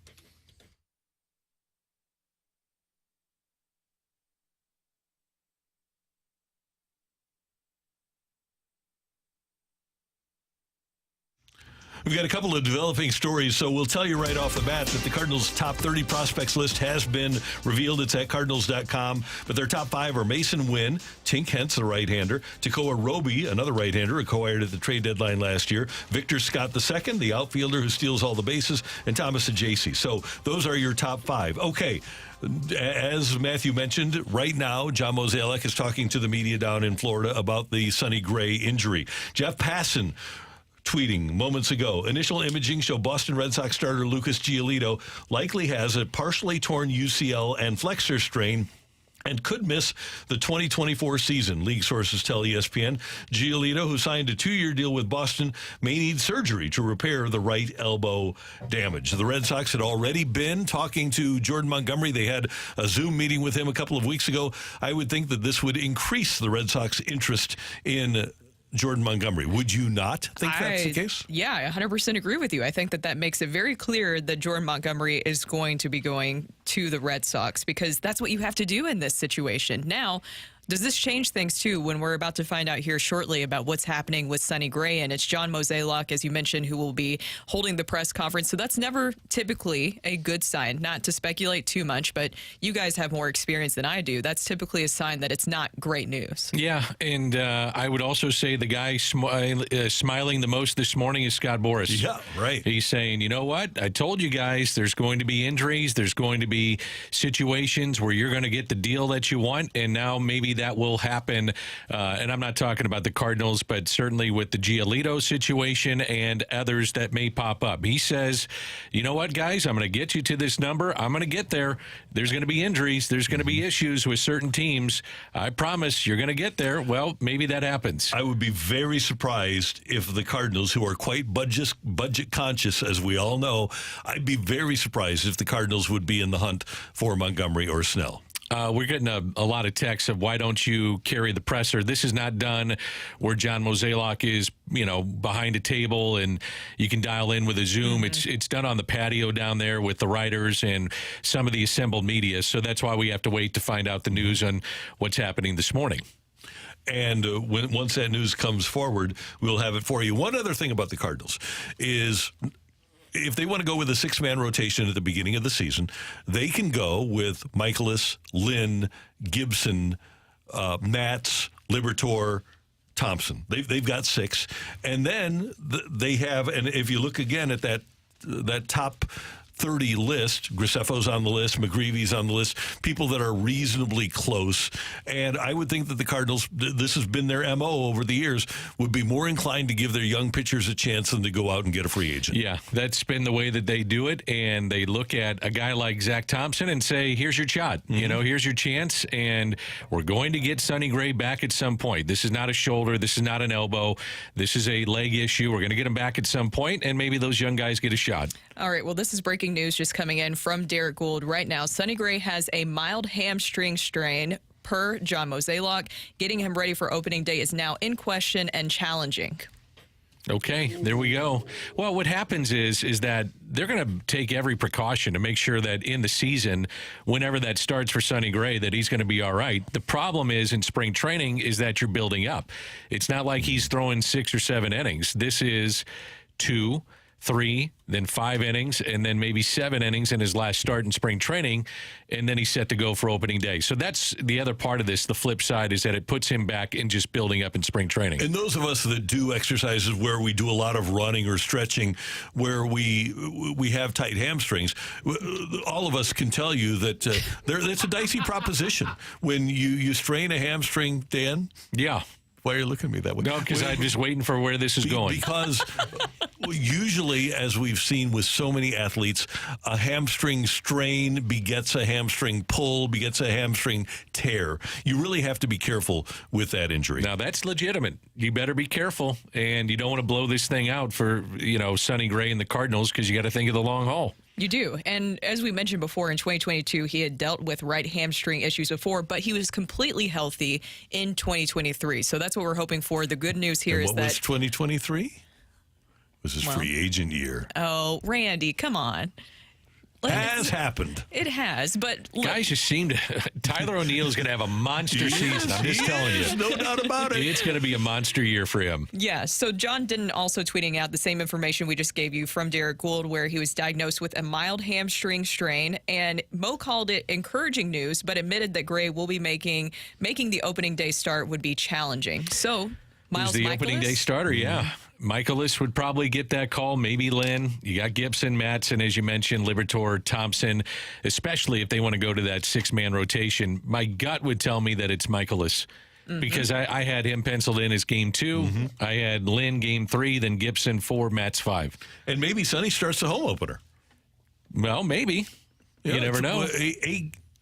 We've got a couple of developing stories, so we'll tell you right off the bat that the Cardinals' top 30 prospects list has been revealed. It's at Cardinals.com. But their top 5 are Mason Wynn, Tink Hentz, the right-hander, Tekoa Roby, another right-hander acquired at the trade deadline last year, Victor Scott II, the outfielder who steals all the bases, and Thomas Ajacey. So those are your top 5. Okay. As Matthew mentioned, right now, John Mozeliak is talking to the media down in Florida about the Sonny Gray injury. Jeff Passan tweeting moments ago, initial imaging show Boston Red Sox starter Lucas Giolito likely has a partially torn UCL and flexor strain and could miss the 2024 season, league sources tell ESPN. Giolito, who signed a 2-year deal with Boston, may need surgery to repair the right elbow damage. The Red Sox had already been talking to Jordan Montgomery. They had a Zoom meeting with him a couple of weeks ago. I would think that this would increase the Red Sox interest in Jordan Montgomery. Would you not think that's the case? Yeah, I 100% agree with you. I think that makes it very clear that Jordan Montgomery is going to be going to the Red Sox because that's what you have to do in this situation. Now, does this change things, too, when we're about to find out here shortly about what's happening with Sonny Gray? And it's John Mozeliak, as you mentioned, who will be holding the press conference. So that's never typically a good sign, not to speculate too much, but you guys have more experience than I do. That's typically a sign that it's not great news. Yeah, and I would also say the guy smiling the most this morning is Scott Boras. Yeah, right. He's saying, you know what? I told you guys there's going to be injuries. There's going to be situations where you're going to get the deal that you want, and now maybe that will happen. And I'm not talking about the Cardinals, but certainly with the Giolito situation and others that may pop up. He says, you know what, guys? I'm going to get you to this number. I'm going to get there. There's going to be injuries. There's going to be issues with certain teams. I promise you're going to get there. Well, maybe that happens. I would be very surprised if the Cardinals, who are quite budget conscious, as we all know, I'd be very surprised if the Cardinals would be in the hunt for Montgomery or Snell. We're getting a lot of texts of why don't you carry the presser? This is not done where John Mozeliak is, behind a table and you can dial in with a Zoom. Mm-hmm. It's done on the patio down there with the writers and some of the assembled media. So that's why we have to wait to find out the news on what's happening this morning. And once that news comes forward, we'll have it for you. One other thing about the Cardinals is, if they want to go with a 6-man rotation at the beginning of the season, they can go with Michaelis, Lynn, Gibson, Matz, Liberatore, Thompson. They've got 6. And then they have, and if you look again at that top 30 list, Graceffo's on the list, McGreevy's on the list, people that are reasonably close. And I would think that the Cardinals, this has been their MO over the years, would be more inclined to give their young pitchers a chance than to go out and get a free agent. Yeah, that's been the way that they do it. And they look at a guy like Zach Thompson and say, here's your shot. Mm-hmm. Here's your chance. And we're going to get Sonny Gray back at some point. This is not a shoulder. This is not an elbow. This is a leg issue. We're going to get him back at some point, and maybe those young guys get a shot. All right, well, this is breaking news just coming in from Derek Gould right now. Sonny Gray has a mild hamstring strain per John Mozeliak. Getting him ready for opening day is now in question and challenging. Okay, there we go. Well, what happens is that they're going to take every precaution to make sure that in the season, whenever that starts for Sonny Gray, that he's going to be all right. The problem is in spring training is that you're building up. It's not like he's throwing 6 or 7 innings. This is 2, 3, then 5 innings, and then maybe 7 innings in his last start in spring training, and then he's set to go for opening day. So that's the other part of this. The flip side is that it puts him back in just building up in spring training. And those of us that do exercises where we do a lot of running or stretching, where we have tight hamstrings, all of us can tell you that it's a dicey proposition. When you strain a hamstring, Dan? Yeah. Why are you looking at me that way? No, because I'm just waiting for where this is going. Because usually, as we've seen with so many athletes, a hamstring strain begets a hamstring pull, begets a hamstring tear. You really have to be careful with that injury. Now, that's legitimate. You better be careful, and you don't want to blow this thing out for, Sonny Gray and the Cardinals, because you got to think of the long haul. You do. And as we mentioned before, in 2022, he had dealt with right hamstring issues before, but he was completely healthy in 2023. So that's what we're hoping for. The good news here is that... What was 2023? Was his free agent year. Oh, Randy, come on. Has happened. It has, but... Look, guys just seem to... Tyler O'Neill's going to have a monster season. I'm just telling you. No doubt about it. It's going to be a monster year for him. Yeah, so John didn't also tweeting out the same information we just gave you from Derek Gould, where he was diagnosed with a mild hamstring strain, and Mo called it encouraging news, but admitted that Gray will be making the opening day start would be challenging. So, Miles Who's the opening day starter, yeah. Michaelis would probably get that call, maybe Lynn. You got Gibson, Matson, as you mentioned, Liberatore, Thompson, especially if they want to go to that 6-man rotation. My gut would tell me that it's Michaelis because I had him penciled in as game 2. Mm-hmm. I had Lynn game 3, then Gibson 4, Matz 5. And maybe Sonny starts the home opener. Well, maybe. You never know.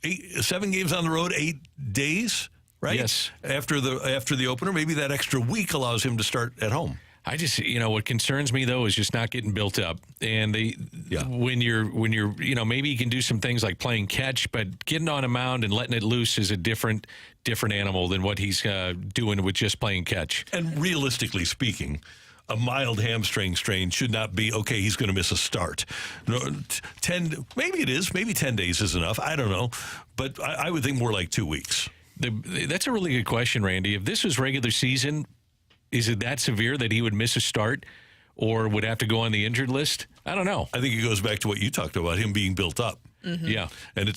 7 games on the road, 8 days, right? Yes. After the opener, maybe that extra week allows him to start at home. I just, what concerns me though is just not getting built up. And when you're, maybe you can do some things like playing catch, but getting on a mound and letting it loose is a different animal than what he's doing with just playing catch. And realistically speaking, a mild hamstring strain should not be, okay, he's going to miss a start. No, 10, maybe it is. Maybe 10 days is enough. I don't know. But I would think more like 2 weeks. That's a really good question, Randy. If this was regular season, is it that severe that he would miss a start or would have to go on the injured list? I don't know. I think it goes back to what you talked about, him being built up. Mm-hmm. Yeah. And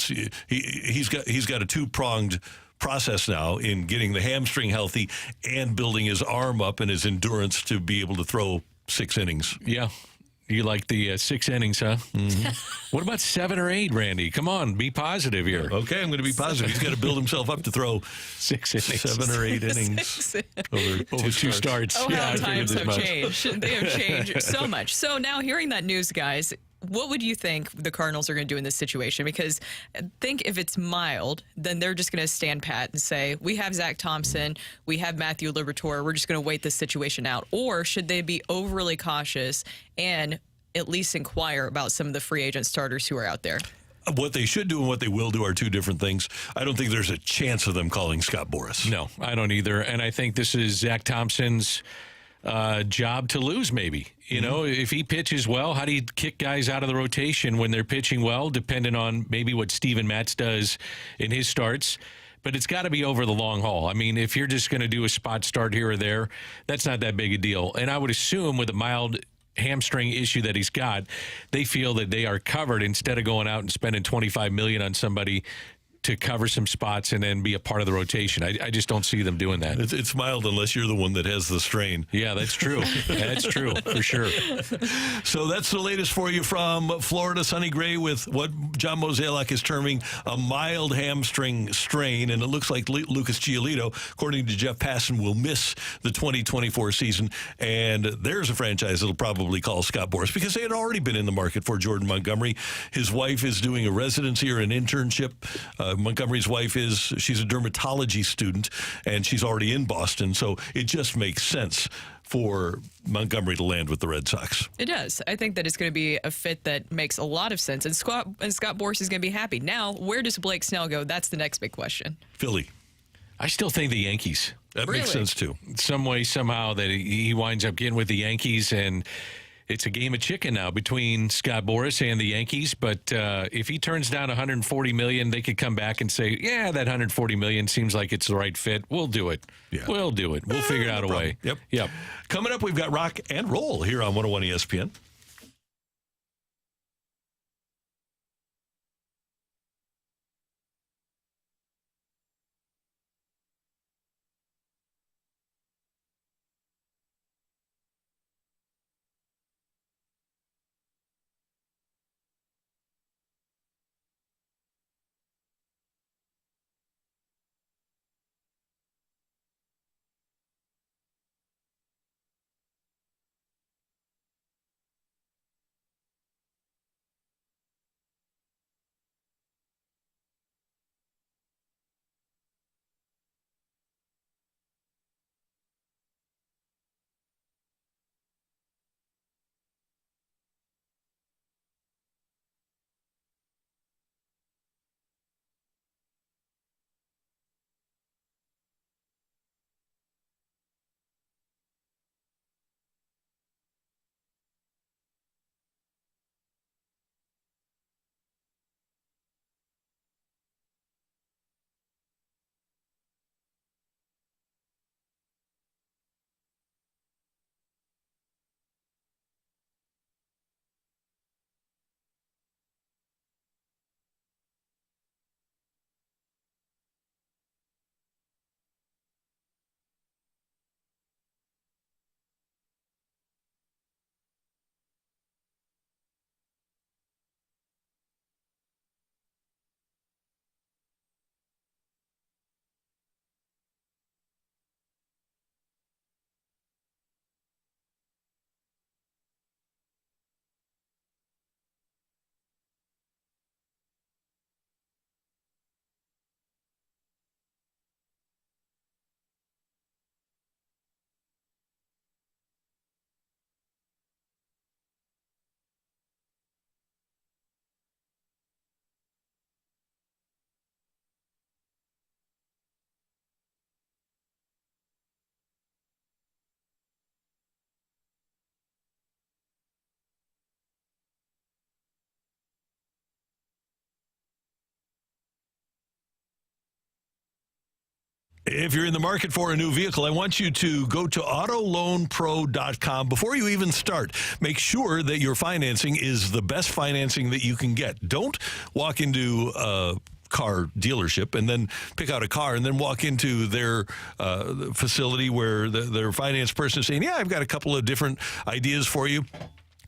he's got a two-pronged process now in getting the hamstring healthy and building his arm up and his endurance to be able to throw 6 innings. Yeah. You like the 6 innings, huh? Mm-hmm. What about 7 or 8, Randy? Come on, be positive here. Okay, I'm going to be positive. He's got to build himself up to throw 6 innings. 7 or 8 innings over 2 starts. Oh, yeah, how times have much. changed. They have changed so much. So now hearing that news, guys, what would you think the Cardinals are going to do in this situation? Because think if it's mild, then they're just going to stand pat and say, we have Zach Thompson, we have Matthew Liberatore, we're just going to wait this situation out. Or should they be overly cautious and at least inquire about some of the free agent starters who are out there? What they should do and what they will do are 2 different things. I don't think there's a chance of them calling Scott Boras. No, I don't either. And I think this is Zach Thompson's job to lose, maybe. If he pitches well, how do you kick guys out of the rotation when they're pitching well, depending on maybe what Steven Matz does in his starts? But it's got to be over the long haul. I mean, if you're just going to do a spot start here or there, that's not that big a deal. And I would assume with a mild hamstring issue that he's got, they feel that they are covered instead of going out and spending $25 million on somebody to cover some spots and then be a part of the rotation. I just don't see them doing that. It's mild unless you're the one that has the strain. Yeah, that's true. That's true, for sure. So that's the latest for you from Florida. Sonny Gray with what John Mozeliak is terming a mild hamstring strain, and it looks like Lucas Giolito, according to Jeff Passan, will miss the 2024 season. And there's a franchise that'll probably call Scott Boras because they had already been in the market for Jordan Montgomery. His wife is doing a residency or an internship. Montgomery's wife she's a dermatology student, and she's already in Boston, so it just makes sense for Montgomery to land with the Red Sox. It does. I think that it's going to be a fit that makes a lot of sense, and Scott Boras is going to be happy. Now, where does Blake Snell go? That's the next big question. Philly. I still think the Yankees. That makes sense, too. Some way, somehow, that he winds up getting with the Yankees, and it's a game of chicken now between Scott Boras and the Yankees. But if he turns down $140 million, they could come back and say, yeah, that $140 million seems like it's the right fit. We'll do it. Yeah. We'll do it. We'll figure out a way. Yep. Coming up, we've got Rocc and Roll here on 101 ESPN. If you're in the market for a new vehicle, I want you to go to autoloanpro.com. Before you even start, make sure that your financing is the best financing that you can get. Don't walk into a car dealership and then pick out a car and then walk into their facility where their finance person is saying, yeah, I've got a couple of different ideas for you.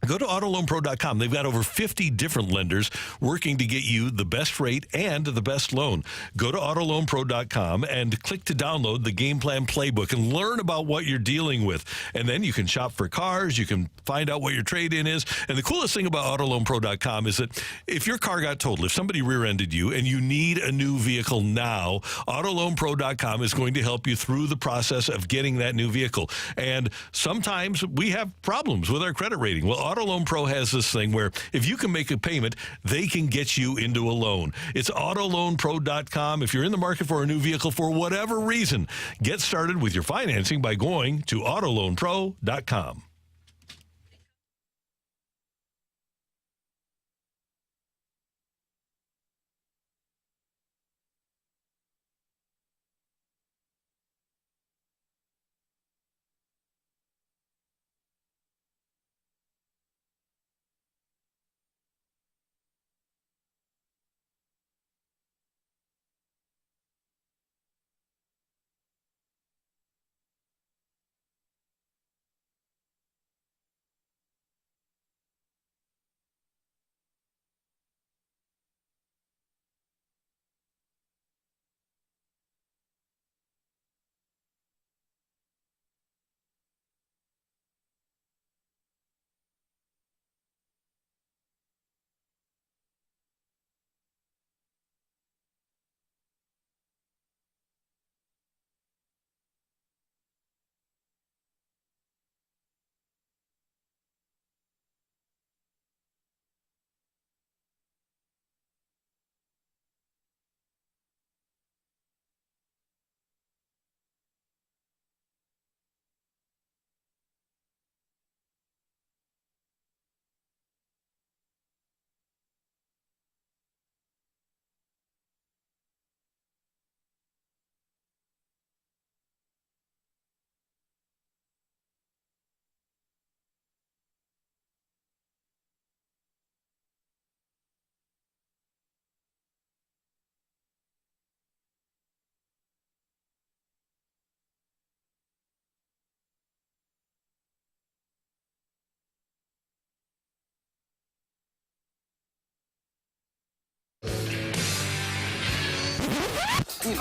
Go to autoloanpro.com. They've got over 50 different lenders working to get you the best rate and the best loan. Go to autoloanpro.com and click to download the game plan playbook and learn about what you're dealing with. And then you can shop for cars. You can find out what your trade-in is. And the coolest thing about autoloanpro.com is that if your car got totaled, if somebody rear-ended you and you need a new vehicle now, autoloanpro.com is going to help you through the process of getting that new vehicle. And sometimes we have problems with our credit rating. Well, Auto Loan Pro has this thing where if you can make a payment, they can get you into a loan. It's autoloanpro.com. If you're in the market for a new vehicle for whatever reason, get started with your financing by going to autoloanpro.com.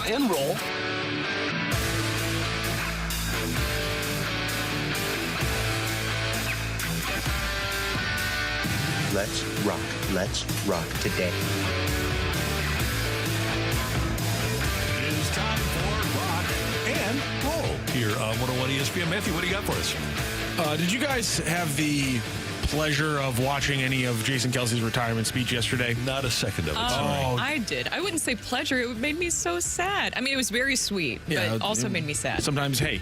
And roll. Let's rock. Let's rock today. It is time for rock and roll here on 101 ESPN. Matthew, what do you got for us? Did you guys have the pleasure of watching any of Jason Kelce's retirement speech yesterday? Not a second of it. I did. I wouldn't say pleasure. It made me so sad. I mean, it was very sweet, but also made me sad. Sometimes, hey,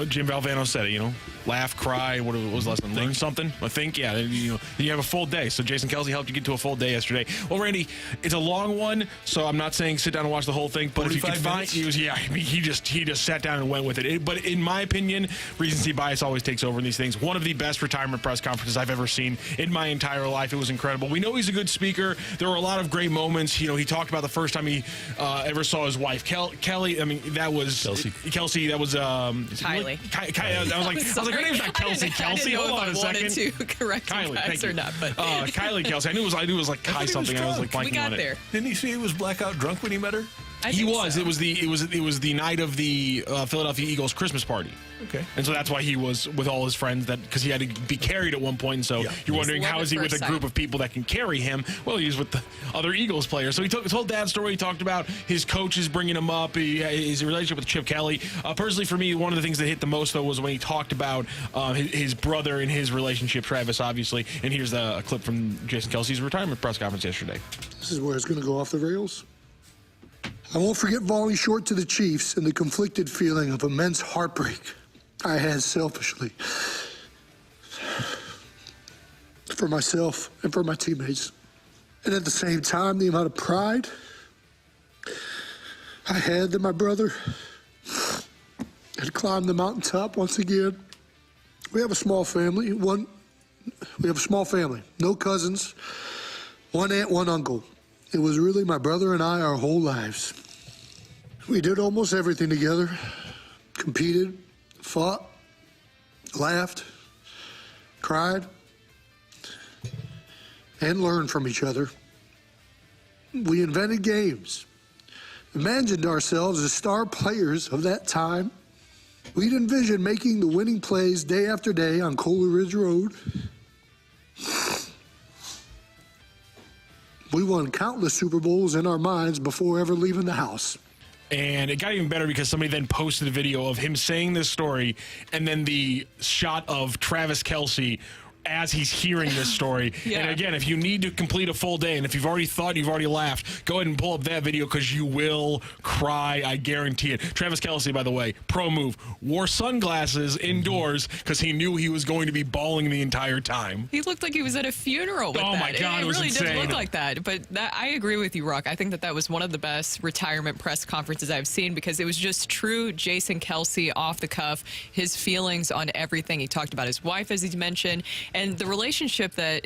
Jim Valvano said it, laugh, cry, what was the last one? Learn something? I think, yeah. You have a full day. So Jason Kelce helped you get to a full day yesterday. Well, Randy, it's a long one, so I'm not saying sit down and watch the whole thing. But if you can find, he just sat down and went with it. But in my opinion, recency bias always takes over in these things. One of the best retirement press conferences I've ever seen in my entire life. It was incredible. We know he's a good speaker. There were a lot of great moments. He talked about the first time he ever saw his wife, Kelly. I mean, that was Kelsey. That was Kylie. I was like, her name's not Kelsey. Kelsey. Hold on a second. To correct Kylie, guys or not, but Kylie Kelsey. I knew it was like Kai something. I was like, we got there. Didn't he say he was blackout drunk when he met her? He was. So. It was the night of the Philadelphia Eagles Christmas party. Okay. And so that's why he was with all his friends, because he had to be carried at one point. And so you're wondering, how is he with a group of people that can carry him? Well, he was with the other Eagles players. So he told Dad's story. He talked about his coaches bringing him up, his relationship with Chip Kelly. Personally, for me, one of the things that hit the most, though, was when he talked about his brother and his relationship, Travis, obviously. And here's a clip from Jason Kelce's retirement press conference yesterday. This is where it's going to go off the rails. I won't forget falling short to the Chiefs and the conflicted feeling of immense heartbreak I had selfishly for myself and for my teammates. And at the same time, the amount of pride I had that my brother had climbed the mountaintop once again. We have a small family. We have a small family. No cousins. One aunt, one uncle. It was really my brother and I our whole lives. We did almost everything together. Competed, fought, laughed, cried, and learned from each other. We invented games, imagined ourselves as star players of that time. We'd envision making the winning plays day after day on Kohler Ridge Road. We won countless Super Bowls in our minds before ever leaving the house. And it got even better because somebody then posted a video of him saying this story and then the shot of Travis Kelce as he's hearing this story. Yeah. And again, if you need to complete a full day, and if you've already thought, you've already laughed, go ahead and pull up that video because you will cry. I guarantee it. Travis Kelce, by the way, pro move, wore sunglasses indoors because he knew he was going to be bawling the entire time. He looked like he was at a funeral with Oh, that. my God, it was really insane. did look like that. But I agree with you, Rocc. I think that was one of the best retirement press conferences I've seen because it was just true Jason Kelce off the cuff, his feelings on everything. He talked about his wife, as he mentioned, and the relationship that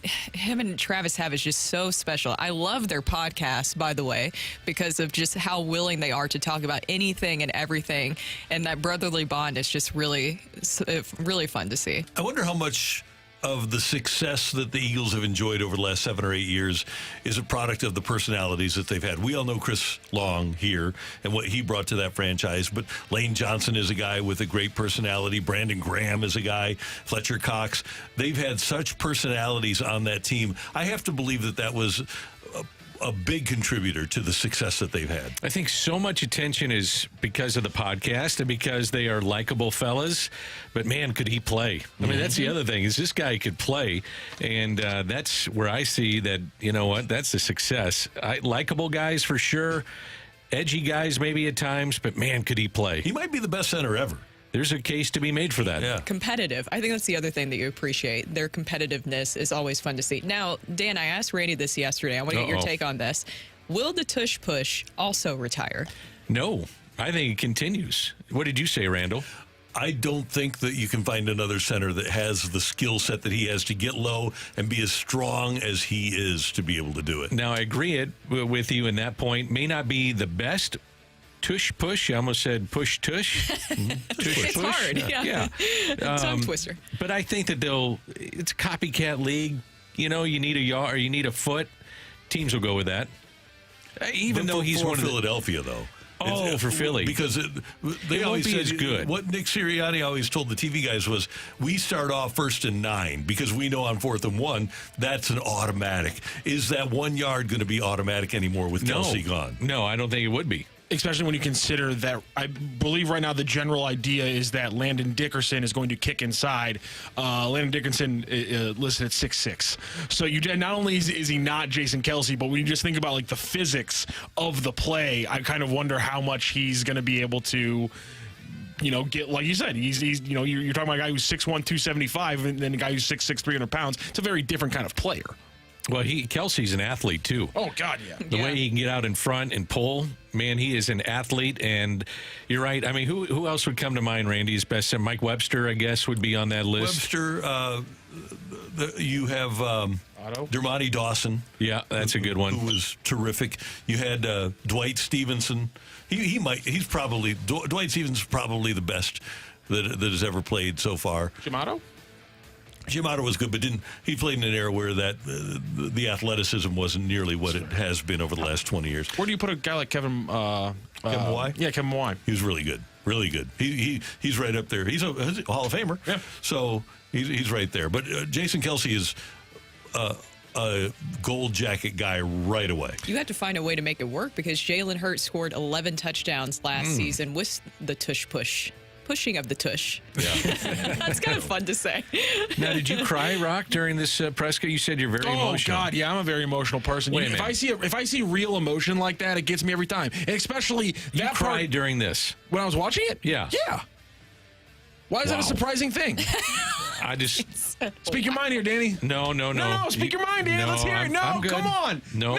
him and Travis have is just so special. I love their podcast, by the way, because of just how willing they are to talk about anything and everything. And that brotherly bond is just really, really fun to see. I wonder how much of the success that the Eagles have enjoyed over the last 7 or 8 years is a product of the personalities that they've had. We all know Chris Long here and what he brought to that franchise, but Lane Johnson is a guy with a great personality. Brandon Graham is a guy. Fletcher Cox. They've had such personalities on that team. I have to believe that that was a big contributor to the success that they've had. I think so much attention is because of the podcast and because they are likable fellas. But, man, could he play? I mean, that's the other thing is this guy could play. And that's where I see that, you know what, that's a success. Likable guys for sure. Edgy guys maybe at times. But, man, could he play? He might be the best center ever. There's a case to be made for that. Yeah. Competitive. I think that's the other thing that you appreciate. Their competitiveness is always fun to see. Now, Dan, I asked Randy this yesterday. I want to get your take on this. Will the tush push also retire? No. I think it continues. What did you say, Randall? I don't think that you can find another center that has the skill set that he has to get low and be as strong as he is to be able to do it. Now, I agree with you in that point. May not be the best tush push. I almost said push tush. Tush it's push. hard. Yeah. Tongue twister. But I think that it's a copycat league. You know, you need a yard or you need a foot. Teams will go with that. Even though he's one of Philadelphia, though. Oh, for Philly. Because they always said as good. What Nick Sirianni always told the TV guys was, we start off 1st and 9 because we know on 4th and 1, that's an automatic. Is that 1 yard going to be automatic anymore with Kelce gone? No, I don't think it would be. Especially when you consider that I believe right now the general idea is that Landon Dickerson is going to kick inside. Landon Dickerson listed at 6'6". So not only is he not Jason Kelce, but when you just think about like the physics of the play, I kind of wonder how much he's going to be able to, get, like you said, he's you're talking about a guy who's 6'1", 275, and then a guy who's 6'6", 300 pounds. It's a very different kind of player. Well, Kelce's an athlete, too. Oh, God, yeah. The way he can get out in front and pull, man, he is an athlete. And you're right. I mean, who else would come to mind, Randy's best? Mike Webster, I guess, would be on that list. Webster, you have Dermontti Dawson. Yeah, that's a good one. Who was terrific. You had Dwight Stevenson. Dwight Stevenson's probably the best that has ever played so far. Giamotto was good, but he played in an era where the athleticism wasn't nearly what it has been over the last 20 years. Where do you put a guy like Kevin Mawae? Yeah, Kevin Mawae. He was really good. Really good. He's right up there. He's a Hall of Famer. Yeah. So he's right there. But Jason Kelce is a gold jacket guy right away. You have to find a way to make it work because Jalen Hurts scored 11 touchdowns last season with the tush push. Pushing of the tush. Yeah. That's kind of fun to say. Now, did you cry, Rocc, during this press conference? You said you're very emotional. Oh, God, yeah, I'm a very emotional person. Wait a minute. If I see real emotion like that, it gets me every time. And especially you cried during this. When I was watching it? Yeah. Yeah. Why is that a surprising thing? I just speak your mind here, Danny. No. No, speak your mind, Dan. Let's hear it. No, I'm good. come on. No,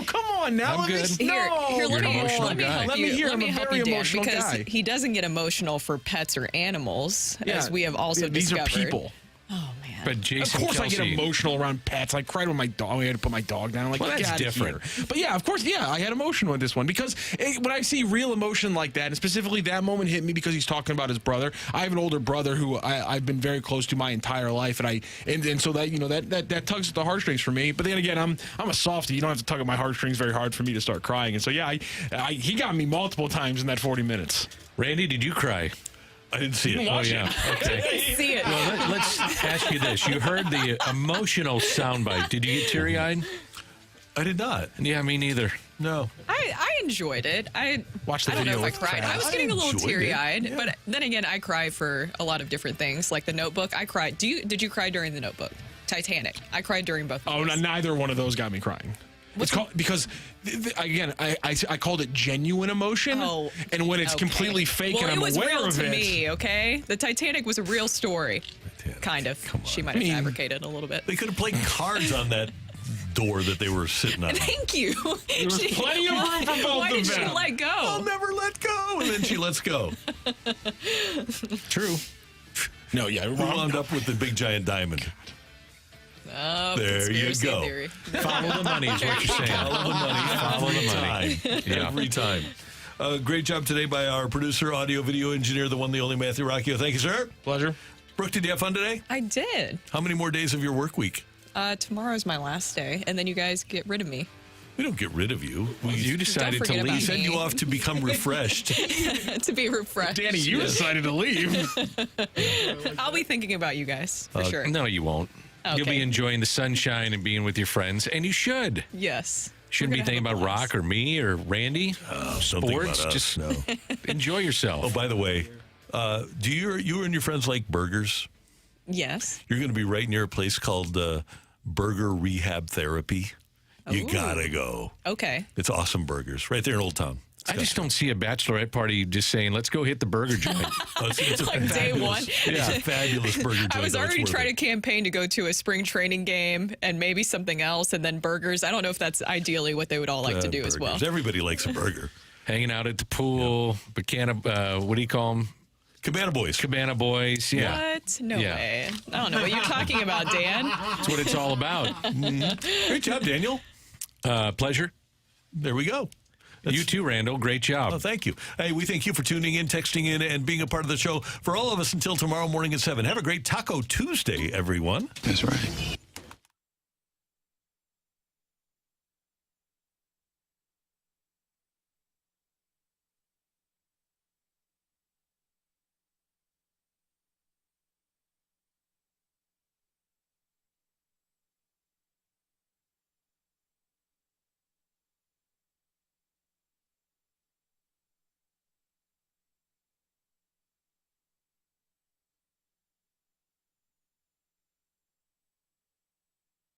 come on now. I'm good. Here, let me hear. Let me help you, Dan, because guy. he doesn't get emotional for pets or animals, as we have also these discovered. These are people. Oh, man. But Jason of course, Kelsey, I get emotional around pets. I cried when my dog. I had to put my dog down. Like, well, that's get different. Here. But yeah, of course, I had emotion with this one because when I see real emotion like that, and specifically that moment hit me because he's talking about his brother. I have an older brother who I've been very close to my entire life, and so that that tugs at the heartstrings for me. But then again, I'm a softie. You don't have to tug at my heartstrings very hard for me to start crying. And so he got me multiple times in that 40 minutes. Randy, did you cry? I didn't see it. Oh, yeah. Okay. I didn't see it. Well, let's ask you this. You heard the emotional soundbite. Did you get teary-eyed? I did not. Yeah, me neither. No. I enjoyed it. I don't know if I cried. I was getting a little teary-eyed, but then again, I cry for a lot of different things, like The Notebook. I cried. Did you cry during The Notebook? Titanic. I cried during both. Oh, neither one of those got me crying. It's called, because, again, I called it genuine emotion, and when it's completely fake and I'm aware of it. It was real to me, okay? The Titanic was a real story. Kind of. She might have fabricated a little bit. They could have played cards on that door that they were sitting on. Thank you. There was plenty of room for both of them. Why did she let go? I'll never let go. And then she lets go. True. No, yeah. Who wound up with the big giant diamond? Oh, there you go. Theory. Follow the money is what you're saying. Follow the money. Follow the money. Yeah. Every time. Great job today by our producer, audio, video engineer, the one, the only Matthew Rocchio. Thank you, sir. Pleasure. Brooke, did you have fun today? I did. How many more days of your work week? Tomorrow's my last day, and then you guys get rid of me. We don't get rid of you. You decided to leave. We send you off to become refreshed. To be refreshed. Danny, you decided to leave. I'll be thinking about you guys, for sure. No, you won't. Okay. You'll be enjoying the sunshine and being with your friends, and you should. Yes. Shouldn't be thinking about Rocc or me or Randy. Sports. Just enjoy yourself. Oh, by the way, do you and your friends like burgers? Yes. You're going to be right near a place called Burger Rehab Therapy. You gotta go. Okay. It's awesome burgers right there in Old Town. I just don't see a bachelorette party just saying, let's go hit the burger joint. It's like day one. It's a fabulous burger joint. I was already trying to campaign to go to a spring training game and maybe something else, and then burgers. I don't know if that's ideally what they would all like to do as well. Everybody likes a burger. Hanging out at the pool, what do you call them? Cabana Boys. Cabana Boys, yeah. What? No way. I don't know what you're talking about, Dan. That's what it's all about. Great job, Daniel. Pleasure. There we go. You too, Randall. Great job. Oh, thank you. Hey, we thank you for tuning in, texting in, and being a part of the show. For all of us until tomorrow morning at 7. Have a great Taco Tuesday, everyone. That's right.